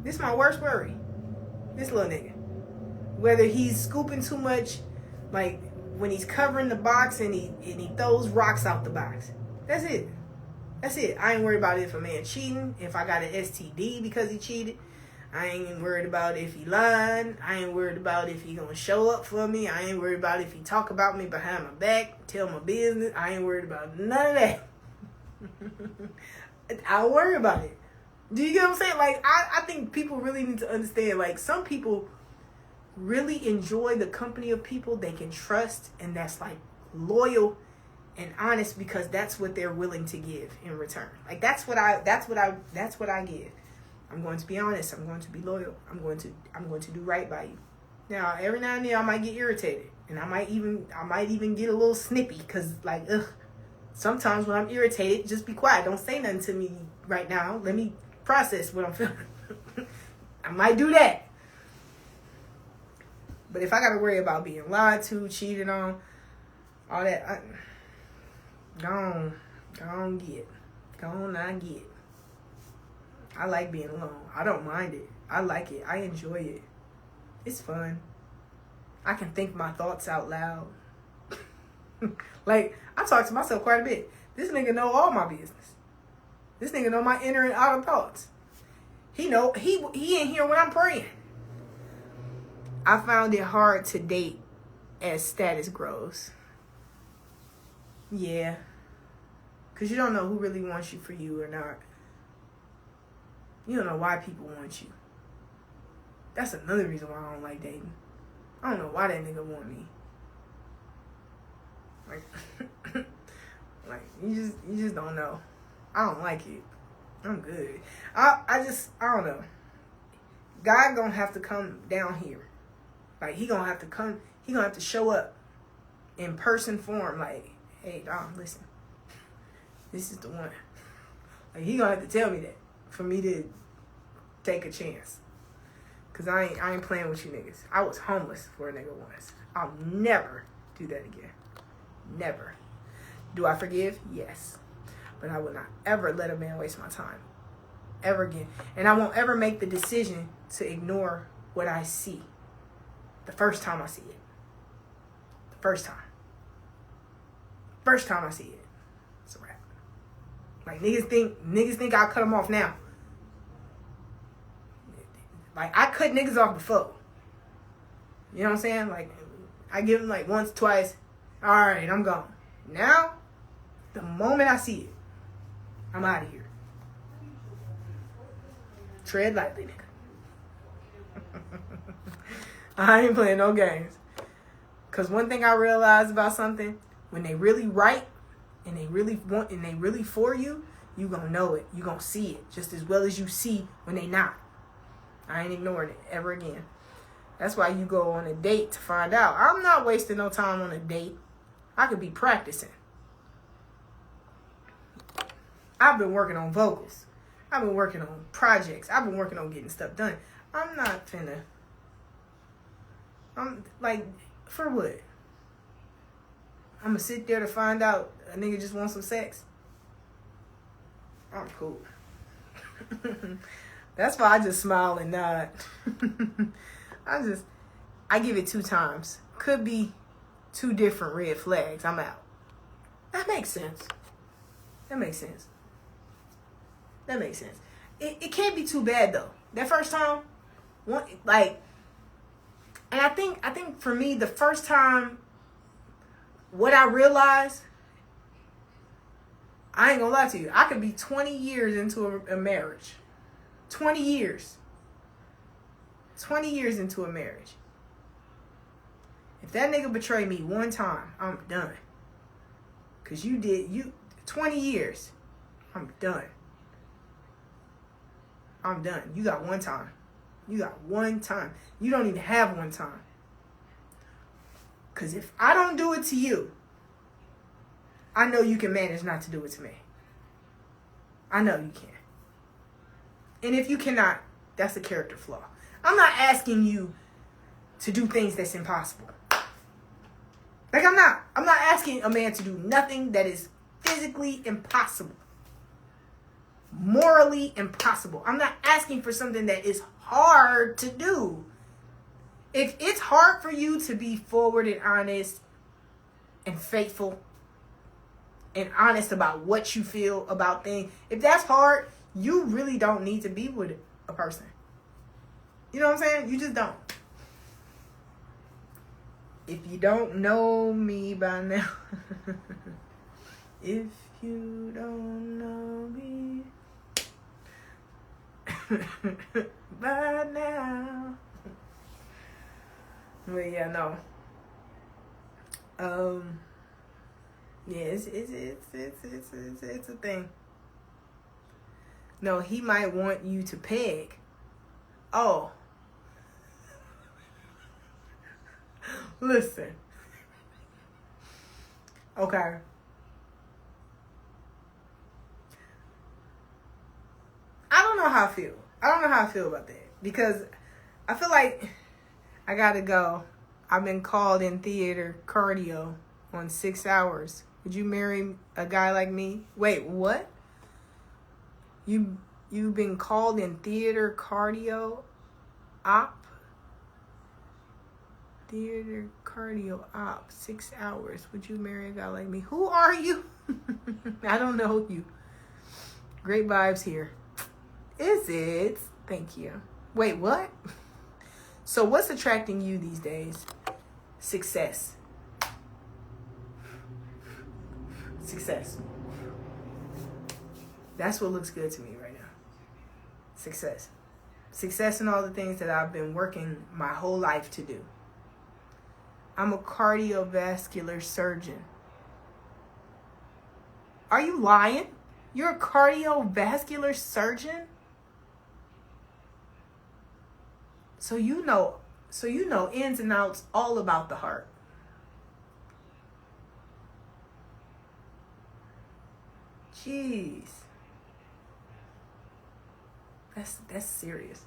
This little nigga. Whether he's scooping too much, like when he's covering the box and he throws rocks out the box. That's it. I ain't worried about if a man cheating, if I got an STD because he cheated. I ain't worried about if he lying. I ain't worried about if he gonna show up for me. I ain't worried about if he talk about me behind my back, tell my business. I ain't worried about none of that. I don't worry about it. Do you get what I'm saying? Like, I think people really need to understand, like, some people really enjoy the company of people they can trust and that's, like, loyal and honest because that's what they're willing to give in return. Like, that's what I give. I'm going to be honest. I'm going to be loyal. I'm going to do right by you. Now, every now and then I might get irritated and I might even get a little snippy because, like, sometimes when I'm irritated, just be quiet. Don't say nothing to me right now. Let me process what I'm feeling. I might do that. But if I got to worry about being lied to, cheated on, all that, go on get. Go on, I get. I like being alone. I don't mind it. I like it. I enjoy it. It's fun. I can think my thoughts out loud. Like, I talk to myself quite a bit. This nigga know all my business. This nigga know my inner and outer thoughts. He know, he ain't here when I'm praying. I found it hard to date as status grows. Yeah. Because you don't know who really wants you for you or not. You don't know why people want you. That's another reason why I don't like dating. I don't know why that nigga want me. Like you just don't know. I don't like it. I'm good. I don't know. God gonna have to come down here. Like he gonna have to come. He gonna have to show up in person form. Like, hey, Dom, listen. This is the one. Like he gonna have to tell me that for me to take a chance. Cause I ain't playing with you niggas. I was homeless for a nigga once. I'll never do that again. Never. Do I forgive? Yes. But I will not ever let a man waste my time. Ever again. And I won't ever make the decision to ignore what I see. The first time I see it. The first time. First time I see it. It's a wrap. Like niggas think I'll cut them off now. Like I cut niggas off before. You know what I'm saying? Like I give them like once, twice. All right, I'm gone. Now, the moment I see it, I'm out of here. Tread lightly, nigga. I ain't playing no games. Cause one thing I realized about something, when they really right and they really want and they really for you, you gonna know it. You gonna see it just as well as you see when they not. I ain't ignoring it ever again. That's why you go on a date to find out. I'm not wasting no time on a date. I could be practicing. I've been working on vocals. I've been working on projects. I've been working on getting stuff done. I'm not finna. I'm like, for what? I'm gonna sit there to find out a nigga just wants some sex? I'm cool. That's why I just smile and nod. I give it 2 times. Could be 2 different red flags. I'm out. That makes sense. That makes sense. That makes sense. It can't be too bad though. That first time, and I think for me, the first time, what I realized, I ain't gonna lie to you, I could be 20 years into a marriage. 20 years. 20 years into a marriage. If that nigga betray me one time, I'm done. Cause 20 years, I'm done. I'm done. You got one time. You got one time. You don't even have one time. Cause if I don't do it to you, I know you can manage not to do it to me. I know you can. And if you cannot, that's a character flaw. I'm not asking you to do things that's impossible. Like I'm not asking a man to do nothing that is physically impossible. Morally impossible. I'm not asking for something that is hard to do. If it's hard for you to be forward and honest and faithful and honest about what you feel about things, if that's hard, you really don't need to be with a person. You know what I'm saying? You just don't. If you don't know me by now, if you don't know me by now. But yeah, no. Yeah, it's a thing. No, he might want you to peg. Oh. Listen. Okay. I don't know how I feel. I don't know how I feel about that. Because I feel like I gotta go. I've been called in theater cardio on 6 hours. Would you marry a guy like me? Wait, what? You've been called in theater cardio op? Theater cardio op, 6 hours. Would you marry a guy like me? Who are you? I don't know you. Great vibes here. Is it? Thank you. Wait, what? So what's attracting you these days? Success. Success. That's what looks good to me right now. Success. Success in all the things that I've been working my whole life to do. I'm a cardiovascular surgeon. Are you lying? You're a cardiovascular surgeon? So you know ins and outs all about the heart. Jeez. That's serious.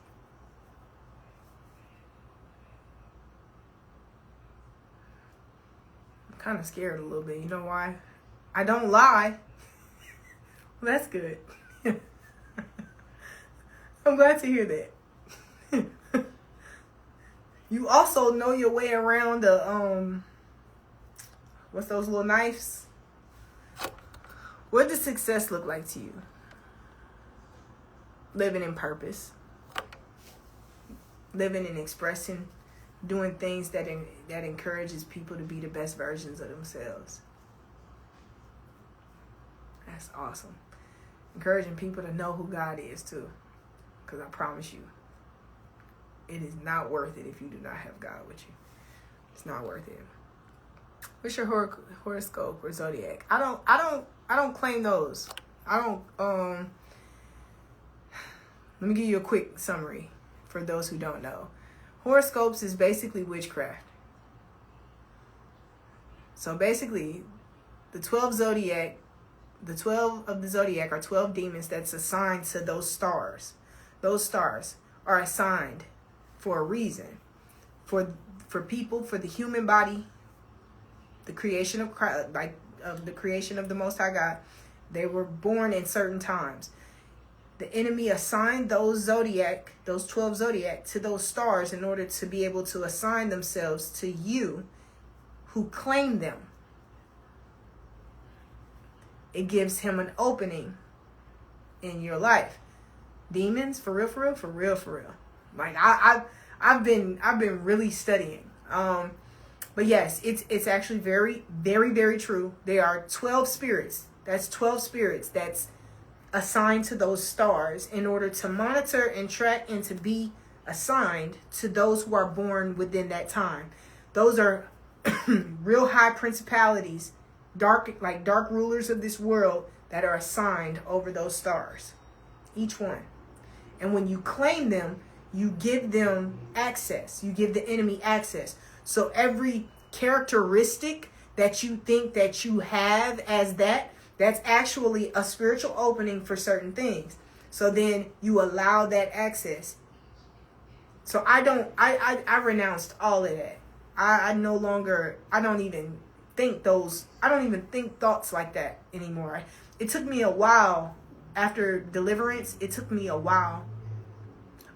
I'm kind of scared a little bit. You know why? I don't lie. Well, that's good. I'm glad to hear that. You also know your way around the what's those little knives? What does success look like to you? Living in purpose. Living and expressing, doing things that encourages people to be the best versions of themselves. That's awesome. Encouraging people to know who God is too. Because I promise you, it is not worth it if you do not have God with you. It's not worth it. What's your horoscope or zodiac? I don't claim those. Let me give you a quick summary for those who don't know. Horoscopes is basically witchcraft. So basically, the 12 of the zodiac are 12 demons that's assigned to those stars. Those stars are assigned for a reason. For people, for the human body, the creation of Christ, the creation of the Most High God, they were born in certain times. The enemy assigned those 12 zodiac to those stars in order to be able to assign themselves to you who claim them. It gives him an opening in your life. Demons, for real. Like I've been really studying. But yes, it's actually very, very, very true. There are 12 spirits. That's 12 spirits that's assigned to those stars in order to monitor and track and to be assigned to those who are born within that time. Those are real high principalities, dark rulers of this world that are assigned over those stars. Each one. And when you claim them, you give them access. You give the enemy access. So every characteristic that you think that you have as that's actually a spiritual opening for certain things. So then you allow that access. So I renounced all of that. I don't even think thoughts like that anymore. It took me a while after deliverance. It took me a while.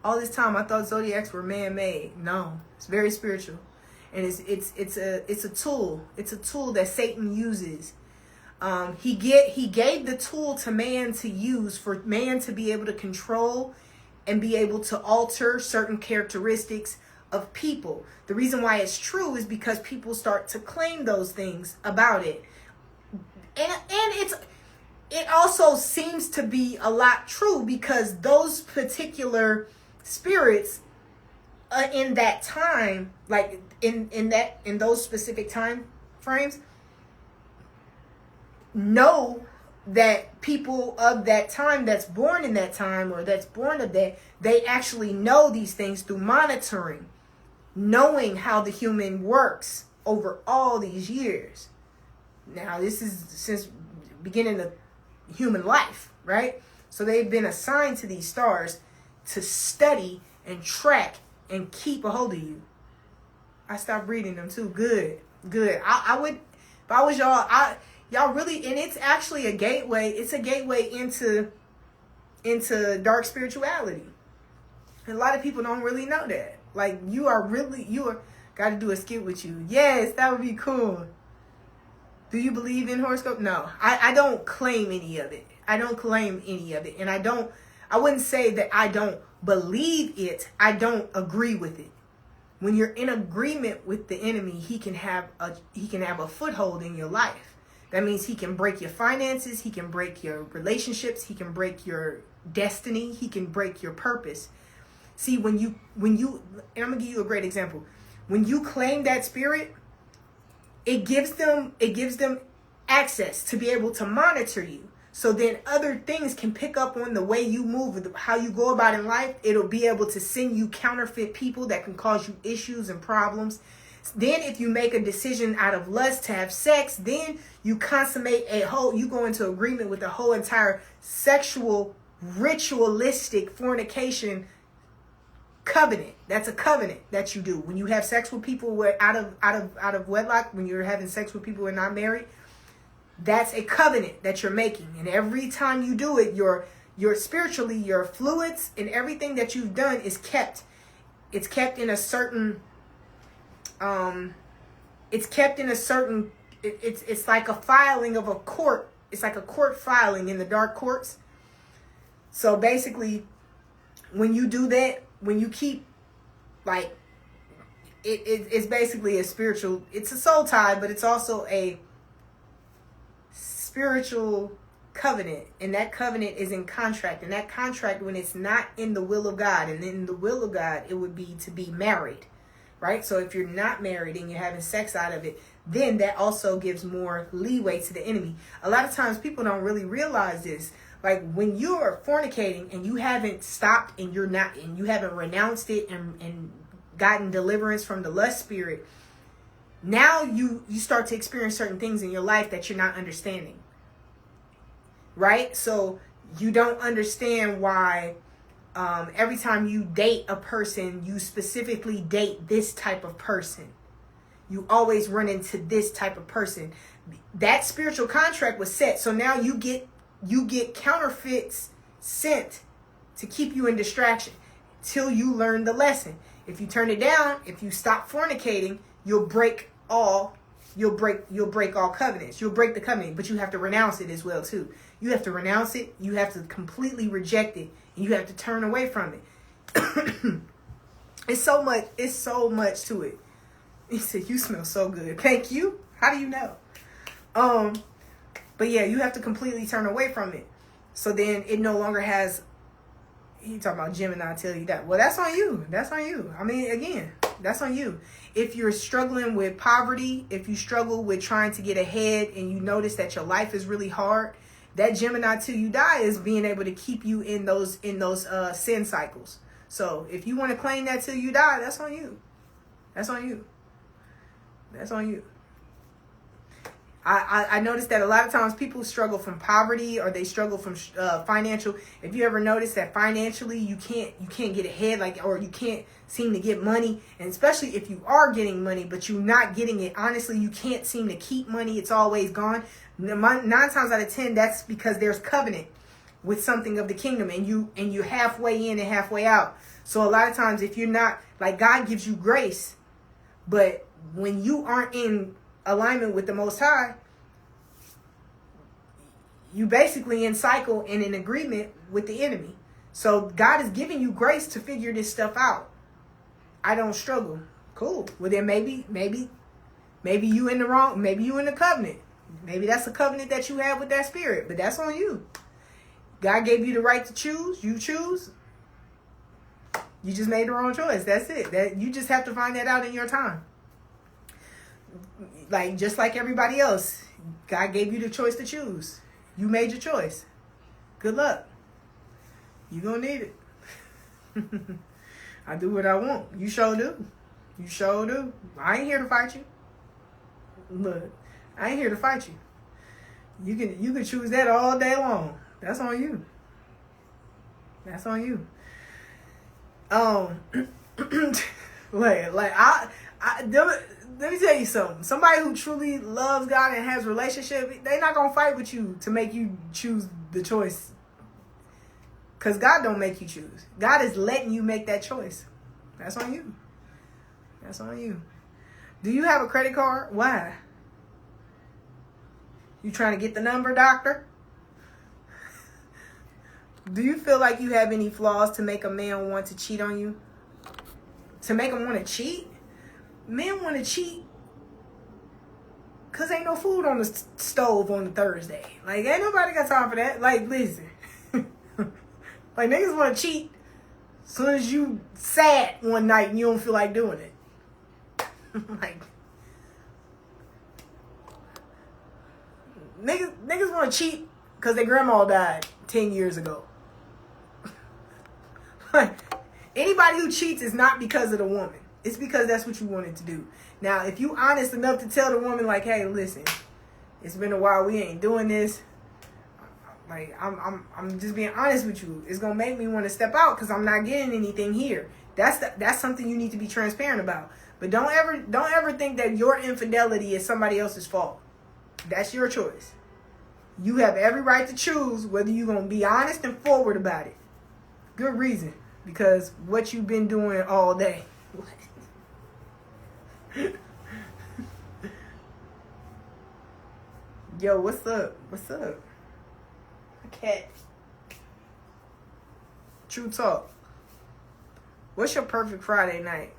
All this time I thought zodiacs were man-made. No, it's very spiritual. And it's a tool. It's a tool that Satan uses. He gave the tool to man to use for man to be able to control and be able to alter certain characteristics of people. The reason why it's true is because people start to claim those things about it. And it also seems to be a lot true, because those particular spirits in that time, like in those specific time frames, know that people of that time, that's born in that time, or that's born of that, they actually know these things through monitoring, knowing how the human works over all these years. Now, this is since beginning of human life, right? So they've been assigned to these stars to study and track and keep a hold of you. I stopped reading them too. Good. I would, if I was y'all really, and it's actually a gateway. It's a gateway into dark spirituality. And a lot of people don't really know that. Like, you are got to do a skit with you. Yes, that would be cool. Do you believe in horoscope? No, I don't claim any of it. And I wouldn't say that I don't believe it. I don't agree with it. When you're in agreement with the enemy, he can have a foothold in your life. That means he can break your finances, he can break your relationships, he can break your destiny, he can break your purpose. See, when you, and I'm gonna give you a great example. When you claim that spirit, it gives them access to be able to monitor you. So then other things can pick up on the way you move, how you go about in life. It'll be able to send you counterfeit people that can cause you issues and problems. Then if you make a decision out of lust to have sex, then you consummate you go into agreement with the whole entire sexual, ritualistic fornication covenant. That's a covenant that you do. When you have sex with people out of wedlock, when you're having sex with people who are not married, that's a covenant that you're making. And every time you do it, your spiritually, your fluids and everything that you've done is kept. It's kept in a certain it's like a filing of a court. It's like a court filing in the dark courts. So basically, when you do that, when you keep, like, it's basically a spiritual, it's a soul tie, but it's also a spiritual covenant. And that covenant is in contract. And that contract, when it's not in the will of God, and in the will of God, it would be to be married. Right? So if you're not married and you're having sex out of it, then that also gives more leeway to the enemy. A lot of times people don't really realize this. Like, when you're fornicating and you haven't stopped and you haven't renounced it and gotten deliverance from the lust spirit, now you start to experience certain things in your life that you're not understanding. Right? So you don't understand why every time you date a person, you specifically date this type of person. You always run into this type of person. That spiritual contract was set. So now you get counterfeits sent to keep you in distraction till you learn the lesson. If you turn it down, if you stop fornicating, you'll break all covenants. You'll break the covenant, but you have to renounce it as well too. You have to renounce it. You have to completely reject it. And you have to turn away from it. It's so much to it. He said, "You smell so good." Thank you. How do you know? But yeah, you have to completely turn away from it. So then it no longer has, you talking about Gemini, tell you that. Well, that's on you. That's on you. I mean, again, that's on you. If you're struggling with poverty, if you struggle with trying to get ahead and you notice that your life is really hard, that Gemini till you die is being able to keep you in those sin cycles. So if you want to claim that till you die, that's on you. That's on you. That's on you. I noticed that a lot of times people struggle from poverty, or they struggle from financial. If you ever notice that financially you can't get ahead, like, or you can't seem to get money, and especially if you are getting money but you're not getting it honestly, you can't seem to keep money, it's always gone. 9 times out of 10, that's because there's covenant with something of the kingdom, and you're halfway in and halfway out. So a lot of times, if you're not, like, God gives you grace, but when you aren't in alignment with the Most High, you basically in cycle and in agreement with the enemy. So God is giving you grace to figure this stuff out. I don't struggle. Cool. Well, then maybe you in the wrong. Maybe you in the covenant. Maybe that's a covenant that you have with that spirit. But that's on you. God gave you the right to choose. You choose. You just made the wrong choice. That's it. That you just have to find that out in your time. Like, just like everybody else, God gave you the choice to choose. You made your choice. Good luck. You gonna need it. I do what I want. You sure do. You sure do. I ain't here to fight you. Look, I ain't here to fight you. You can choose that all day long. That's on you. That's on you. Let me tell you something. Somebody who truly loves God and has a relationship, they're not gonna fight with you to make you choose the choice. Because God don't make you choose. God is letting you make that choice. That's on you. That's on you. Do you have a credit card? Why? You trying to get the number, doctor? Do you feel like you have any flaws to make a man want to cheat on you? To make him want to cheat? Men want to cheat because ain't no food on the stove on the Thursday. Like, ain't nobody got time for that. Like, listen. Like, niggas want to cheat as soon as you sad one night and you don't feel like doing it. Like, niggas want to cheat because their grandma died 10 years ago. Anybody who cheats is not because of the woman. It's because that's what you wanted to do. Now, if you honest enough to tell the woman, like, hey, listen, it's been a while, we ain't doing this. Like, I'm just being honest with you. It's gonna make me want to step out because I'm not getting anything here. That's something you need to be transparent about. But don't ever think that your infidelity is somebody else's fault. That's your choice. You have every right to choose whether you're gonna be honest and forward about it. Good reason. Because what you've been doing all day. Yo, what's up? What's up? Cat. True talk. What's your perfect Friday night?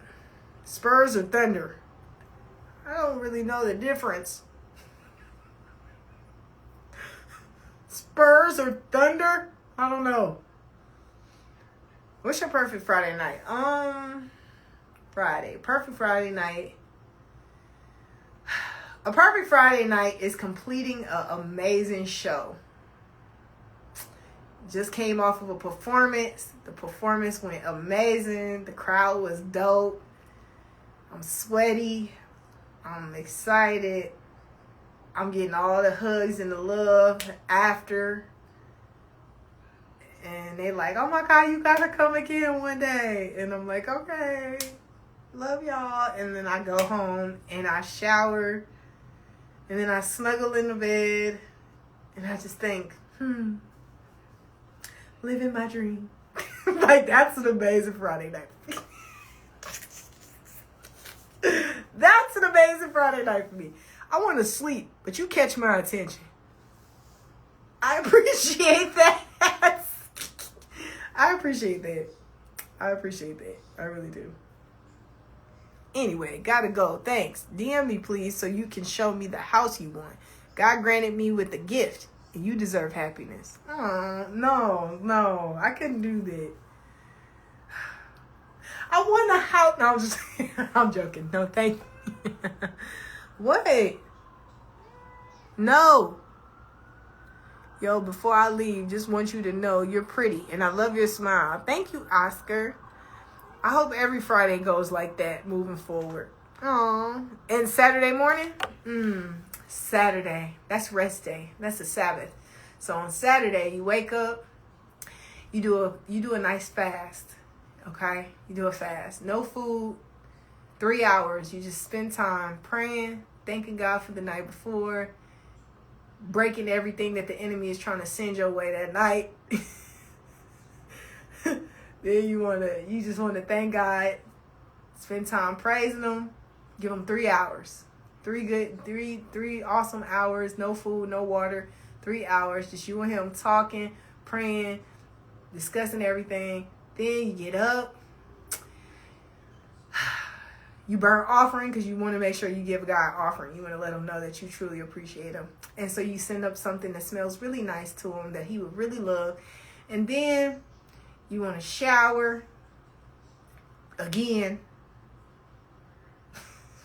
Spurs or Thunder? I don't really know the difference. Spurs or Thunder? I don't know. What's your perfect Friday night? Perfect Friday night. A perfect Friday night is completing an amazing show. Just came off of a performance. The performance went amazing. The crowd was dope. I'm sweaty. I'm excited. I'm getting all the hugs and the love after. And they like, oh my God, you gotta come again one day. And I'm like, okay, love y'all. And then I go home and I shower. And then I snuggle in the bed. And I just think, living my dream. Like, that's an amazing Friday night. That's an amazing Friday night for me. I want to sleep, but you catch my attention. I appreciate that. I appreciate that. I appreciate that. I really do. Anyway, gotta go. Thanks. DM me, please, so you can show me the house you want. God granted me with a gift, and you deserve happiness. Oh, no. I couldn't do that. I want a house. No, I'm joking. No, thank you. What? No. Yo, before I leave, just want you to know you're pretty and I love your smile. Thank you, Oscar. I hope every Friday goes like that moving forward. Aww. And Saturday morning? Saturday. That's rest day. That's a Sabbath. So on Saturday, you wake up, you do a nice fast. Okay? You do a fast. No food. 3 hours. You just spend time praying, thanking God for the night before, breaking everything that the enemy is trying to send your way that night. Then you just want to thank God, spend time praising him, give him 3 hours. Three awesome hours, no food, no water, 3 hours, just you and him talking, praying, discussing everything. Then you get up. You burn offering because you want to make sure you give God offering. You want to let him know that you truly appreciate him. And so you send up something that smells really nice to him that he would really love. And then you want to shower again.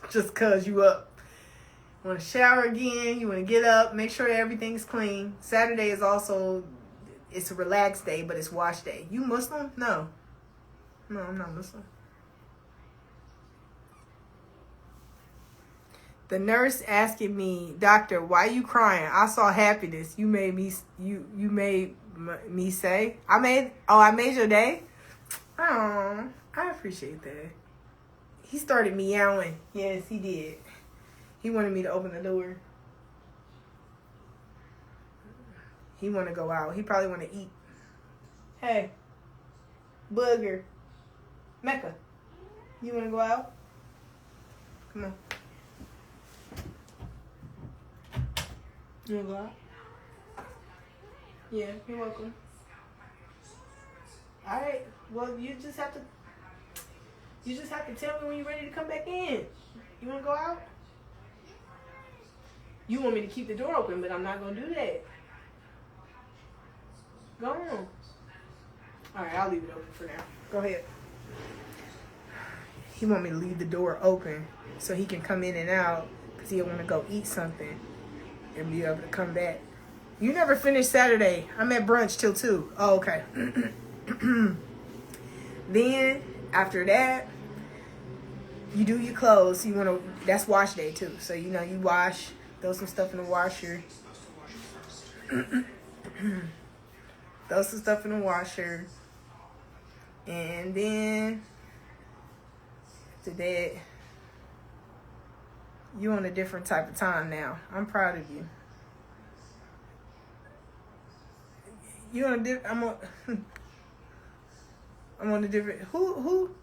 Just because you up. You want to shower again. You want to get up. Make sure everything's clean. Saturday is also, it's a relaxed day, but it's wash day. You Muslim? No. No, I'm not Muslim. The nurse asking me, doctor, why you crying? I saw happiness. You made me, you made me say. I made your day? Oh, I appreciate that. He started meowing. Yes, he did. He wanted me to open the door. He want to go out. He probably want to eat. Hey, booger. Mecca, you want to go out? Come on. You want to go out? Yeah, you're welcome. All right. Well, you just have to tell me when you're ready to come back in. You want to go out? You want me to keep the door open, but I'm not going to do that. Go on. All right, I'll leave it open for now. Go ahead. He want me to leave the door open so he can come in and out because he'll want to go eat something and be able to come back. You never finished Saturday. I'm at brunch till 2. Oh, okay. Then, after that, you do your clothes. You want to, that's wash day too. So, you know, you wash, throw some stuff in the washer. Throw some stuff in the washer. And then, after that, you on a different type of time now. I'm proud of you. You on a I'm on a different. Who?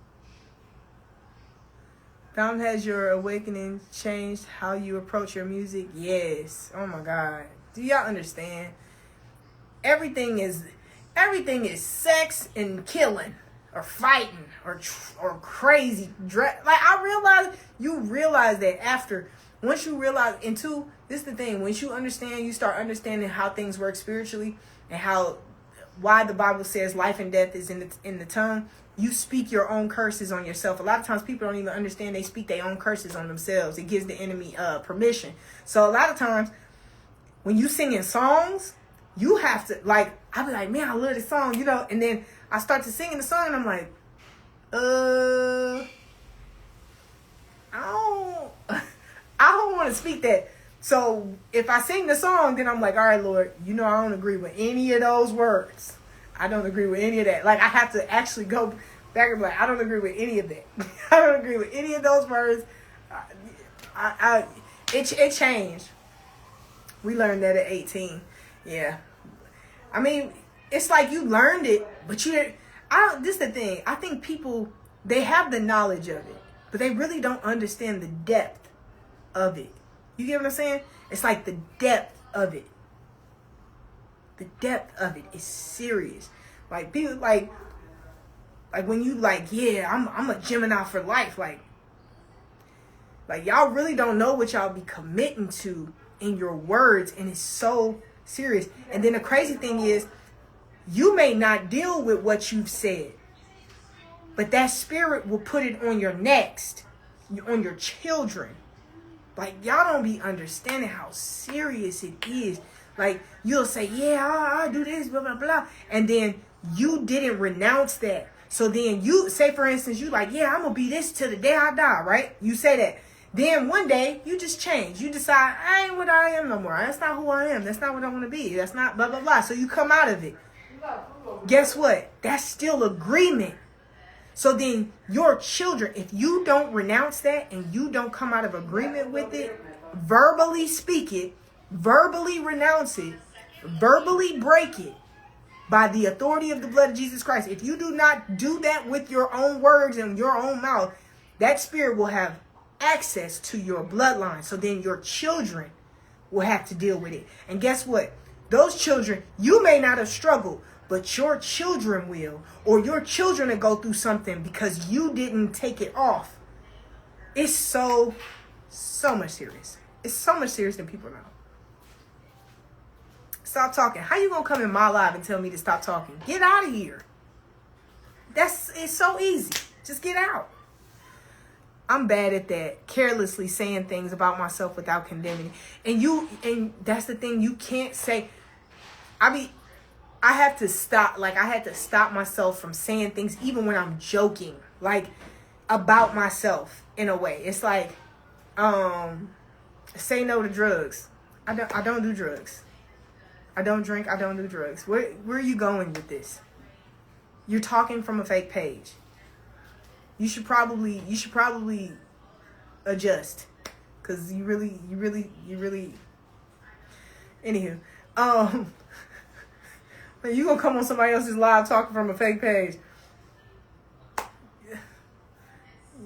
Found has your awakening changed how you approach your music? Yes. Oh my God. Do y'all understand? Everything is sex and killing or fighting or crazy. Like you realize that after. Once you realize, and two, this is the thing. Once you understand, you start understanding how things work spiritually and why the Bible says life and death is in the tongue. You speak your own curses on yourself. A lot of times people don't even understand they speak their own curses on themselves. It gives the enemy permission. So a lot of times when you singing songs, you have to, like, I be like, man, I love this song, you know, and then I start to singing the song and I'm like, I don't want to speak that. So if I sing the song, then I'm like, all right, Lord, you know, I don't agree with any of those words. I don't agree with any of that. Like, I have to actually go back and be like, I don't agree with any of that. I don't agree with any of those words. It changed. We learned that at 18. Yeah. I mean, it's like you learned it, but this is the thing. I think people, they have the knowledge of it, but they really don't understand the depth of it. You get what I'm saying? It's like the depth of it. The depth of it is serious. Like people like when you like, yeah, I'm a Gemini for life. Like y'all really don't know what y'all be committing to in your words, and it's so serious. And then the crazy thing is, you may not deal with what you've said, but that spirit will put it on your next, on your children. Like, y'all don't be understanding how serious it is. Like, you'll say, yeah, I'll do this, blah, blah, blah. And then you didn't renounce that. So then you, say for instance, you like, yeah, I'm going to be this till the day I die, right? You say that. Then one day, you just change. You decide, I ain't what I am no more. That's not who I am. That's not what I want to be. That's not blah, blah, blah. So you come out of it. Guess what? That's still agreement. So then your children, if you don't renounce that and you don't come out of agreement with it, verbally speak it, verbally renounce it, verbally break it by the authority of the blood of Jesus Christ. If you do not do that with your own words and your own mouth, that spirit will have access to your bloodline. So then your children will have to deal with it. And guess what? Those children, you may not have struggled, but your children will, or your children will go through something because you didn't take it off. It's so much serious. It's so much serious than people know. Stop talking. How you gonna come in my live and tell me to stop talking? Get out of here. It's so easy. Just get out. I'm bad at that. Carelessly saying things about myself without condemning. And that's the thing. You can't say. I have to stop. Like, I had to stop myself from saying things even when I'm joking, like, about myself in a way. It's like, say no to drugs. I don't do drugs. I don't drink. I don't do drugs. Where are you going with this? You're talking from a fake page. You should probably adjust, because you really. Anywho, you gonna come on somebody else's live talking from a fake page?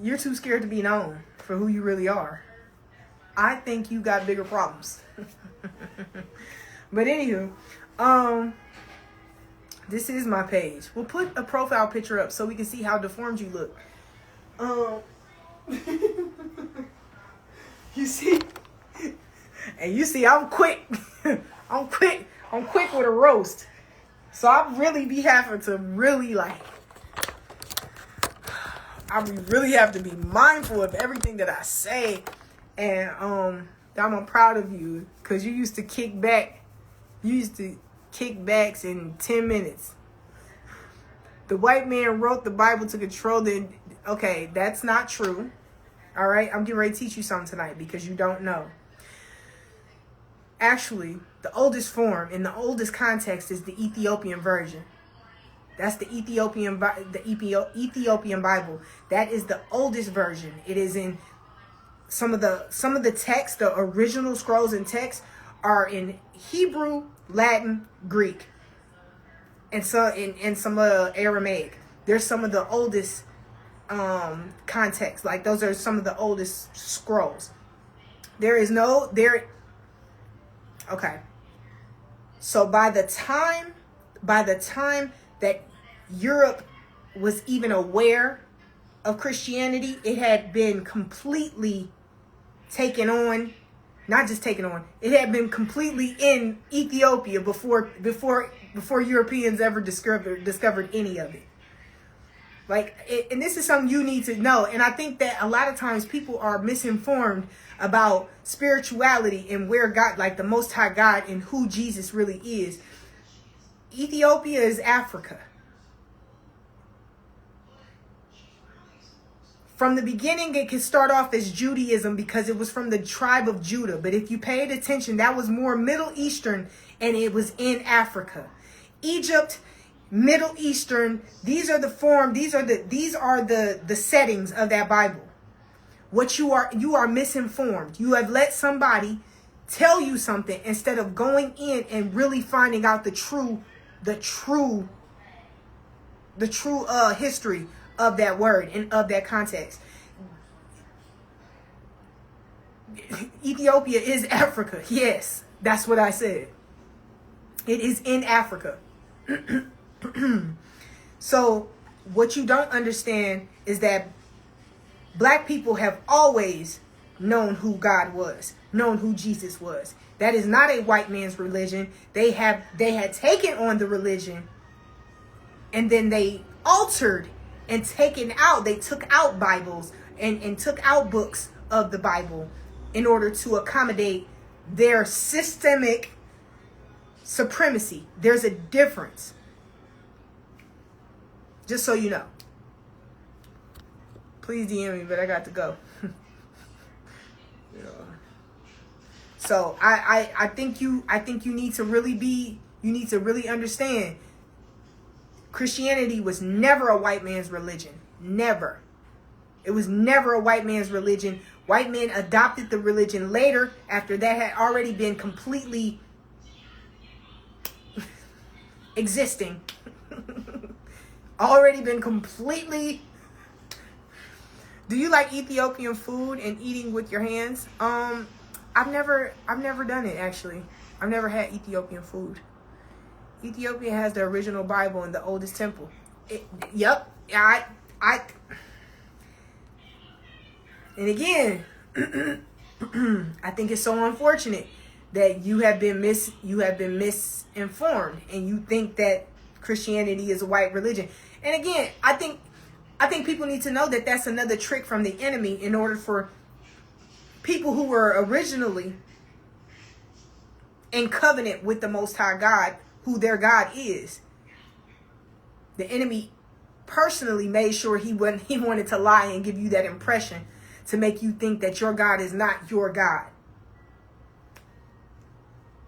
You're too scared to be known for who you really are. I think you got bigger problems. But anywho, this is my page. We'll put a profile picture up so we can see how deformed you look. You see, I'm quick. I'm quick with a roast. So I really be having to really have to be mindful of everything that I say. And I'm proud of you, because you used to kick back. You used to kick backs in 10 minutes. The white man wrote the Bible to control the... Okay, that's not true. All right? I'm getting ready to teach you something tonight because you don't know. Actually, the oldest form in the oldest context is the Ethiopian version. That's the Ethiopian Bible. That is the oldest version. It is in some of the text, the original scrolls and texts are in Hebrew, Latin, Greek, and some Aramaic. There's some of the oldest context. Like, those are some of the oldest scrolls. Okay. So by the time that Europe was even aware of Christianity, it had been completely taken on. Not just taken on, it had been completely in Ethiopia before Europeans ever discovered any of it. And this is something you need to know. And I think that a lot of times people are misinformed about spirituality and where God, like the Most High God, and who Jesus really is. Ethiopia is Africa. From the beginning, it could start off as Judaism because it was from the tribe of Judah. But if you paid attention, that was more Middle Eastern, and it was in Africa. Egypt, Middle Eastern, these are the settings of that Bible. What you are misinformed. You have let somebody tell you something instead of going in and really finding out the true history of that word and of that context. Ethiopia is Africa. Yes, that's what I said. It is in Africa. So what you don't understand is that Black people have always known who God was, known who Jesus was. That is not a white man's religion. They had taken on the religion, and then they altered and they took out Bibles and took out books of the Bible in order to accommodate their systemic supremacy. There's a difference. Just so you know. Please DM me, but I got to go. So I think you need to really understand. Christianity was never a white man's religion. Never. It was never a white man's religion. White men adopted the religion later, after that had already been completely existing. Already been completely. Do you like Ethiopian food and eating with your hands? I've never done it, actually. I've never had Ethiopian food. Ethiopia has the original Bible and the oldest temple. Yep. And again, I think it's so unfortunate that you have been misinformed and you think that Christianity is a white religion. And again, I think people need to know that that's another trick from the enemy in order for people who were originally in covenant with the Most High God, who their God is. The enemy personally made sure he wanted to lie and give you that impression to make you think that your God is not your God.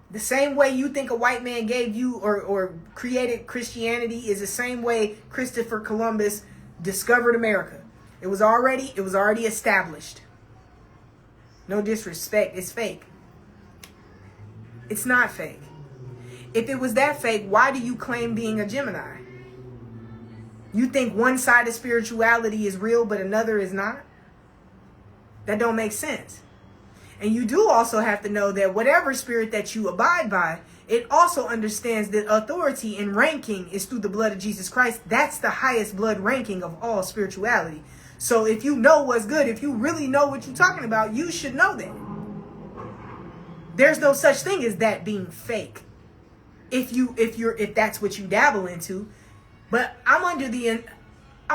The same way you think a white man gave you or created Christianity is the same way Christopher Columbus discovered America. It was already established. No disrespect, it's fake. It's not fake. If it was that fake, why do you claim being a Gemini? You think one side of spirituality is real but another is not? That don't make sense. And you do also have to know that whatever spirit that you abide by, it also understands that authority and ranking is through the blood of Jesus Christ. That's the highest blood ranking of all spirituality. So if you know what's good, if you really know what you're talking about, you should know that. There's no such thing as that being fake. If that's what you dabble into. But I'm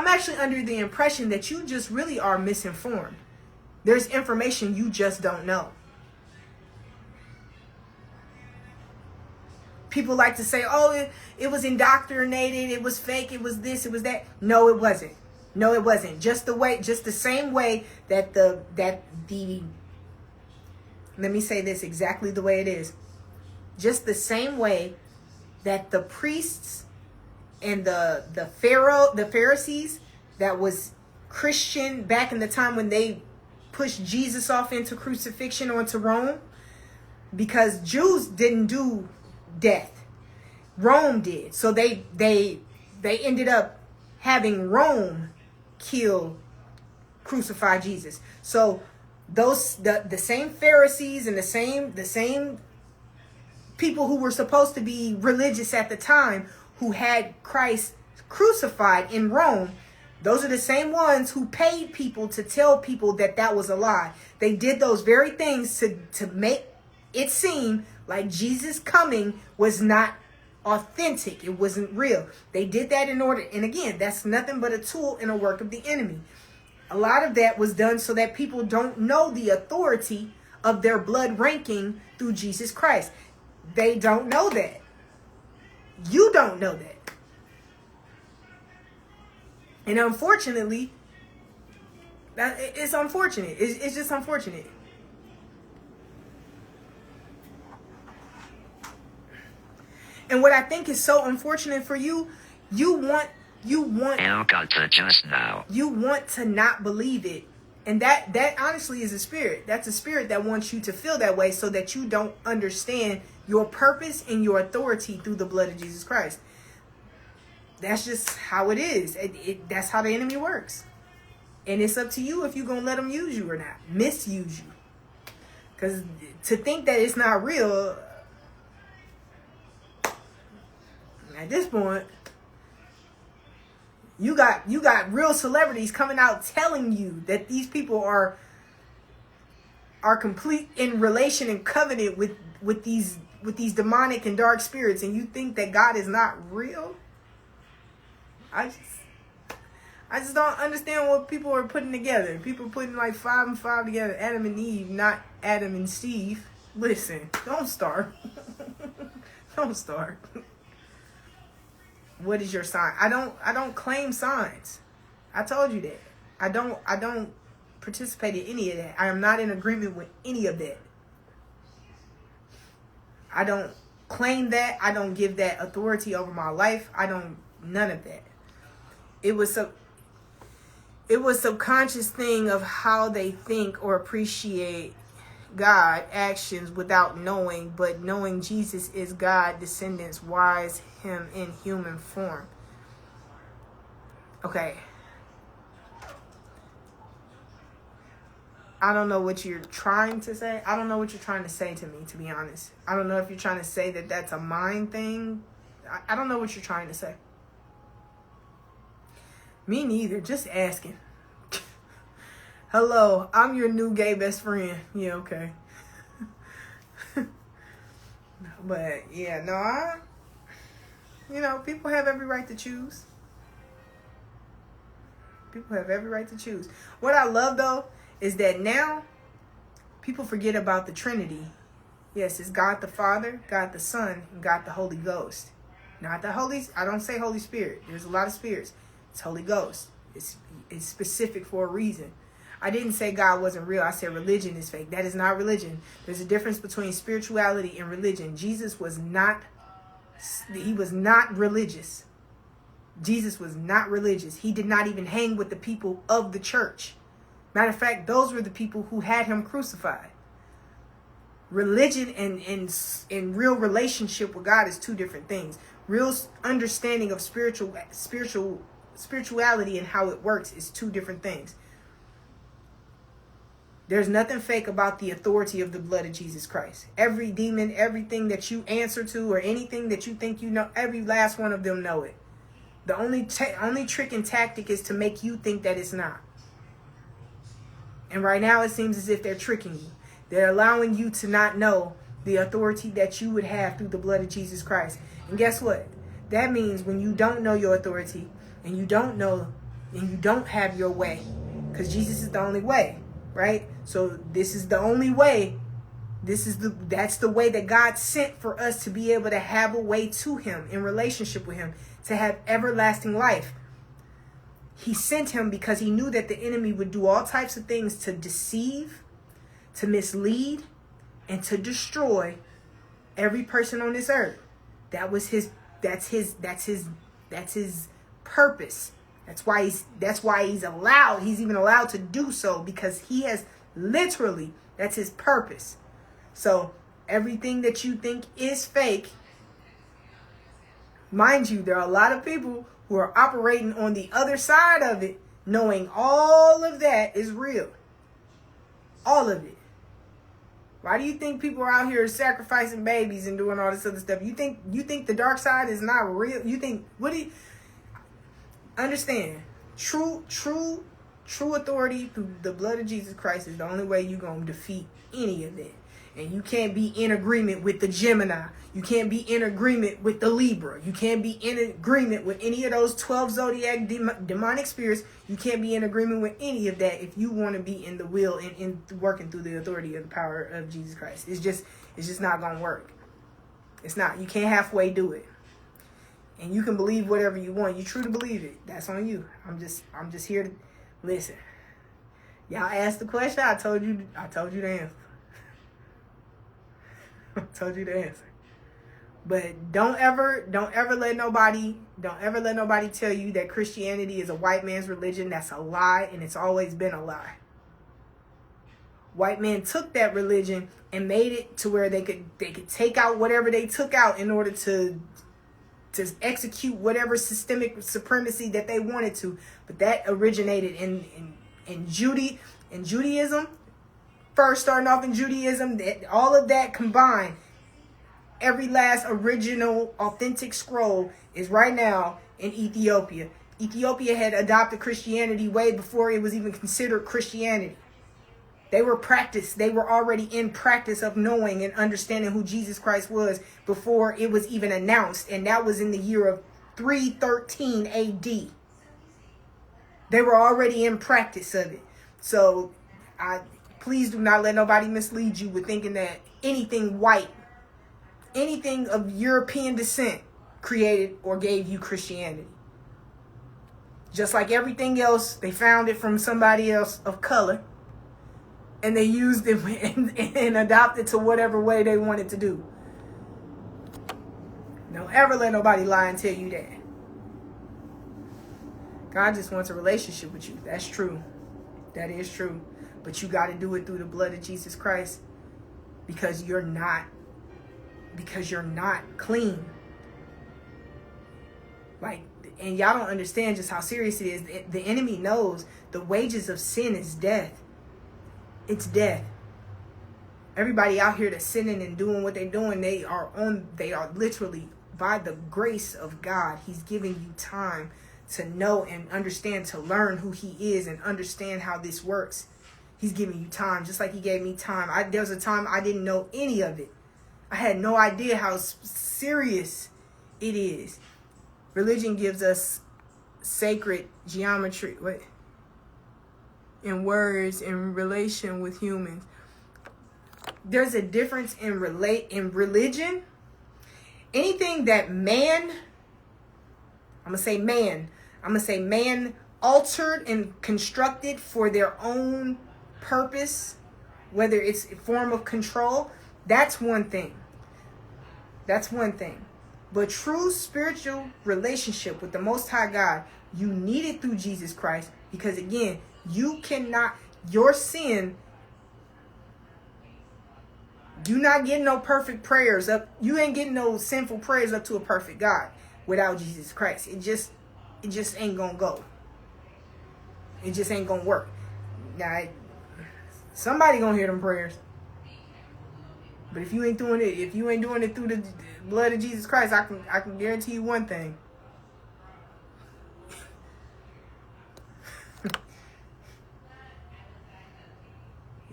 actually under the impression that you just really are misinformed. There's information you just don't know. People like to say, oh, it was indoctrinated, it was fake, it was this, it was that. No, it wasn't. No, it wasn't. Just the same way that let me say this exactly the way it is. Just the same way that the priests and the Pharisees that was Christian back in the time when they pushed Jesus off into crucifixion onto Rome, because Jews didn't do death. Rome did. So they ended up having Rome crucify Jesus. So the same Pharisees and the same people who were supposed to be religious at the time who had Christ crucified in Rome, those are the same ones who paid people to tell people that was a lie. They did those very things to make it seem like Jesus coming was not authentic. It wasn't real. They did that in order, and again, that's nothing but a tool and a work of the enemy. A lot of that was done so that people don't know the authority of their blood ranking through Jesus Christ. They don't know that. You don't know that. And unfortunately, it's unfortunate. It's just unfortunate. And what I think is so unfortunate for you, you want to not believe it. And that honestly is a spirit. That's a spirit that wants you to feel that way so that you don't understand your purpose and your authority through the blood of Jesus Christ. That's just how it is. That's how the enemy works. And it's up to you if you're going to let them use you or not. Misuse you. Because to think that it's not real, at this point, you got real celebrities coming out telling you that these people are complete in relation and covenant with these demonic and dark spirits, and you think that God is not real? I just don't understand what people are putting together. People putting like 5 and 5 together. Adam and Eve, not Adam and Steve. Listen, don't start. Don't start. What is your sign? I don't claim signs. I told you that. I don't participate in any of that. I am not in agreement with any of that. I don't claim that. I don't give that authority over my life. None of that. It was subconscious thing of how they think or appreciate God actions without knowing, but knowing Jesus is God, descendants, wise him in human form. Okay. I don't know what you're trying to say. I don't know what you're trying to say to me, to be honest. I don't know if you're trying to say that that's a mind thing. I don't know what you're trying to say. Me neither. Just asking. Hello, I'm your new gay best friend. Yeah, okay. But yeah, no, people have every right to choose. People have every right to choose. What I love though is that now people forget about the Trinity. Yes, it's God the Father, God the Son, and God the Holy Ghost. Not the I don't say Holy Spirit. There's a lot of spirits. It's Holy Ghost. It's specific for a reason. I didn't say God wasn't real. I said religion is fake. That is not religion. There's a difference between spirituality and religion. Jesus was not religious. Jesus was not religious. He did not even hang with the people of the church. Matter of fact, those were the people who had him crucified. Religion and real relationship with God is two different things. Real understanding of spirituality and how it works is two different things. There's nothing fake about the authority of the blood of Jesus Christ. Every demon, everything that you answer to, or anything that you think you know, every last one of them know it. The only trick and tactic is to make you think that it's not. And right now it seems as if they're tricking you. They're allowing you to not know the authority that you would have through the blood of Jesus Christ. And guess what? That means when you don't know your authority, and you don't have your way, because Jesus is the only way, right? So this is the only way. That's the way that God sent for us to be able to have a way to him, in relationship with him, to have everlasting life. He sent him because he knew that the enemy would do all types of things to deceive, to mislead, and to destroy every person on this earth. That's his purpose. That's why he's even allowed to do so, because he has literally, that's his purpose. So everything that you think is fake, mind you, there are a lot of people who are operating on the other side of it, knowing all of that is real. All of it. Why do you think people are out here sacrificing babies and doing all this other stuff? You think the dark side is not real? Understand? True authority through the blood of Jesus Christ is the only way you're going to defeat any of it. And you can't be in agreement with the Gemini. You can't be in agreement with the Libra. You can't be in agreement with any of those 12 zodiac demonic spirits. You can't be in agreement with any of that if you want to be in the will and in working through the authority of the power of Jesus Christ. It's just not going to work. It's not. You can't halfway do it. And you can believe whatever you want. You truly believe it. That's on you. I'm just here to listen. Y'all asked the question. I told you the answer. I told you the answer. But don't ever let nobody tell you that Christianity is a white man's religion. That's a lie, and it's always been a lie. White men took that religion and made it to where they could take out whatever they took out in order to execute whatever systemic supremacy that they wanted to. But that originated in Judaism. First starting off in Judaism, all of that combined, every last original authentic scroll is right now in Ethiopia. Ethiopia had adopted Christianity way before it was even considered Christianity. They were already in practice of knowing and understanding who Jesus Christ was before it was even announced. And that was in the year of 313 AD. They were already in practice of it. So please do not let nobody mislead you with thinking that anything white, anything of European descent created or gave you Christianity. Just like everything else, they found it from somebody else of color. And they used it and adopted to whatever way they wanted to do. Don't ever let nobody lie and tell you that. God just wants a relationship with you. That's true. That is true. But you got to do it through the blood of Jesus Christ, because you're not clean. And y'all don't understand just how serious it is. The enemy knows the wages of sin is death. It's death. Everybody out here that's sinning and doing what they're doing, they are literally by the grace of God, he's giving you time to know and understand, to learn who he is and understand how this works. He's giving you time, just like he gave me time. There was a time I didn't know any of it. I had no idea how serious it is. Religion gives us sacred geometry in words in relation with humans. There's a difference in religion. Anything that man altered and constructed for their own purpose, whether it's a form of control, that's one thing. But true spiritual relationship with the Most High God, you need it through Jesus Christ, because again, your sin, you not getting no perfect prayers up. You ain't getting no sinful prayers up to a perfect God without Jesus Christ. It just ain't gonna go. It just ain't gonna work. Now, somebody gonna hear them prayers. But if you ain't doing it through the blood of Jesus Christ, I can guarantee you one thing.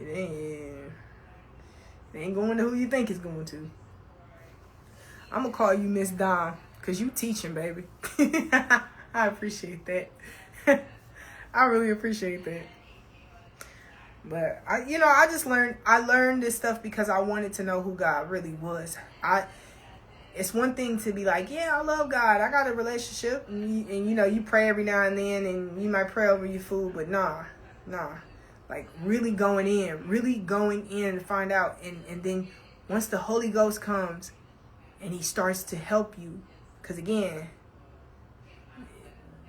It ain't going to who you think it's going to. I'm going to call you Miss Dom, because you teaching, baby. I appreciate that. I really appreciate that. But I learned this stuff because I wanted to know who God really was. It's one thing to be like, yeah, I love God, I got a relationship, and you pray every now and then, and you might pray over your food, but nah. Like really going in to find out, and then once the Holy Ghost comes and he starts to help you, because again,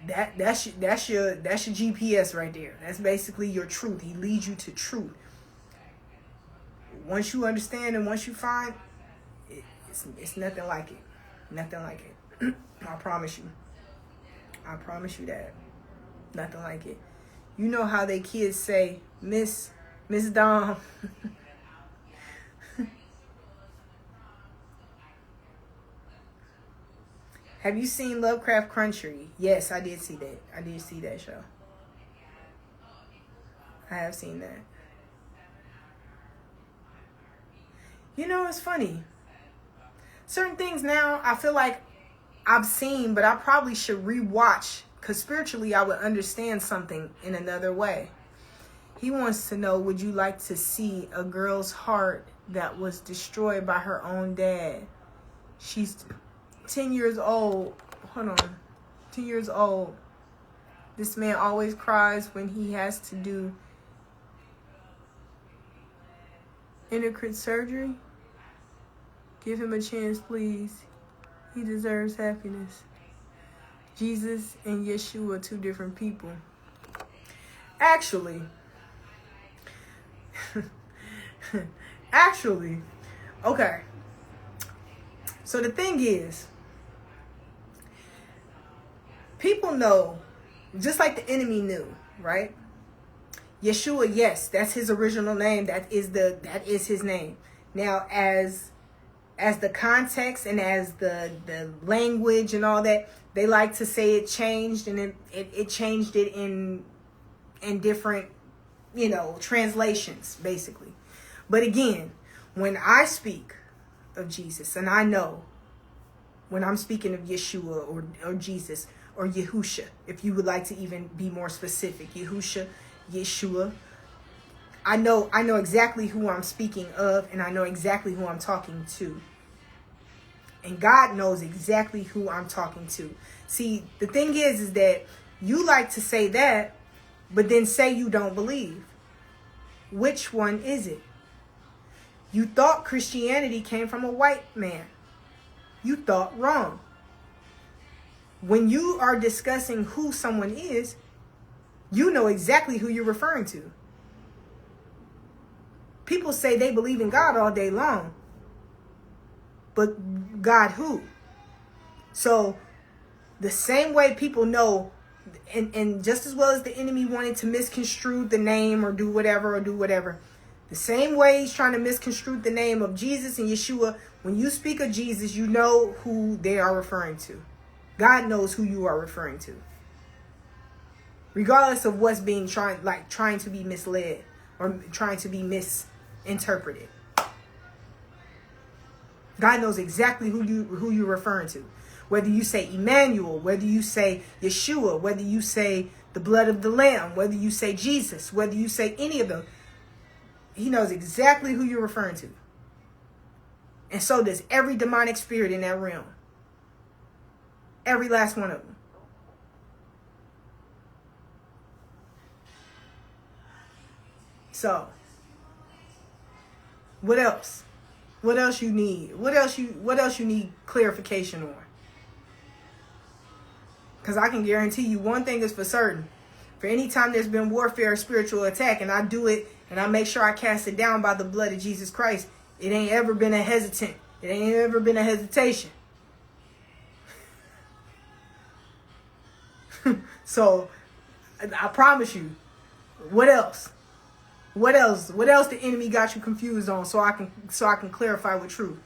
that's your GPS right there. That's basically your truth. He leads you to truth. Once you understand and once you find, it's nothing like it. Nothing like it. I promise you that. Nothing like it. You know how they kids say, Miss Dom. Have you seen Lovecraft Country? Yes, I did see that. I did see that show. I have seen that. It's funny. Certain things now I feel like I've seen, but I probably should rewatch, because spiritually I would understand something in another way. He wants to know, would you like to see a girl's heart that was destroyed by her own dad? She's 10 years old. Hold on. 10 years old. This man always cries when he has to do endocrine surgery. Give him a chance, please. He deserves happiness. Jesus and Yeshua are two different people. Actually, okay. So the thing is, people know, just like the enemy knew, right? Yeshua, yes, that's his original name. That is his name. Now, as the context and as the language and all that, they like to say it changed, and it changed it in different, translations, basically. But again, when I speak of Jesus, and I know when I'm speaking of Yeshua or Jesus or Yahusha, if you would like to even be more specific, Yahusha, Yeshua, I know exactly who I'm speaking of, and I know exactly who I'm talking to. And God knows exactly who I'm talking to. See, the thing is that you like to say that, but then say you don't believe. Which one is it? You thought Christianity came from a white man. You thought wrong. When you are discussing who someone is, you know exactly who you're referring to. People say they believe in God all day long. But God who? So the same way people know, and just as well as the enemy wanted to misconstrue the name or do whatever, The same way he's trying to misconstrue the name of Jesus and Yeshua. When you speak of Jesus, you know who they are referring to. God knows who you are referring to. Regardless of what's being trying to be misled or trying to be misinterpreted. God knows exactly who you're referring to. Whether you say Emmanuel, whether you say Yeshua, whether you say the blood of the Lamb, whether you say Jesus, whether you say any of them, he knows exactly who you're referring to. And so does every demonic spirit in that realm. Every last one of them. So, what else? What else you need? What else you need clarification on? Because I can guarantee you one thing is for certain. For any time there's been warfare or spiritual attack, and I do it, and I make sure I cast it down by the blood of Jesus Christ, it ain't ever been a hesitant. It ain't ever been a hesitation. So, I promise you, what else? What else? What else the enemy got you confused on so I can clarify with truth?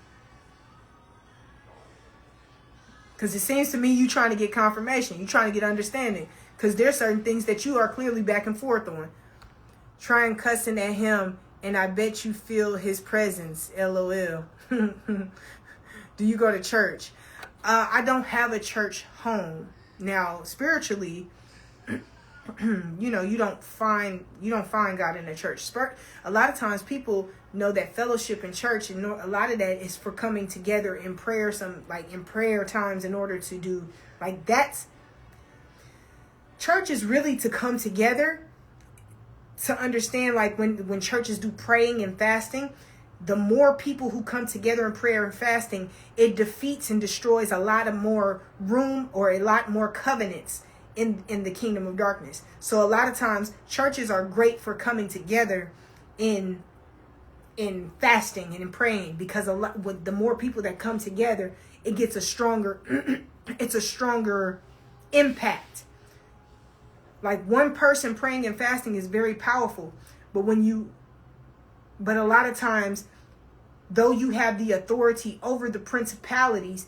Because it seems to me you trying to get confirmation. You trying to get understanding. Because there's certain things that you are clearly back and forth on. Trying cussing at him, and I bet you feel his presence. LOL. Do you go to church? I don't have a church home. Now, spiritually, you don't find God in the church. A lot of times people know that fellowship in church, and a lot of that is for coming together in prayer, in prayer times in order to do that's church is really to come together to understand when churches do praying and fasting. The more people who come together in prayer and fasting, it defeats and destroys a lot of more room or a lot more covenants in the kingdom of darkness. So a lot of times churches are great for coming together in fasting and in praying, because with the more people that come together, it gets a stronger it's a stronger impact. Like one person praying and fasting is very powerful, but a lot of times, though you have the authority over the principalities,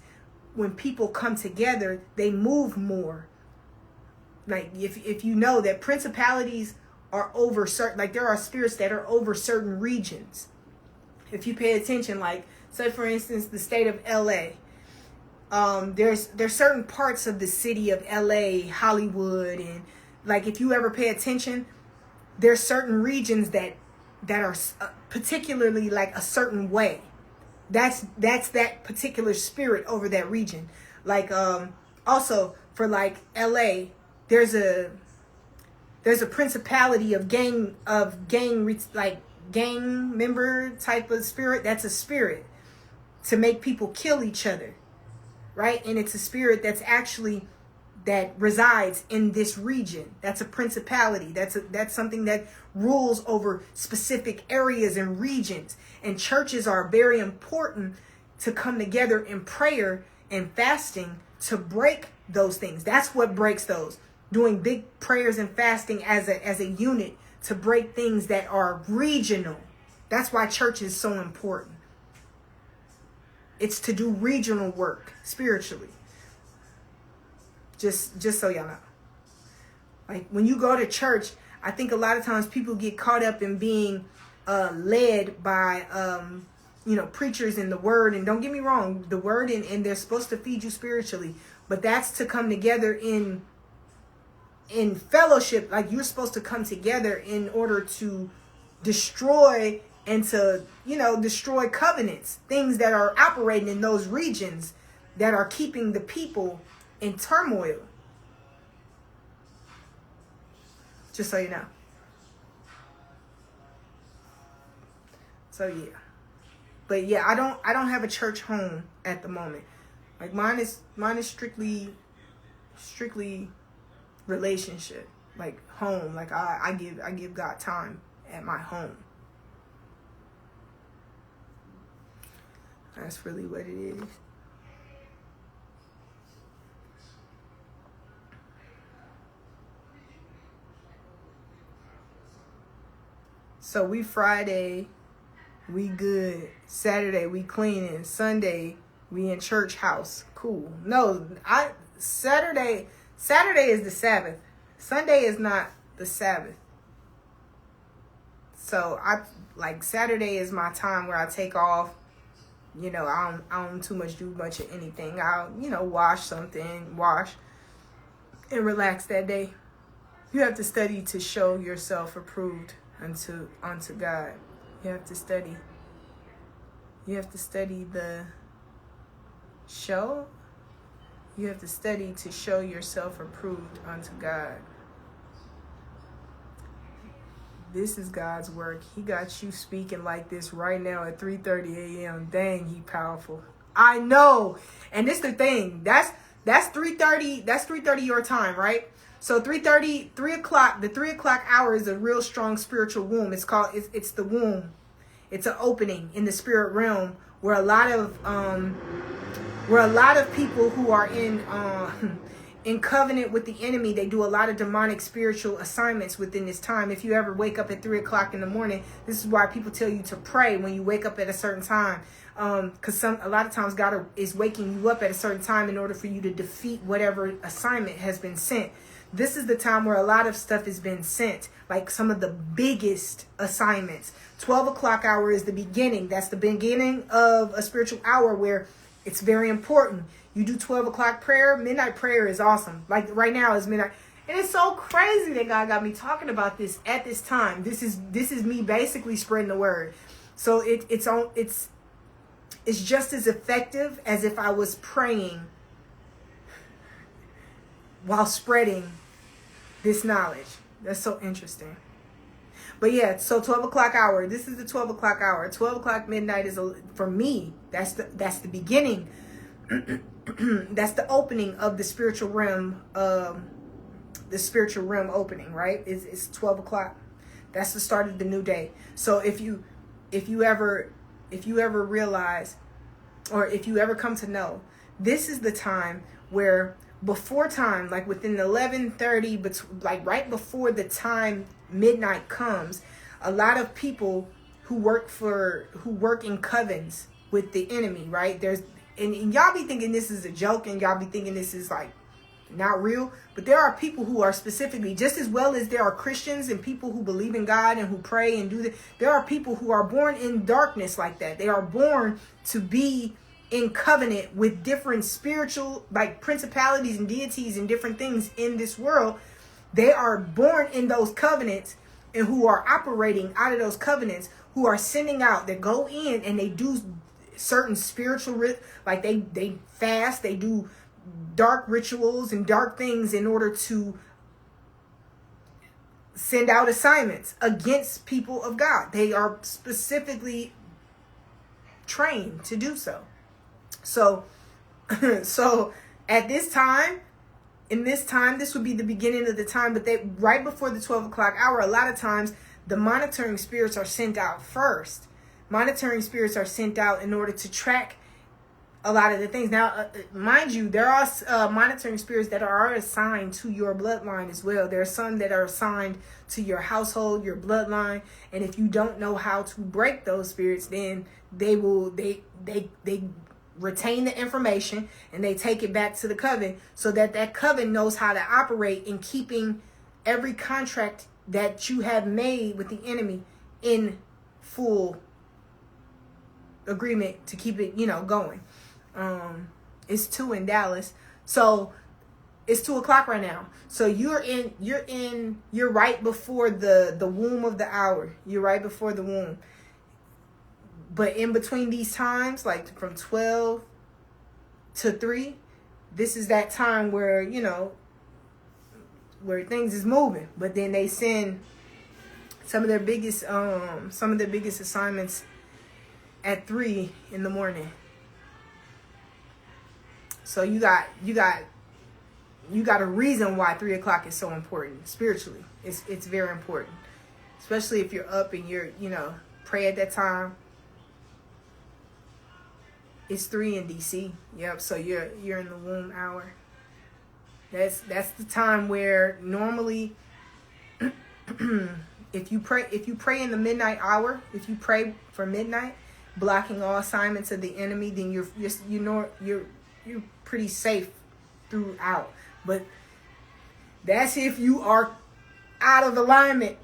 when people come together, they move more. Like if you know that principalities are over certain, there are spirits that are over certain regions. If you pay attention, say for instance, the state of LA, there's certain parts of the city of LA, Hollywood, and if you ever pay attention, there's certain regions that are particularly a certain way. That's that particular spirit over that region. Also for LA, there's a principality of gang member type of spirit. That's a spirit to make people kill each other, right? And it's a spirit that resides in this region. That's a principality. That's something that rules over specific areas and regions. And churches are very important to come together in prayer and fasting to break those things. That's what breaks those. Doing big prayers and fasting as a unit to break things that are regional. That's why church is so important. It's to do regional work spiritually. Just so y'all know. When you go to church, I think a lot of times people get caught up in being led by preachers in the word. And don't get me wrong, the word and they're supposed to feed you spiritually, but that's to come together in fellowship. You're supposed to come together in order to destroy and to destroy covenants, things that are operating in those regions that are keeping the people in turmoil. Just so you know. So yeah. But yeah, I don't have a church home at the moment. Mine is strictly relationship. Home. I give God time at my home. That's really what it is. So we Friday, we good. Saturday, we cleaning. Sunday, we in church house. Cool. No, Saturday is the Sabbath. Sunday is not the Sabbath. So Saturday is my time where I take off. You know, I don't too much do much of anything. I'll, wash and relax that day. You have to study to show yourself approved unto God. You have to study. You have to study the show. You have to study to show yourself approved unto God. This is God's work. He got you speaking like this right now at 3:30 a.m. Dang, he powerful. I know. And this the thing. That's 3:30. That's 3:30 your time, right? So 3:30, 3 o'clock. The 3 o'clock hour is a real strong spiritual womb. It's the womb. It's an opening in the spirit realm where a lot of people who are in covenant with the enemy, they do a lot of demonic spiritual assignments within this time. If you ever wake up at 3 o'clock in the morning, this is why people tell you to pray when you wake up at a certain time. Because a lot of times God is waking you up at a certain time in order for you to defeat whatever assignment has been sent. This is the time where a lot of stuff has been sent, like some of the biggest assignments. 12 o'clock hour is the beginning. That's the beginning of a spiritual hour where it's very important. You do 12 o'clock prayer. Midnight prayer is awesome. Like right now is midnight. And it's so crazy that God got me talking about this at this time. This is me basically spreading the word. So it's just as effective as if I was praying while spreading this knowledge. That's so interesting. But yeah, so 12 o'clock hour. This is the 12 o'clock hour. 12 o'clock midnight is, for me, that's the beginning. That's the opening of the spiritual realm. The spiritual realm opening, right? It's 12 o'clock. That's the start of the new day. So if you ever realize, or if you ever come to know, this is the time where before time, like within 11:30, but like right before the time midnight comes, a lot of people who work in covens with the enemy, right? And y'all be thinking this is a joke, and y'all be thinking this is like not real, but there are people who are specifically, just as well as there are Christians and people who believe in God and who pray and do that, there are people who are born in darkness like that. They are born to be in covenant with different spiritual, like principalities and deities and different things in this world. They are born in those covenants, and who are operating out of those covenants, who are sending out, that go in and they do certain spiritual, like they fast, they do dark rituals and dark things in order to send out assignments against people of God. They are specifically trained to do so. So at this time, this would be the beginning of the time, but right before the 12 o'clock hour, a lot of times the monitoring spirits are sent out first. Monitoring spirits are sent out in order to track a lot of the things. Now, mind you, there are monitoring spirits that are assigned to your bloodline as well. There are some that are assigned to your household, your bloodline. And if you don't know how to break those spirits, then they retain the information and they take it back to the coven, so that coven knows how to operate in keeping every contract that you have made with the enemy in full agreement to keep it, going. It's 2 in Dallas. So it's 2 o'clock right now. So you're right before the womb of the hour. You're right before the womb. But in between these times, like from 12 to 3, this is that time where, where things is moving. But then they send some of their biggest assignments at 3 in the morning. So you got a reason why 3 o'clock is so important spiritually. It's very important, especially if you're up and you're, pray at that time. It's 3 in DC. Yep. So you're in the womb hour. That's the time where normally if you pray in the midnight hour, if you pray for midnight, blocking all assignments of the enemy, then you're pretty safe throughout. But that's if you are out of alignment.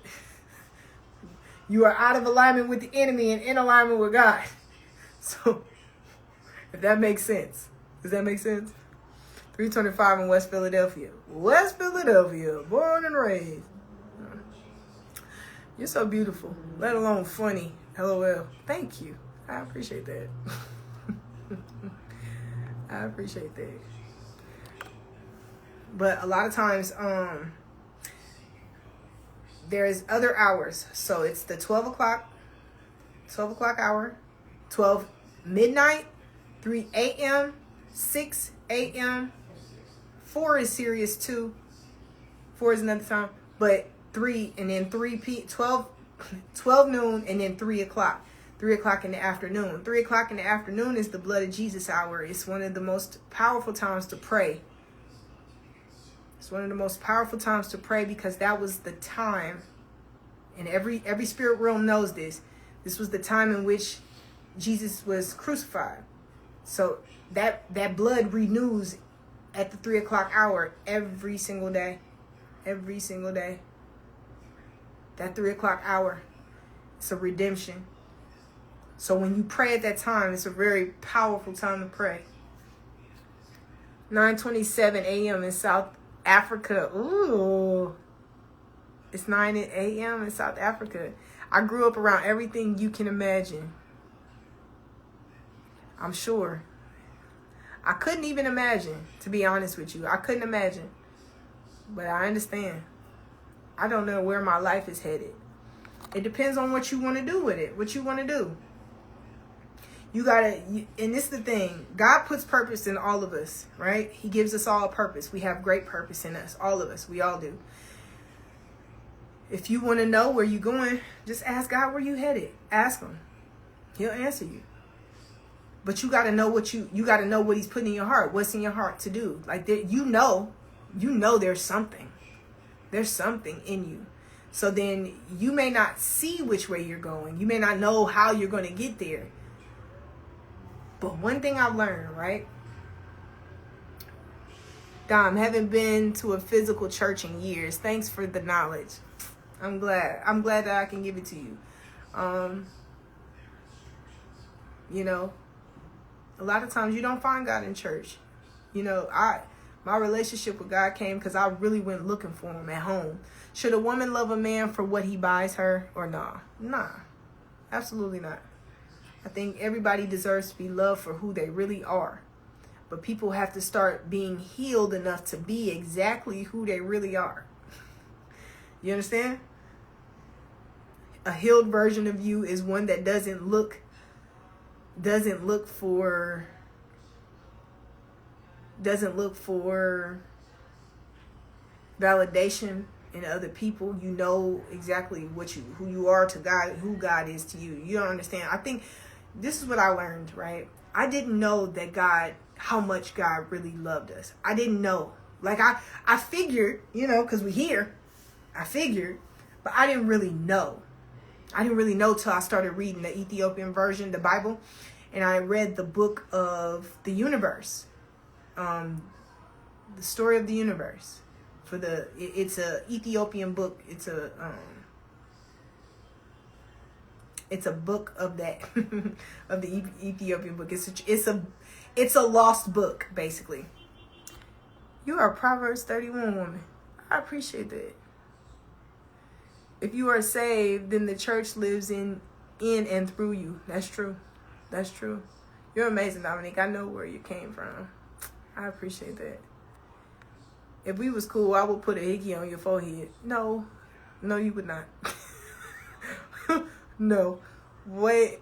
You are out of alignment with the enemy and in alignment with God. So, if that makes sense. Does that make sense? 325 in West Philadelphia. West Philadelphia, born and raised. You're so beautiful, let alone funny. LOL. Thank you. I appreciate that. I appreciate that. But a lot of times, there's other hours. So it's the 12 o'clock hour, 12 midnight, 3 a.m., 6 a.m., 4 is serious too. 4 is another time. But 3 and then 12 noon and then 3 o'clock. 3 o'clock in the afternoon. 3 o'clock in the afternoon is the blood of Jesus hour. It's one of the most powerful times to pray. It's one of the most powerful times to pray because that was the time, and every spirit realm knows this. This was the time in which Jesus was crucified. So that blood renews at the 3 o'clock hour every single day. Every single day. That 3 o'clock hour, it's a redemption. So when you pray at that time, it's a very powerful time to pray. 9:27 a.m. in South Africa. Ooh. It's 9 a.m. in South Africa. I grew up around everything you can imagine. I'm sure. I couldn't even imagine, to be honest with you. I couldn't imagine. But I understand. I don't know where my life is headed. It depends on what you want to do with it. What you want to do. You gotta, and this is the thing. God puts purpose in all of us, right? He gives us all a purpose. We have great purpose in us. All of us. We all do. If you want to know where you're going, just ask God where you headed. Ask him. He'll answer you. But you got to know what you got to know what he's putting in your heart. What's in your heart to do. Like, you know there's something. There's something in you. So then you may not see which way you're going. You may not know how you're going to get there. But one thing I've learned, right? Dom, haven't been to a physical church in years. Thanks for the knowledge. I'm glad that I can give it to you. You know, a lot of times you don't find God in church. You know, my relationship with God came because I really went looking for him at home. Should a woman love a man for what he buys her or nah? Nah, absolutely not. I think everybody deserves to be loved for who they really are. But people have to start being healed enough to be exactly who they really are. You understand? A healed version of you is one that doesn't look for validation in other people. You know exactly who you are to God, who God is to you. You don't understand. I think this is what I learned, right? I didn't know that how much God really loved us. I didn't know. Like I figured, you know, because we're here. I figured, but I didn't really know. I didn't really know till I started reading the Ethiopian version, the Bible, and I read the book of the universe, the story of the universe. It's a Ethiopian book. It's a book of that of the Ethiopian book. It's a lost book, basically. You are a Proverbs 31 woman. I appreciate that. If you are saved, then the church lives in and through you. That's true. That's true. You're amazing, Dominique. I know where you came from. I appreciate that. If we was cool, I would put a hickey on your forehead. No, you would not. No. Where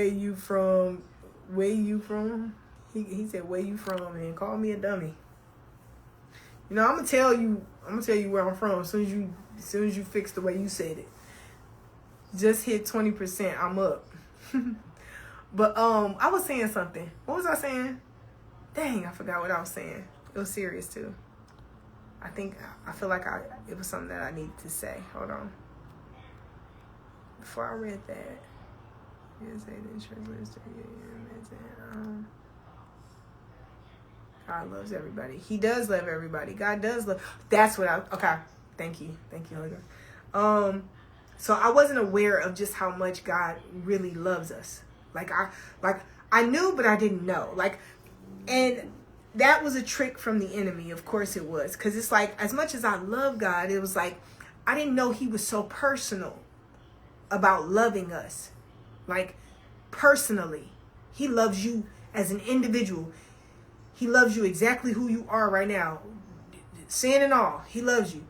you from? Where you from? He said, where you from? And call me a dummy. You know, I'm gonna tell you where I'm from as soon as you fix the way you said it. Just hit 20%. I'm up. But I was saying something. What was I saying? Dang, I forgot what I was saying. It was serious too. I feel like it was something that I needed to say. Hold on. before I read that, God loves everybody. He does love everybody. God does love. That's what okay. Thank you, Holy Ghost. So I wasn't aware of just how much God really loves us. I knew, but I didn't know. And that was a trick from the enemy. Of course it was, because it's like, as much as I love God, it was like I didn't know He was so personal about loving us. Like, personally, He loves you as an individual. He loves you exactly who you are right now. Sin and all, He loves you.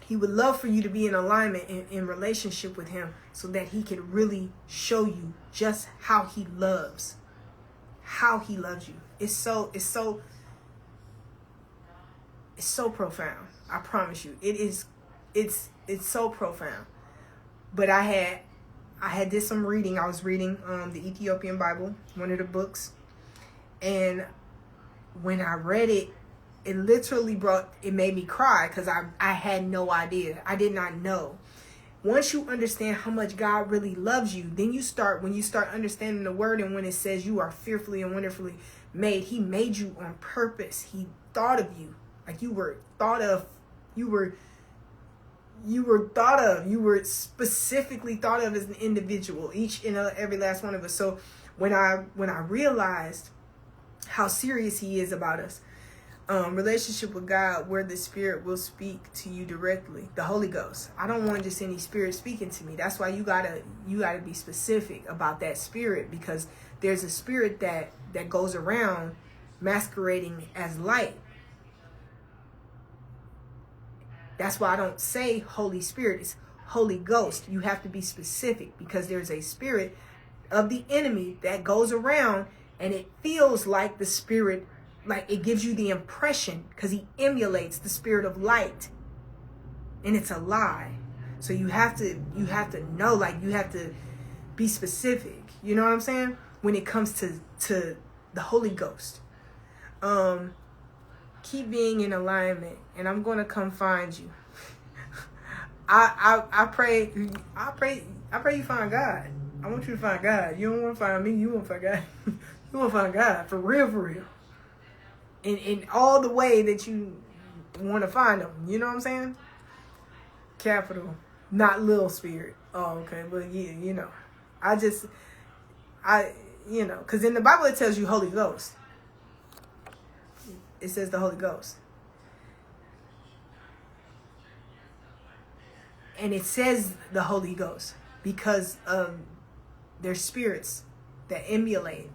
He would love for you to be in alignment in relationship with Him, so that He could really show you just how He loves. How He loves you. It's so profound. I promise you. It's so profound. But I did some reading. I was reading the Ethiopian Bible, one of the books. And when I read it, it literally made me cry, because I had no idea. I did not know. Once you understand how much God really loves you, then when you start understanding the word, and when it says you are fearfully and wonderfully made, He made you on purpose. He thought of you. Like, you were thought of. You were thought of. You were specifically thought of as an individual, each and every last one of us. So when I realized how serious He is about us, relationship with God, where the Spirit will speak to you directly, the Holy Ghost. I don't want just any spirit speaking to me. That's why you gotta be specific about that spirit, because there's a spirit that goes around masquerading as light. That's why I don't say Holy Spirit. It's Holy Ghost. You have to be specific, because there's a spirit of the enemy that goes around, and it feels like the spirit. Like, it gives you the impression, because he emulates the spirit of light, and it's a lie. So you have to know, like, you have to be specific. You know what I'm saying? When it comes to the Holy Ghost, keep being in alignment, and I'm going to come find you. I pray you find God. I want you to find God. You don't want to find me. You want to find God. You want to find God for real. In all the way that you want to find Him. You know what I'm saying? Capital, not little spirit. Oh, okay. But yeah, you know, because in the Bible it tells you Holy Ghost. It says the Holy Ghost. And it says the Holy Ghost because of their spirits that emulate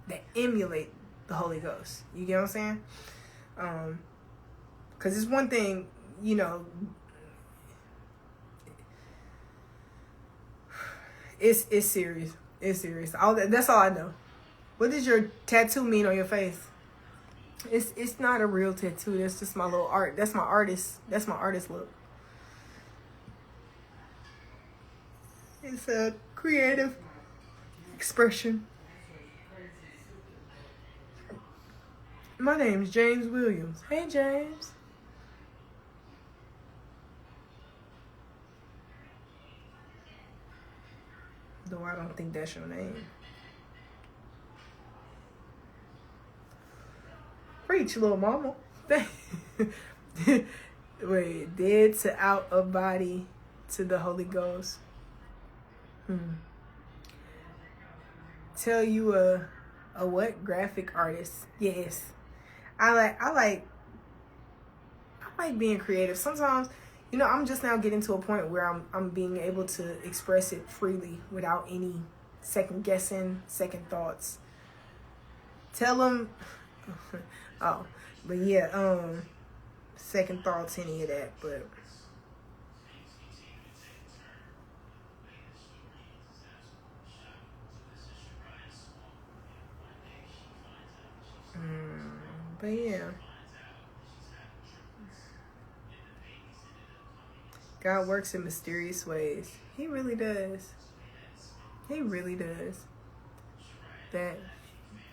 the Holy Ghost. You get what I'm saying? Because it's one thing, you know, it's serious. It's serious. That's all I know. What does your tattoo mean on your face? It's not a real tattoo. That's just my little art. That's my artist look. It's a creative expression. My name's James Williams. Hey, James. Though I don't think that's your name. Preach, little mama. Wait, dead to out of body to the Holy Ghost. Tell you a what? Graphic artist. Yes. I like being creative. Sometimes, you know, I'm just now getting to a point where I'm being able to express it freely without any second guessing, second thoughts. Tell them, oh, but yeah, second thoughts, any of that, but. But yeah, God works in mysterious ways. He really does. He really does. That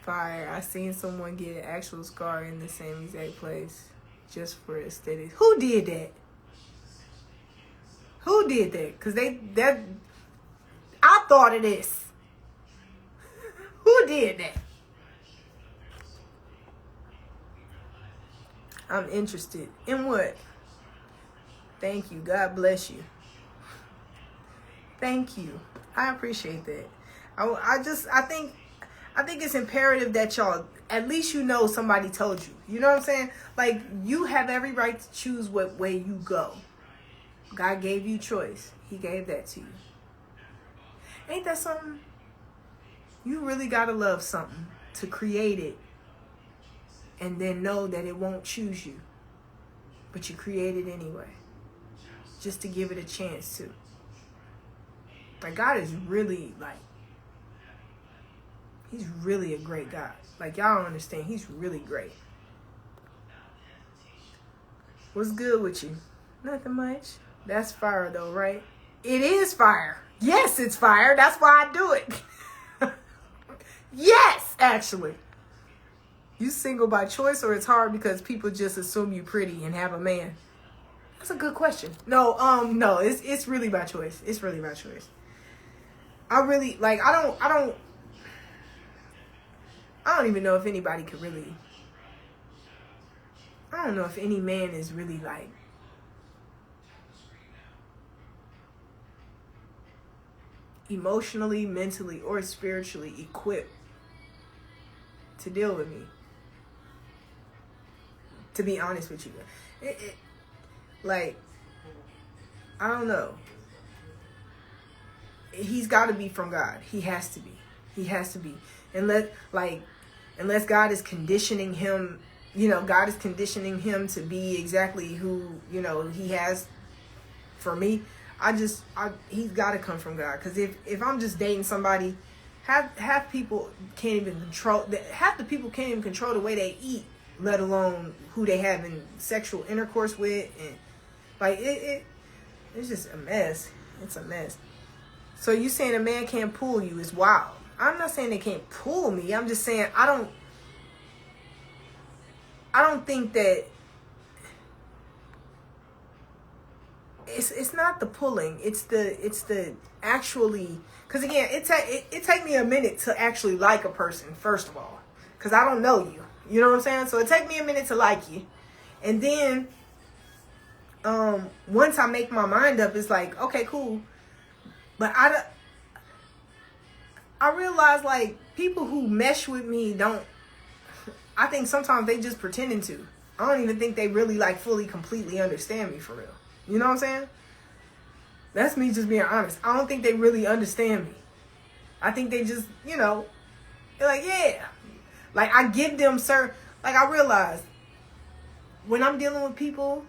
fire, I seen someone get an actual scar in the same exact place just for aesthetics. Who did that? Who did that? Because I thought of this. Who did that? I'm interested in what? Thank you. God bless you. Thank you. I appreciate that. I think it's imperative that y'all, at least you know somebody told you. You know what I'm saying? Like, you have every right to choose what way you go. God gave you choice. He gave that to you. Ain't that something? You really gotta love something to create it and then know that it won't choose you. But you create it anyway. Just to give it a chance to. Like, God is really, like, he's really a great God. Like, y'all don't understand. He's really great. What's good with you? Nothing much. That's fire, though, right? It is fire. Yes, it's fire. That's why I do it. Yes, actually. You single by choice, or it's hard because people just assume you pretty and have a man? That's a good question. No, it's really by choice. It's really by choice. I really, like, I don't even know if anybody could really, I don't know if any man is really, like, emotionally, mentally, or spiritually equipped to deal with me. To be honest with you. Like, I don't know. He's got to be from God. He has to be. He has to be. Unless God is conditioning him, God is conditioning him to be exactly who, he has for me. He's got to come from God. Because if I'm just dating somebody, half people can't even control, half the people can't even control the way they eat, let alone who they having sexual intercourse with. And like, it's just a mess. It's a mess. So you saying a man can't pull you is wild. I'm not saying they can't pull me. I'm just saying I don't think that it's not the pulling. It's the actually, because again, it take me a minute to actually like a person, first of all, because I don't know you. You know what I'm saying? So it take me a minute to like you, and then once I make my mind up, it's like, okay, cool. But I realize, like, people who mesh with me I think sometimes they just pretending to. I don't even think they really, like, fully, completely understand me for real. You know what I'm saying? That's me just being honest. I don't think they really understand me. I think they just, they're like, yeah. Like, I give them I realize when I'm dealing with people,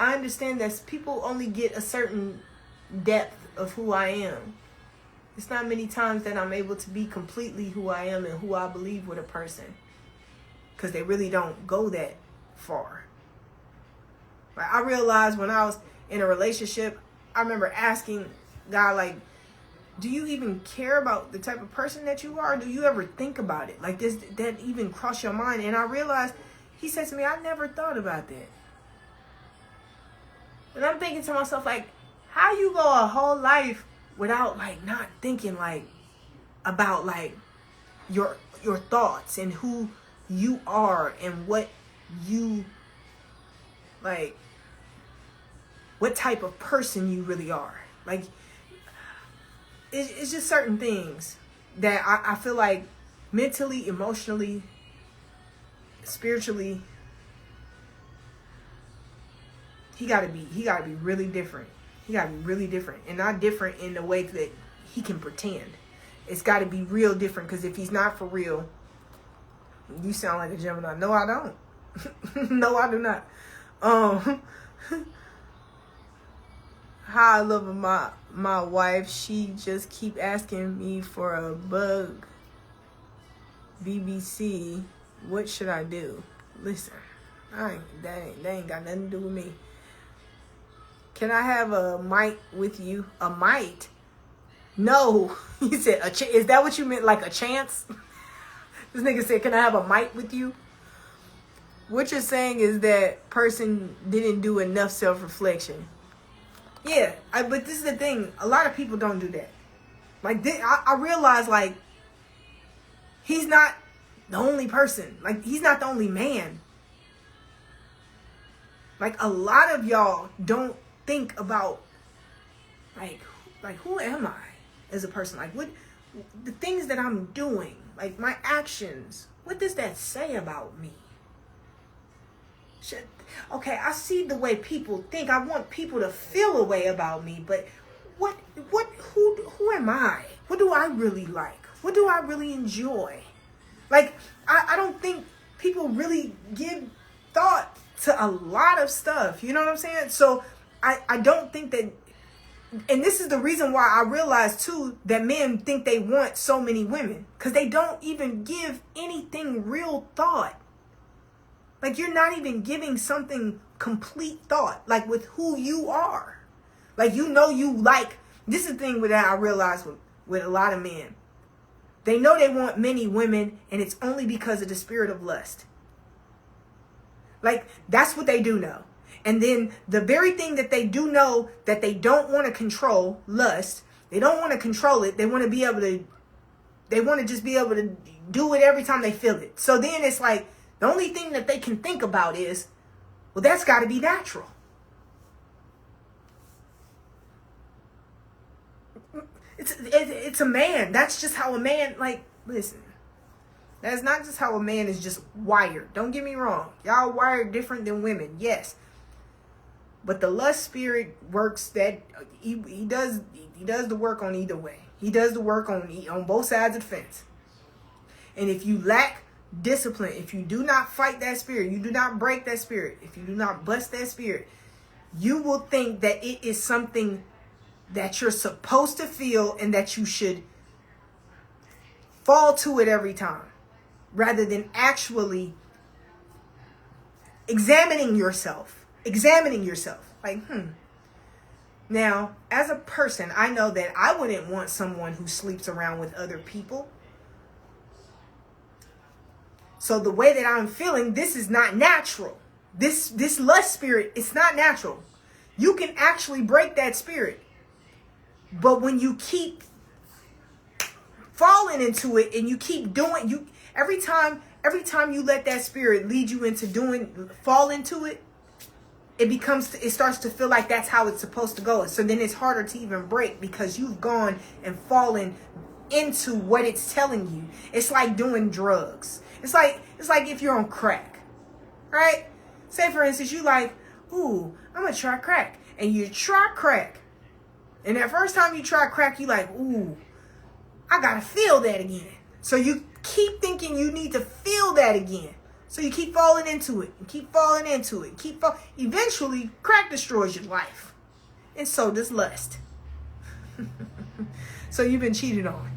I understand that people only get a certain depth of who I am. It's not many times that I'm able to be completely who I am and who I believe with a person, because they really don't go that far. Like, I realized when I was in a relationship, I remember asking God, like, do you even care about the type of person that you are? Do you ever think about it? Like, that even cross your mind? And I realized, he said to me, I never thought about that. And I'm thinking to myself, like, how you go a whole life without, like, not thinking, like, about, like, your thoughts and who you are and what you, like, what type of person you really are. Like, it's just certain things that I feel like mentally, emotionally, spiritually, he gotta be really different. He gotta be really different, and not different in the way that he can pretend. It's gotta be real different, because if he's not for real, you sound like a Gemini. No, I don't. No, I do not. How I love my wife. She just keep asking me for a bug. BBC, what should I do? Listen, that ain't got nothing to do with me. Can I have a mite with you? A mite? No. He said, is that what you meant, like a chance? This nigga said, can I have a mite with you? What you're saying is that person didn't do enough self-reflection. Yeah, but this is the thing. A lot of people don't do that. Like, I realize, like, he's not the only person. Like, he's not the only man. Like, a lot of y'all don't think about, like who am I as a person? Like, what, the things that I'm doing, like, my actions, what does that say about me? Okay, I see the way people think. I want people to feel a way about me, but who am I? What do I really like? What do I really enjoy? Like, I don't think people really give thought to a lot of stuff. You know what I'm saying? So I don't think that, and this is the reason why I realize too that men think they want so many women, because they don't even give anything real thought. Like, you're not even giving something complete thought, like with who you are. Like, you like, this is the thing that I realize with a lot of men. They know they want many women, and it's only because of the spirit of lust. Like, that's what they do know. And then the very thing that they do know that they don't want to control, lust, they don't want to control it. They want to be able to, they want to just be able to do it every time they feel it. So then it's like, the only thing that they can think about is, well, that's got to be natural. It's a man. That's just how a man, like, listen. That's not just how a man is just wired. Don't get me wrong. Y'all wired different than women, yes. But the lust spirit works that he does the work on either way. He does the work on both sides of the fence. And if you lack discipline, if you do not fight that spirit, you do not break that spirit, if you do not bust that spirit, you will think that it is something that you're supposed to feel and that you should fall to it every time, rather than actually examining yourself. Like, Now, as a person, I know that I wouldn't want someone who sleeps around with other people. So the way that I'm feeling, this is not natural. This lust spirit, it's not natural. You can actually break that spirit. But when you keep falling into it and you keep doing, every time you let that spirit lead you into fall into it, it starts to feel like that's how it's supposed to go. So then it's harder to even break, because you've gone and fallen into what it's telling you. It's like doing drugs. It's like if you're on crack, right? Say, for instance, you like, ooh, I'm going to try crack. And you try crack. And that first time you try crack, you like, ooh, I got to feel that again. So you keep thinking you need to feel that again. So you keep falling into it and keep falling into it. Eventually, crack destroys your life. And so does lust. So you've been cheated on.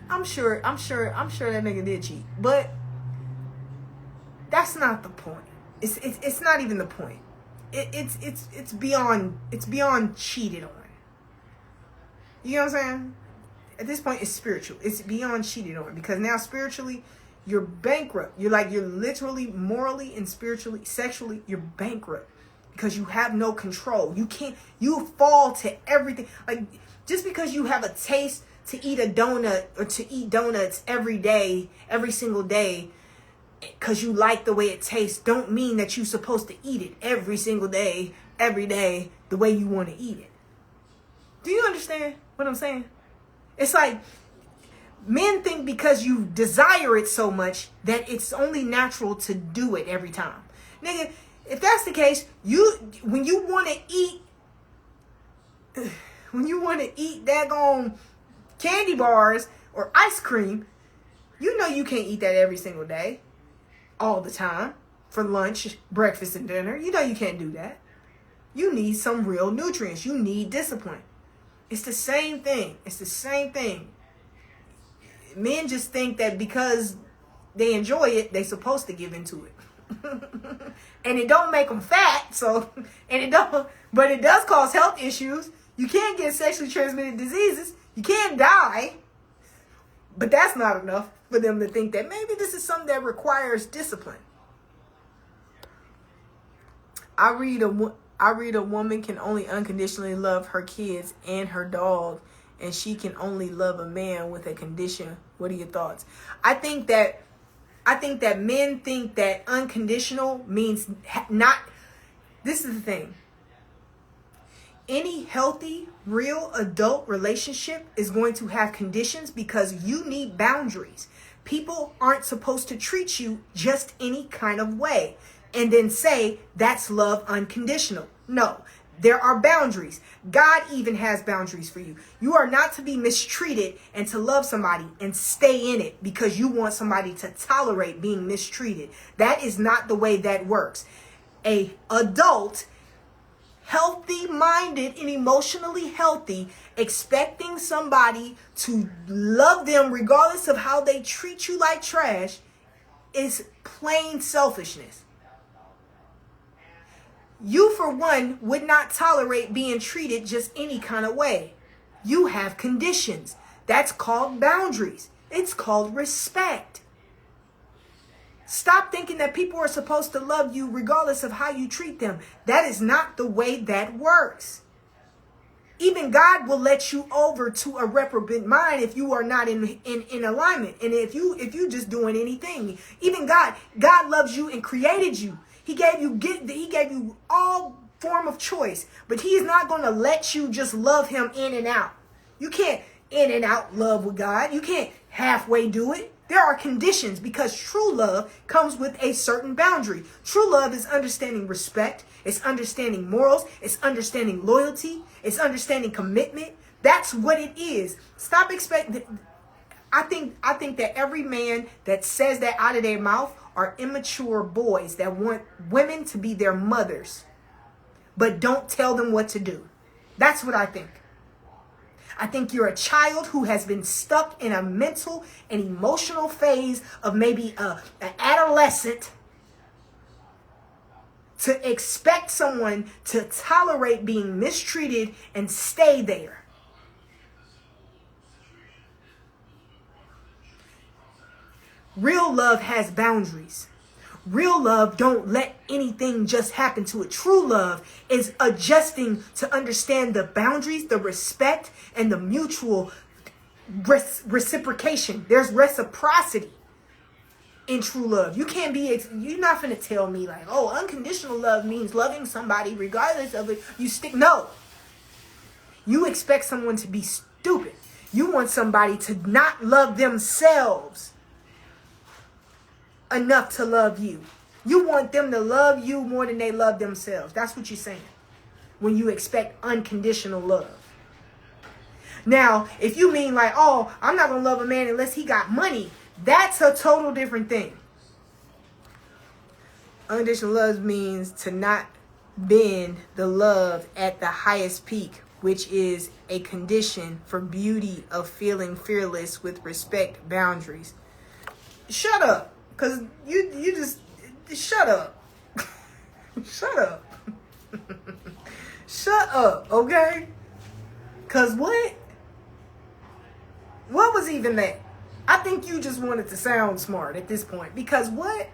I'm sure that nigga did cheat, but that's not the point. It's not even the point. It's beyond cheated on. You know what I'm saying? At this point, it's spiritual. It's beyond cheated on, because now spiritually, you're bankrupt. You're literally, morally, and spiritually, sexually, you're bankrupt, because you have no control. You fall to everything. Like, just because you have a taste to eat a donut or to eat donuts every day, every single day, because you like the way it tastes, don't mean that you're supposed to eat it every single day, every day, the way you want to eat it. Do you understand what I'm saying? It's like, men think because you desire it so much that it's only natural to do it every time. Nigga, if that's the case, when you want to eat daggone candy bars or ice cream, you know you can't eat that every single day, all the time, for lunch, breakfast, and dinner. You know you can't do that. You need some real nutrients. You need discipline. It's the same thing. Men just think that because they enjoy it, they're supposed to give into it. And it don't make them fat, but it does cause health issues. You can't get sexually transmitted diseases. You can't die. But that's not enough for them to think that maybe this is something that requires discipline. I read a woman can only unconditionally love her kids and her dog, and she can only love a man with a condition. What are your thoughts? I think that men think that unconditional means not. This is the thing. Any healthy, real adult relationship is going to have conditions because you need boundaries. People aren't supposed to treat you just any kind of way and then say that's love unconditional. No, there are boundaries. God even has boundaries for you. You are not to be mistreated and to love somebody and stay in it because you want somebody to tolerate being mistreated. That is not the way that works. A adult, healthy-minded and emotionally healthy, expecting somebody to love them regardless of how they treat you like trash is plain selfishness. You, for one, would not tolerate being treated just any kind of way. You have conditions. That's called boundaries. It's called respect. Stop thinking that people are supposed to love you regardless of how you treat them. That is not the way that works. Even God will let you over to a reprobate mind if you are not in alignment. And if you just doing anything. Even God loves you and created you. He gave you all form of choice, but he is not going to let you just love him in and out. You can't in and out love with God. You can't halfway do it. There are conditions because true love comes with a certain boundary. True love is understanding respect. It's understanding morals. It's understanding loyalty. It's understanding commitment. That's what it is. Stop expecting. I think that every man that says that out of their mouth are immature boys that want women to be their mothers, but don't tell them what to do. That's what I think. I think you're a child who has been stuck in a mental and emotional phase of maybe an adolescent to expect someone to tolerate being mistreated and stay there. Real love has boundaries. Real love don't let anything just happen to it. True love is adjusting to understand the boundaries, the respect, and the mutual reciprocation. There's reciprocity in true love. You're not going to tell me like, oh, unconditional love means loving somebody regardless of it. No. You expect someone to be stupid. You want somebody to not love themselves enough to love you. You want them to love you more than they love themselves. That's what you're saying when you expect unconditional love. Now, if you mean like, oh, I'm not going to love a man unless he got money, that's a total different thing. Unconditional love means to not bend the love at the highest peak, which is a condition for beauty of feeling fearless with respect boundaries. Shut up. Because you just, shut up. Shut up. Shut up, okay? Because what? What was even that? I think you just wanted to sound smart at this point. Because what?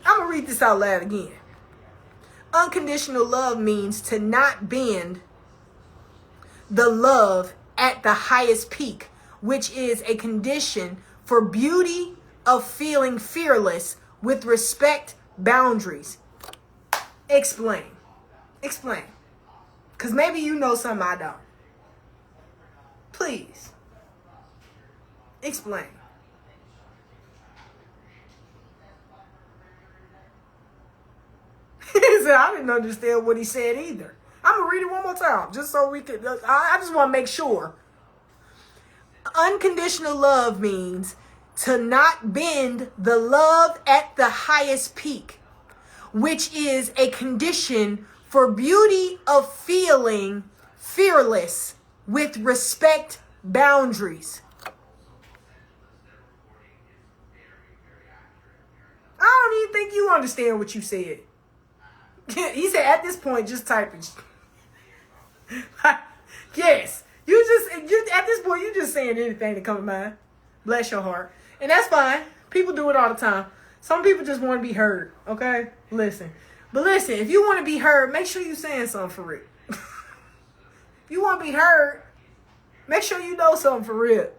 I'm going to read this out loud again. Unconditional love means to not bend the love at the highest peak, which is a condition for beauty of feeling fearless with respect boundaries. Explain. Because maybe you know something I don't. Please. Explain. He said, I didn't understand what he said either. I'm going to read it one more time just so we can. I just want to make sure. Unconditional love means to not bend the love at the highest peak, which is a condition for beauty of feeling fearless with respect boundaries. I don't even think you understand what you said. He said at this point, just type it. Yes. At this point, you're just saying anything to come to mind. Bless your heart. And that's fine. People do it all the time. Some people just want to be heard. Okay? Listen. But listen, if you want to be heard, make sure you saying something for real. If you want to be heard, make sure you know something for real.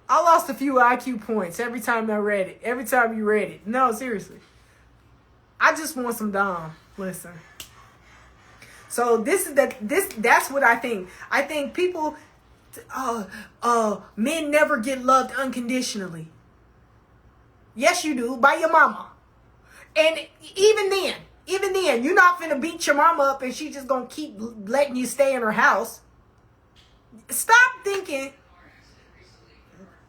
I lost a few IQ points every time I read it. Every time you read it. No, seriously. I just want some Dom. Listen. So that's what I think. I think people, men never get loved unconditionally. Yes, you do, by your mama. And even then, you're not finna beat your mama up and she just gonna keep letting you stay in her house. Stop thinking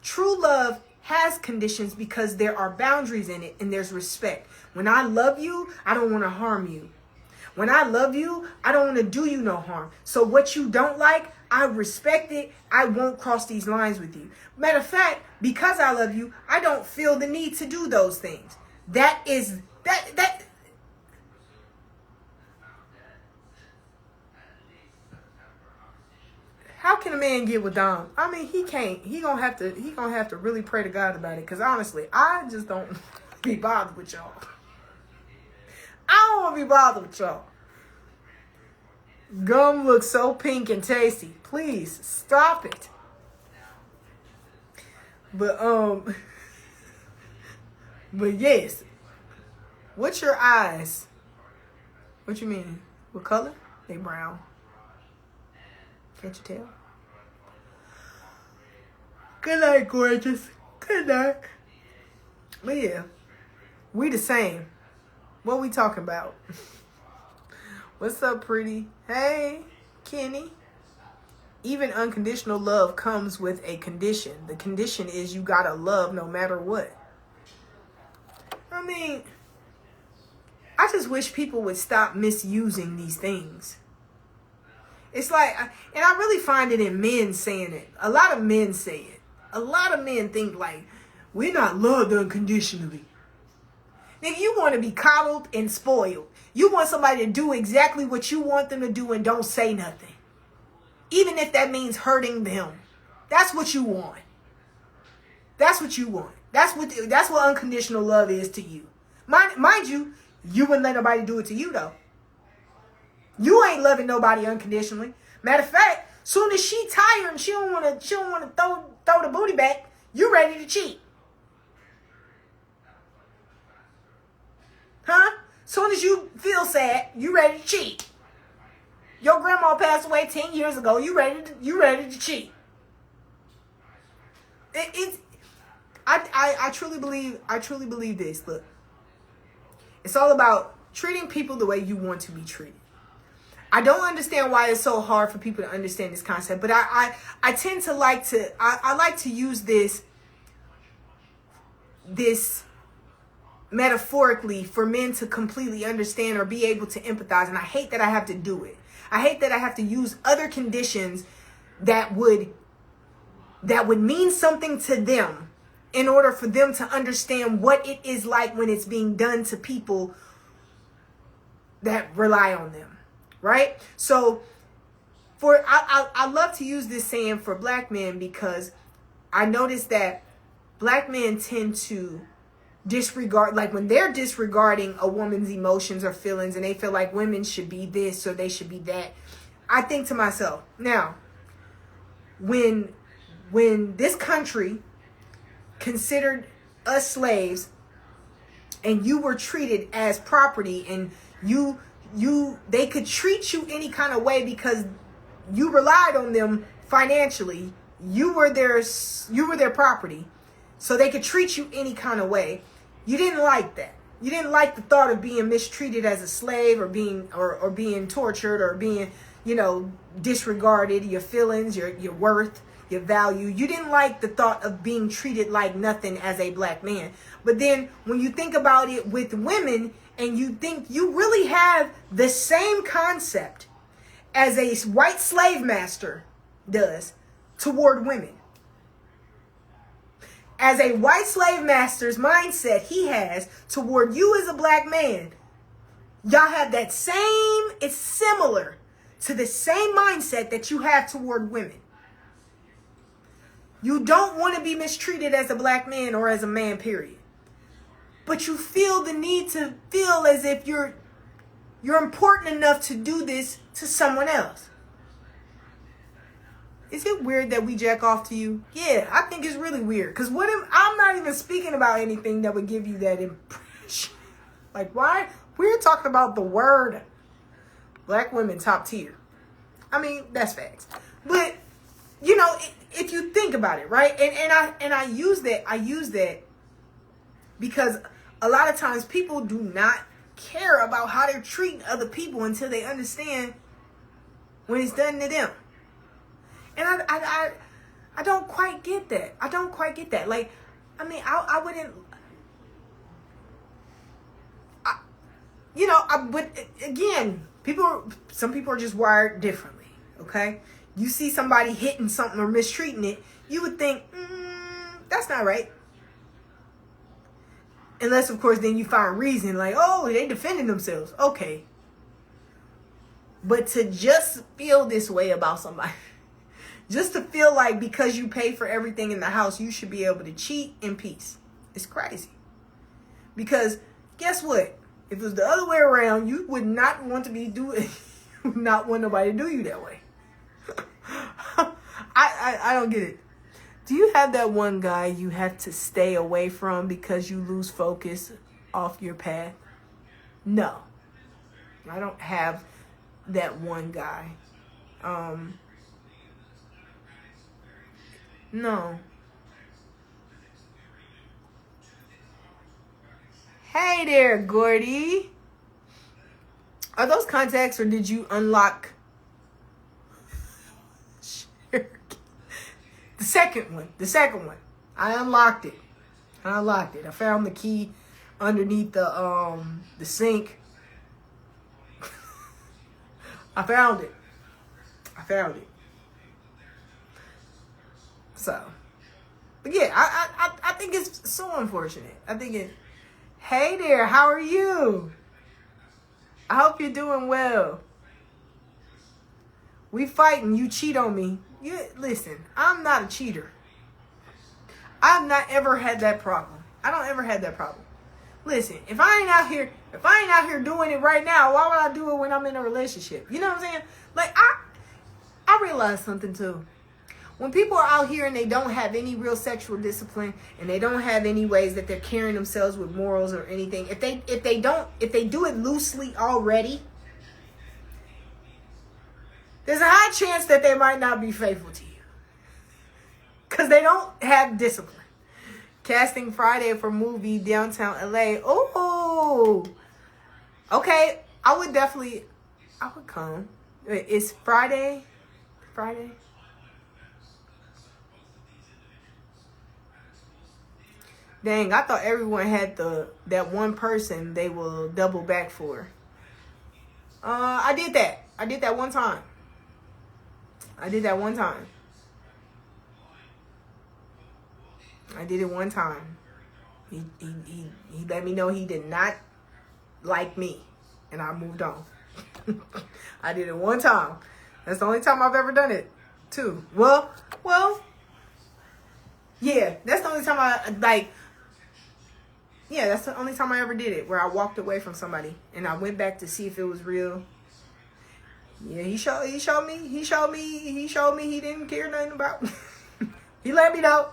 true love has conditions, because there are boundaries in it and there's respect. When I love you, I don't want to harm you. When I love you, I don't want to do you no harm. So what you don't like, I respect it. I won't cross these lines with you. Matter of fact, because I love you, I don't feel the need to do those things. That how can a man get with Dom? I mean, he can't. He gonna have to really pray to God about it. Cause honestly, I just don't be bothered with y'all. I don't want to be bothered with y'all. Gum looks so pink and tasty. Please stop it. But yes. What's your eyes? What you mean? What color? They brown. Can't you tell? Good night, gorgeous. Good night. But yeah, we the same. What we talking about? What's up, pretty? Hey, Kenny. Even unconditional love comes with a condition. The condition is you gotta love no matter what. I mean, I just wish people would stop misusing these things. It's like, and I really find it in men saying it. A lot of men say it. A lot of men think like, we're not loved unconditionally. Nigga, you want to be coddled and spoiled. You want somebody to do exactly what you want them to do and don't say nothing. Even if that means hurting them. That's what you want. That's what you want. That's what unconditional love is to you. Mind you, you wouldn't let nobody do it to you though. You ain't loving nobody unconditionally. Matter of fact, soon as she tired and she don't want to throw the booty back, you ready to cheat. Huh? Soon as you feel sad, you ready to cheat. Your grandma passed away 10 years ago. You ready to cheat. I truly believe this. Look, it's all about treating people the way you want to be treated. I don't understand why it's so hard for people to understand this concept, but I tend to like to use this metaphorically for men to completely understand or be able to empathize. And I hate that I have to do it. I hate that I have to use other conditions that would mean something to them in order for them to understand what it is like when it's being done to people that rely on them. Right? So I love to use this saying for black men, because I notice that black men tend to disregard, like when they're disregarding a woman's emotions or feelings and they feel like women should be this or they should be that. I think to myself, now, when this country considered us slaves and you were treated as property and they could treat you any kind of way because you relied on them financially, you were their property, so they could treat you any kind of way. You didn't like that. You didn't like the thought of being mistreated as a slave or being tortured or being, disregarded, your feelings, your worth, your value. You didn't like the thought of being treated like nothing as a black man. But then when you think about it with women and you think you really have the same concept as a white slave master does toward women. As a white slave master's mindset he has toward you as a black man, y'all have that same, it's similar to the same mindset that you have toward women. You don't want to be mistreated as a black man or as a man, period. but you feel the need to feel as if you're important enough to do this to someone else. Is it weird that we jack off to you? Yeah, I think it's really weird. Because what if I'm not even speaking about anything that would give you that impression? Like, why? We're talking about the word black women top tier. I mean, that's facts. But, you know, if you think about it, right? And I use that because a lot of times people do not care about how they're treating other people until they understand when it's done to them. And I don't quite get that. I don't quite get that. Like, I mean, I wouldn't, but again, some people are just wired differently, okay? You see somebody hitting something or mistreating it, you would think, that's not right. Unless, of course, then you find reason, like, oh, they defended themselves. Okay. But to just feel this way about somebody, just to feel like because you pay for everything in the house, you should be able to cheat in peace. It's crazy. Because guess what? If it was the other way around, you would not want to be doing, not want nobody to do you that way. I don't get it. Do you have that one guy you have to stay away from because you lose focus off your path? No. I don't have that one guy. No. Hey there, Gordy. Are those contacts or did you unlock? The second one. I unlocked it. I found the key underneath the sink. I found it. So, but yeah, I think it's so unfortunate. I think it. Hey there, how are you? I hope you're doing well. We fighting. You cheat on me. Listen, I'm not a cheater. I've not ever had that problem. I don't ever had that problem. Listen, if I ain't out here doing it right now, why would I do it when I'm in a relationship? You know what I'm saying? Like, I realize something too. When people are out here and they don't have any real sexual discipline and they don't have any ways that they're carrying themselves with morals or anything, if they do it loosely already, there's a high chance that they might not be faithful to you. Because they don't have discipline. Casting Friday for movie downtown LA. Oh, okay. I would come. It's Friday. Dang, I thought everyone had that one person they will double back for. I did that one time. I did it one time. He let me know he did not like me, and I moved on. I did it one time. That's the only time I've ever done it, too. Well, yeah, that's the only time that's the only time I ever did it, where I walked away from somebody and I went back to see if it was real. Yeah, he showed me he didn't care nothing about me. He let me know,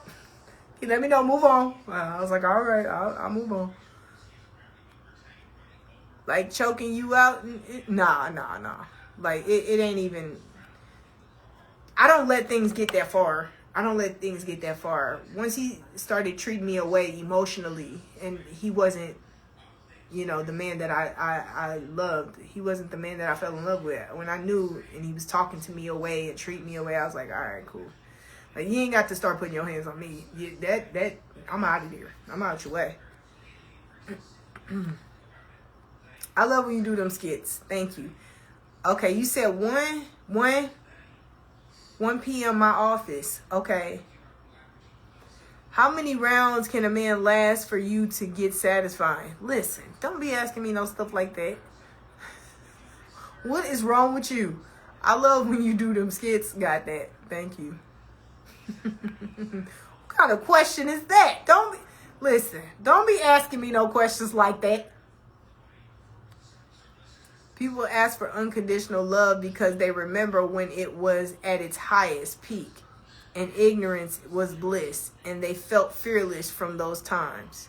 move on. I was like, all right, I'll move on. Like choking you out, nah. Like it ain't even. I don't let things get that far. Once he started treating me away emotionally, and he wasn't, the man that I loved. He wasn't the man that I fell in love with. When I knew and he was talking to me away and treating me away, I was like, all right, cool. Like, you ain't got to start putting your hands on me. I'm out of here. I'm out your way. I love when you do them skits. Thank you. Okay, you said 1 p.m. my office. Okay. How many rounds can a man last for you to get satisfied? Listen, don't be asking me no stuff like that. What is wrong with you? I love when you do them skits. Got that. Thank you. What kind of question is that? Listen, don't be asking me no questions like that. People ask for unconditional love because they remember when it was at its highest peak and ignorance was bliss, and they felt fearless from those times.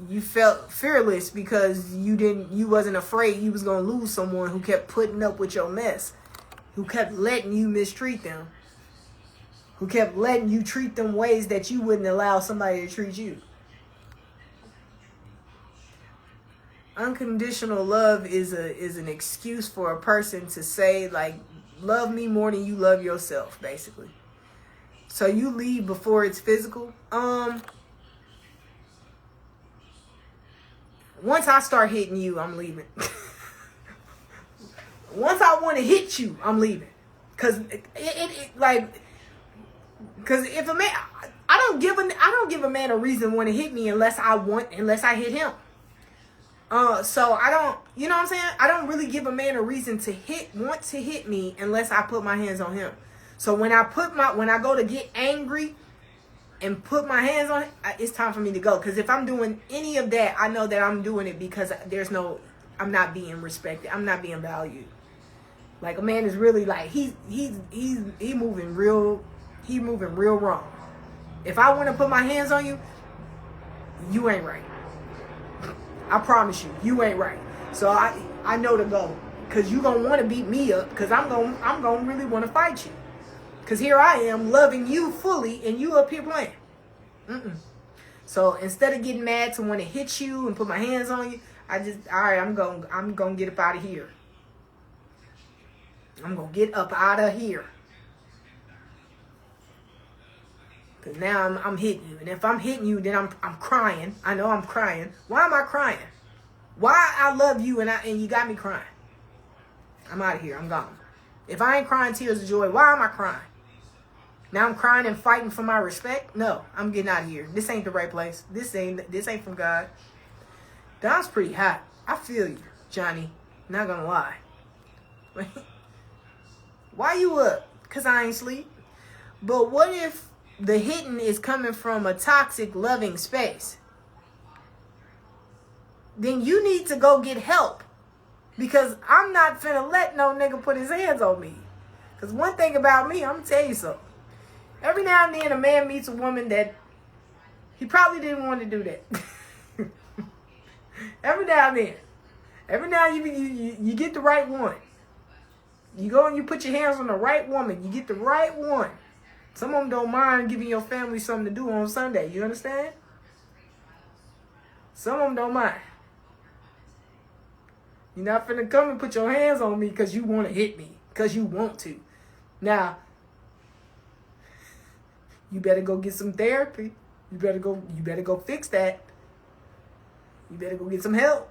You felt fearless because you wasn't afraid you was going to lose someone who kept putting up with your mess, who kept letting you mistreat them, who kept letting you treat them ways that you wouldn't allow somebody to treat you. Unconditional love is an excuse for a person to say, like, love me more than you love yourself, basically. So you leave before it's physical. Once I start hitting you, I'm leaving. Once I want to hit you, I'm leaving. Cause cause if a man, I don't give a man a reason to want to hit me unless I hit him. So I don't, you know what I'm saying? I don't really give a man a reason to want to hit me unless I put my hands on him. So when I go to get angry and put my hands on it, it's time for me to go. Because if I'm doing any of that, I know that I'm doing it because I'm not being respected. I'm not being valued. Like, a man is really like, he's moving real wrong. If I want to put my hands on you, you ain't right. I promise you ain't right. So I know to go. Because you going to want to beat me up. Because I'm going to really want to fight you. Because here I am loving you fully and you up here playing. So instead of getting mad to want to hit you and put my hands on you, I'm going to get up out of here. I'm going to get up out of here. Because now I'm hitting you. And if I'm hitting you, then I'm crying. I know I'm crying. Why am I crying? Why I love you and you got me crying? I'm out of here. I'm gone. If I ain't crying tears of joy, why am I crying? Now I'm crying and fighting for my respect? No, I'm getting out of here. This ain't the right place. This ain't from God. Dom's pretty hot. I feel you, Johnny. Not gonna lie. Why you up? Because I ain't sleep. But what if the hitting is coming from a toxic, loving space? Then you need to go get help. Because I'm not finna let no nigga put his hands on me. Because one thing about me, I'm going to tell you something. Every now and then a man meets a woman that he probably didn't want to do that. Every now and then. Every now and then you get the right one. You go and you put your hands on the right woman. You get the right one. Some of them don't mind giving your family something to do on Sunday. You understand? Some of them don't mind. You're not finna come and put your hands on me because you want to hit me. Because you want to. Now, you better go get some therapy. You better go fix that. You better go get some help.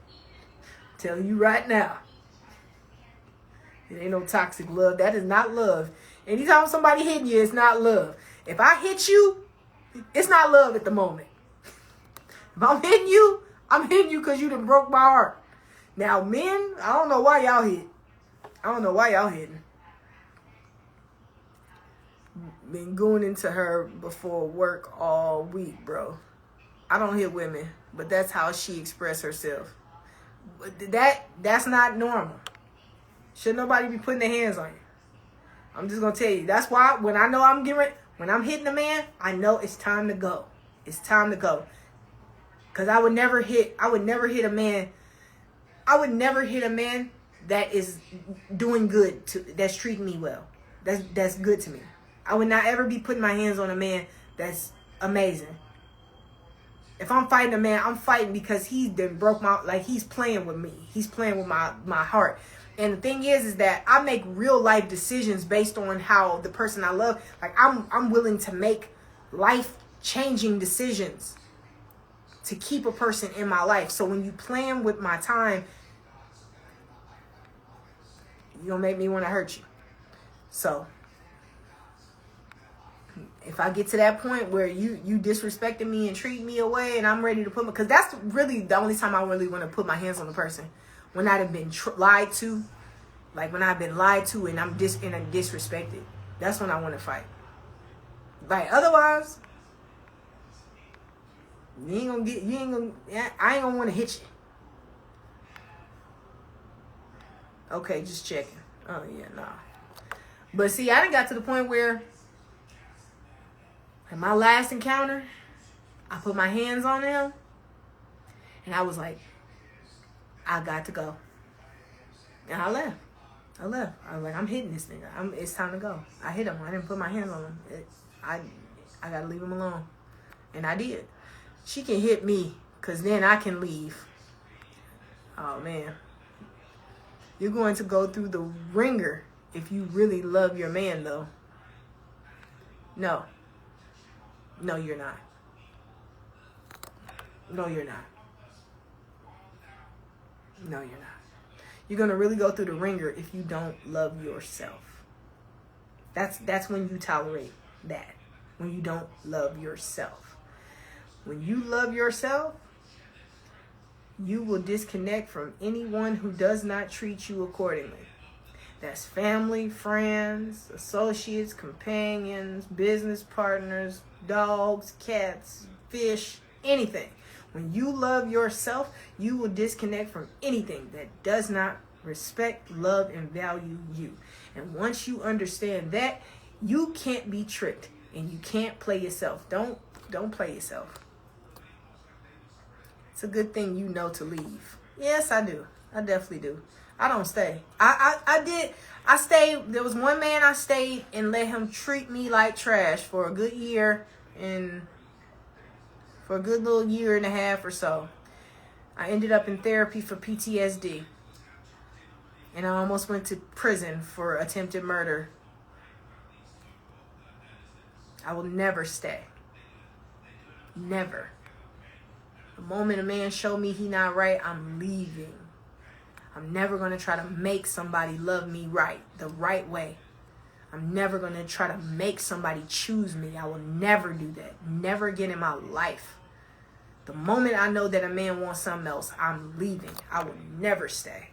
I'm telling you right now. It ain't no toxic love. That is not love. Anytime somebody hitting you, it's not love. If I hit you, it's not love at the moment. If I'm hitting you because you done broke my heart. Now, men, I don't know why y'all hit. I don't know why y'all hitting. Been going into her before work all week, bro. I don't hit women, but that's how she expressed herself. But that's not normal. Should nobody be putting their hands on you? I'm just gonna tell you. That's why when I know when I'm hitting a man, I know it's time to go. It's time to go. Cause I would never hit a man. I would never hit a man that is doing good that's treating me well. That's good to me. I would not ever be putting my hands on a man that's amazing. If I'm fighting a man, I'm fighting because he done broke he's playing with me. He's playing with my heart. And the thing is that I make real life decisions based on how the person I love, like I'm willing to make life changing decisions to keep a person in my life. So when you playing with my time, you're gonna make me want to hurt you. So if I get to that point where you disrespecting me and treating me away and I'm ready to because that's really the only time I really want to put my hands on the person. When I'd have been lied to, like when I've been lied to and I'm disrespected, that's when I want to fight. Like, otherwise, I ain't gonna want to hit you. Okay, just checking. Oh, yeah, nah. But see, I done got to the point where in my last encounter, I put my hands on him, and I was like, I got to go. And I left. I was like, I'm hitting this nigga. It's time to go. I hit him. I didn't put my hands on him. I got to leave him alone. And I did. She can hit me, because then I can leave. Oh, man. You're going to go through the ringer if you really love your man, though. No. No, you're not. No, you're not. No, you're not. You're going to really go through the ringer if you don't love yourself. That's when you tolerate that. When you don't love yourself. When you love yourself, you will disconnect from anyone who does not treat you accordingly. That's family, friends, associates, companions, business partners, dogs, cats, fish, anything. When you love yourself, you will disconnect from anything that does not respect, love, and value you. And once you understand that, you can't be tricked and you can't play yourself. Don't play yourself. It's a good thing you know to leave. Yes, I do. I definitely do. I don't stay. I stayed. There was one man I stayed and let him treat me like trash for a good year and for a good little year and a half or so. I ended up in therapy for PTSD. And I almost went to prison for attempted murder. I will never stay. Never. The moment a man show me he not right, I'm leaving. I'm never going to try to make somebody love me right, the right way. I'm never going to try to make somebody choose me. I will never do that. Never again in my life. The moment I know that a man wants something else, I'm leaving. I will never stay.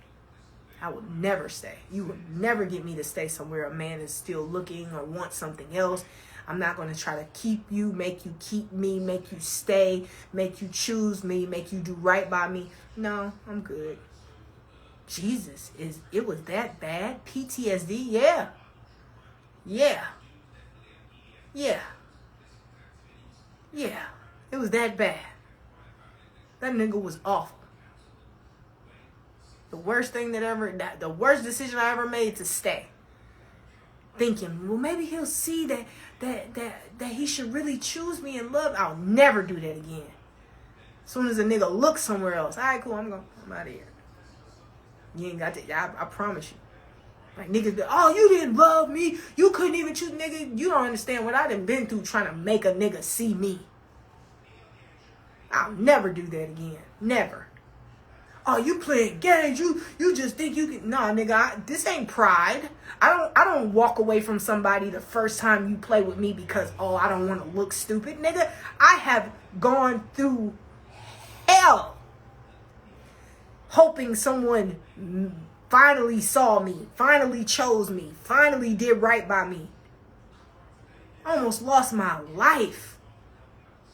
I will never stay. You will never get me to stay somewhere a man is still looking or wants something else. I'm not going to try to keep you, make you keep me, make you stay, make you choose me, make you do right by me. No, I'm good. Jesus, it was that bad? PTSD? Yeah. Yeah. Yeah. Yeah. It was that bad. That nigga was awful. The worst decision I ever made to stay. Thinking, well, maybe he'll see that he should really choose me and love. I'll never do that again. As soon as a nigga looks somewhere else, all right, cool, I'm out of here. You ain't got to, I promise you. Like niggas, oh, you didn't love me. You couldn't even choose, nigga. You don't understand what I done been through trying to make a nigga see me. I'll never do that again. Never. Oh, you playing games. You just think you can. Nah, nigga, this ain't pride. I don't walk away from somebody the first time you play with me because, oh, I don't want to look stupid. Nigga, I have gone through hell hoping someone finally saw me, finally chose me, finally did right by me. I almost lost my life.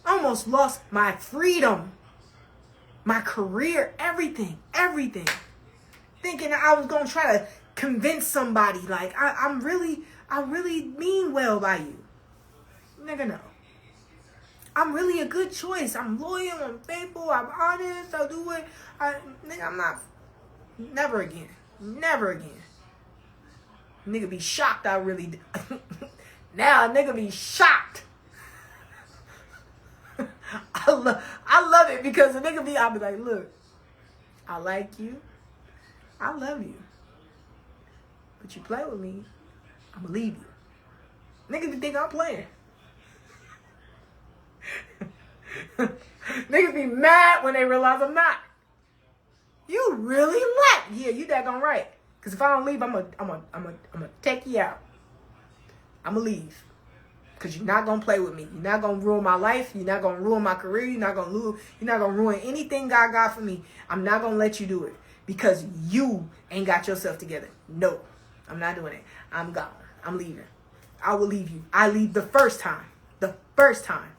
I almost lost my freedom. My career, everything. Thinking I was going to try to convince somebody like I really mean well by you. Nigga, no. I'm really a good choice. I'm loyal, I'm faithful, I'm honest, I'll do it. Nigga, I'm not. Never again. Nigga be shocked I really did. Now a nigga be shocked. I love it because the nigga I'll be like, look, I like you. I love you. But you play with me, I'm gonna leave you. Niggas be think I'm playing. Niggas be mad when they realize I'm not. You really left. Yeah, you daggone right. Cause if I don't leave, I'm gonna take you out. I'm gonna leave. Because you're not going to play with me. You're not going to ruin my life. You're not going to ruin my career. You're not going to ruin anything God got for me. I'm not going to let you do it. Because you ain't got yourself together. No, I'm not doing it. I'm gone. I'm leaving. I will leave you. I leave the first time. The first time.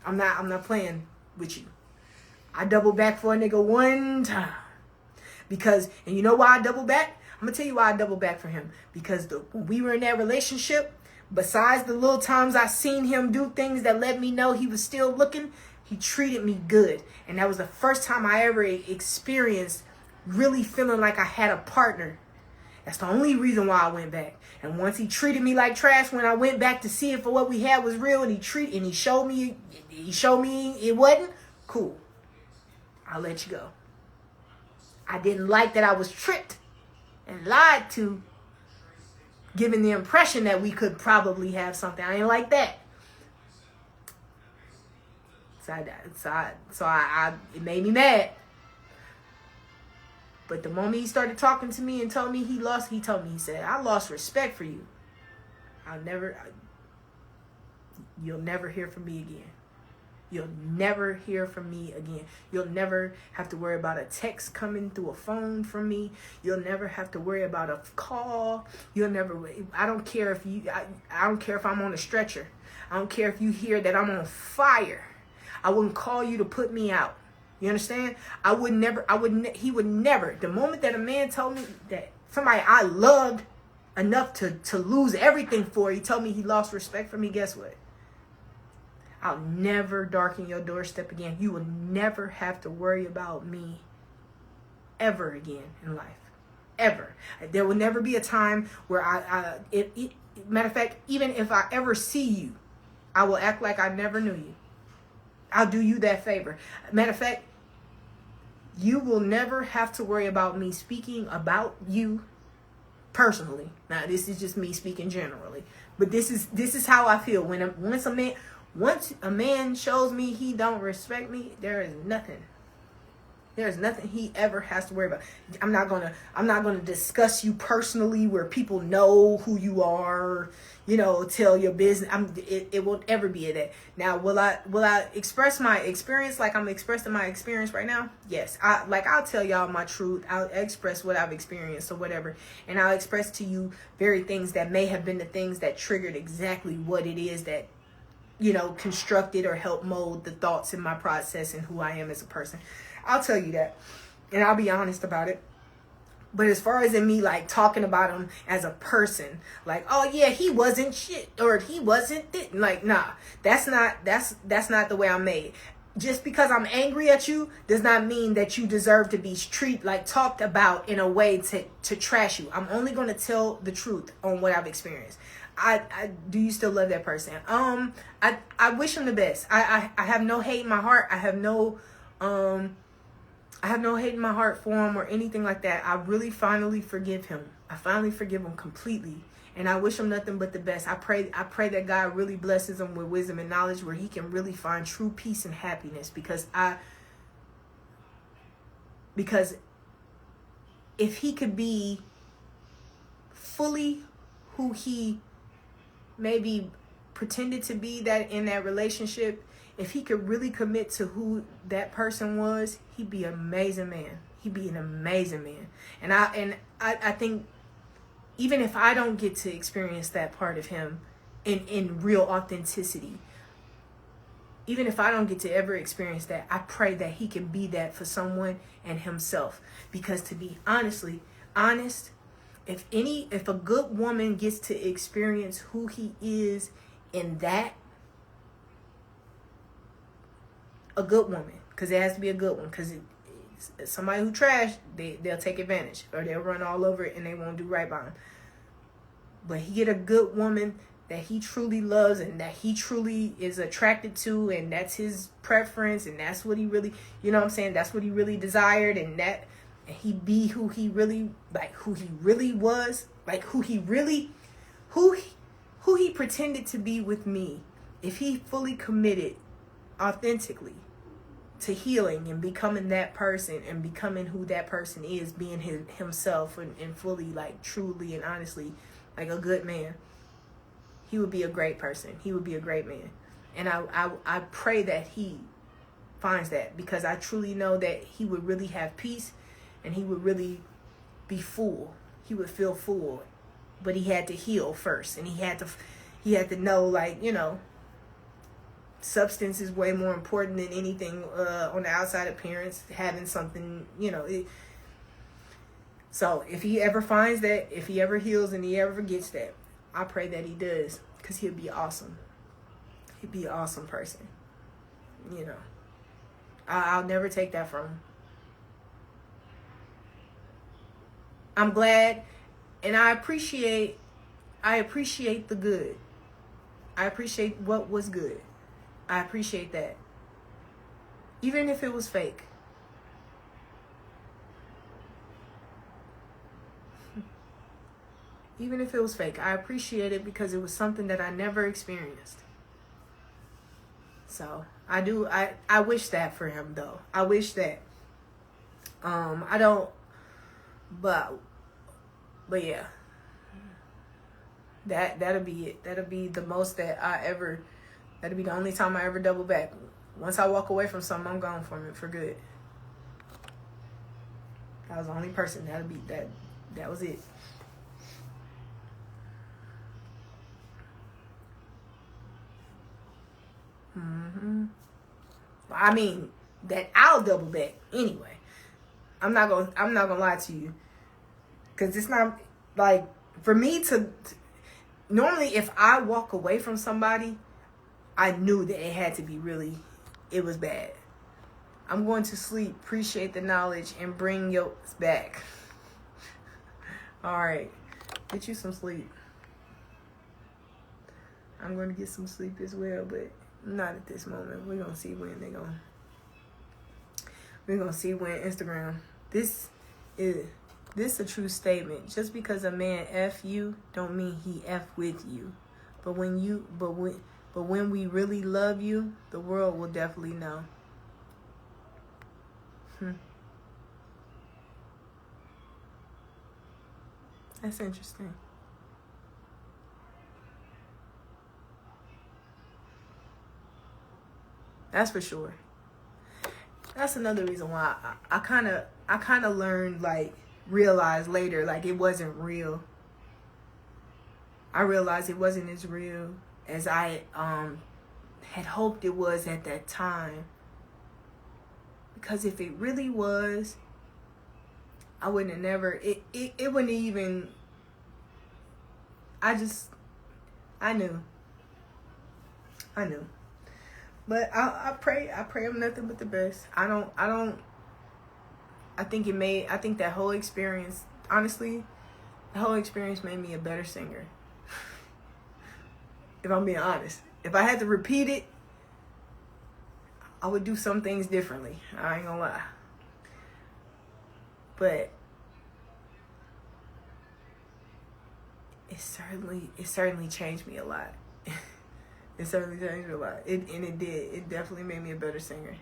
I'm not playing with you. I double back for a nigga one time. Because, and you know why I double back? I'm going to tell you why I double back for him. Because when we were in that relationship, besides the little times I seen him do things that let me know he was still looking, he treated me good. And that was the first time I ever experienced really feeling like I had a partner. That's the only reason why I went back. And once he treated me like trash, when I went back to see if what we had was real, and he showed me it wasn't, cool. I'll let you go. I didn't like that I was tricked and lied to, given the impression that we could probably have something. I ain't like that. So it made me mad. But the moment he started talking to me and told me he said, I lost respect for you. You'll never hear from me again. You'll never hear from me again. You'll never have to worry about a text coming through a phone from me. You'll never have to worry about a call. I don't care if I'm on a stretcher. I don't care if you hear that I'm on fire. I wouldn't call you to put me out. You understand? He would never. The moment that a man told me that somebody I loved enough to lose everything for, he told me he lost respect for me, guess what? I'll never darken your doorstep again. You will never have to worry about me ever again in life. Ever. There will never be a time where matter of fact, even if I ever see you, I will act like I never knew you. I'll do you that favor. Matter of fact, you will never have to worry about me speaking about you personally. Now, this is just me speaking generally. But this is how I feel. Once a man shows me he don't respect me, there's nothing he ever has to worry about. I'm not gonna discuss you personally where people know who you are, tell your business. It won't ever be that. Now, will I express my experience like I'm expressing my experience right now? Yes. I'll tell y'all my truth. I'll express what I've experienced or whatever, and I'll express to you very things that may have been the things that triggered exactly what it is that constructed or helped mold the thoughts in my process and who I am as a person. I'll tell you that. And I'll be honest about it. But as far as in me talking about him as a person, oh yeah, he wasn't shit or he wasn't nah, that's not the way I'm made. Just because I'm angry at you does not mean that you deserve to be talked about in a way to trash you. I'm only going to tell the truth on what I've experienced. Do you still love that person? I wish him the best. I have no hate in my heart. I have no hate in my heart for him or anything like that. I really finally forgive him. I finally forgive him completely. And I wish him nothing but the best. I pray that God really blesses him with wisdom and knowledge where he can really find true peace and happiness. Because if he could be fully who he maybe pretended to be that in that relationship, if he could really commit to who that person was, he'd be an amazing man. He'd be an amazing man. And I think even if I don't get to experience that part of him in real authenticity, even if I don't get to ever experience that, I pray that he can be that for someone and himself. Because to be honest, if a good woman gets to experience who he is in that, a good woman, because it has to be a good one, because somebody who trash, they'll take advantage or they'll run all over it and they won't do right by him. But he get a good woman that he truly loves and that he truly is attracted to, and that's his preference, and that's what he really, that's what he really desired, and he be who he really was, who he pretended to be with me. If he fully committed authentically to healing and becoming that person and becoming who that person is, being himself and fully truly and honestly a good man, he would be a great person. He would be a great man. And I pray that he finds that, because I truly know that he would really have peace and he would really be full. He would feel full, but he had to heal first, and he had to know substance is way more important than anything on the outside appearance, having something, So if he ever finds that, if he ever heals and he ever gets that, I pray that he does, because he'll be awesome. He'd be an awesome person. I'll never take that from him. I'm glad, and I appreciate the good. I appreciate what was good. I appreciate that. Even if it was fake. Even if it was fake, I appreciate it because it was something that I never experienced. So I wish that for him, though. I wish that. I don't, but yeah. That'll be it. That'll be the most that'll be the only time I ever double back. Once I walk away from something, I'm gone from it for good. That was the only person. That was it. I mean, that I'll double back anyway. I'm not gonna lie to you, because it's not like for me to. Normally, if I walk away from somebody, I knew that it was bad. I'm going to sleep, appreciate the knowledge, and bring yours back. All right, get you some sleep. I'm going to get some sleep as well, but not at this moment. We're going to see when we're going to see when Instagram. This a true statement. Just because a man F you don't mean he F with you. But when we really love you, the world will definitely know. That's interesting. That's for sure. That's another reason why I kind of learned, realized later, it wasn't real. I realized it wasn't as real as I had hoped it was at that time. Because if it really was, I wouldn't have never, it wouldn't even, I knew. But I pray him nothing but the best. I think that whole experience, honestly, the whole experience made me a better singer. If I'm being honest. If I had to repeat it, I would do some things differently. I ain't gonna lie. But it certainly changed me a lot. It certainly changed me a lot. It did. It definitely made me a better singer.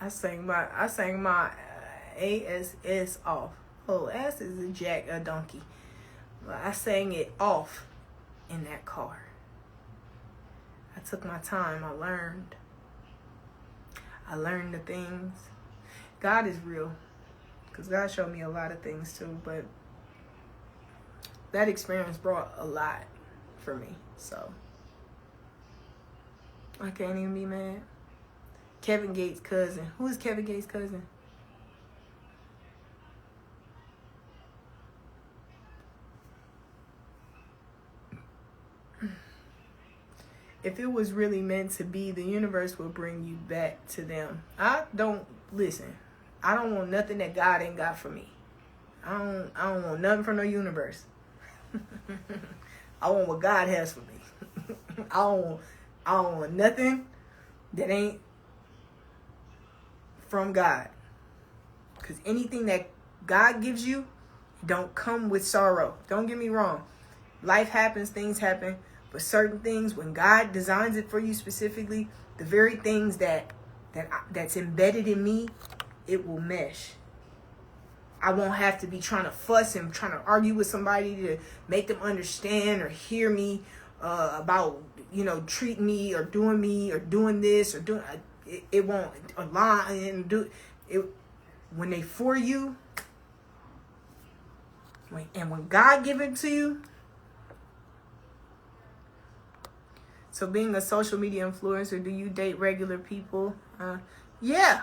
I sang my ASS off. Oh, ass is a donkey. But I sang it off in that car. I took my time. I learned the things. God is real, because God showed me a lot of things too. But that experience brought a lot for me. So I can't even be mad. Kevin Gates' cousin. Who is Kevin Gates' cousin? If it was really meant to be, the universe will bring you back to them. I don't want nothing that God ain't got for me. I don't want nothing from the universe. I want what God has for me. I don't want nothing that ain't from God. Because anything that God gives you don't come with sorrow. Don't get me wrong. Life happens, things happen. But certain things, when God designs it for you specifically, the very things that's embedded in me, it will mesh. I won't have to be trying to fuss and trying to argue with somebody to make them understand or hear me about, treating me or doing this or doing. It won't align and do it when they for you. When God give it to you, So being a social media influencer, do you date regular people? Yeah.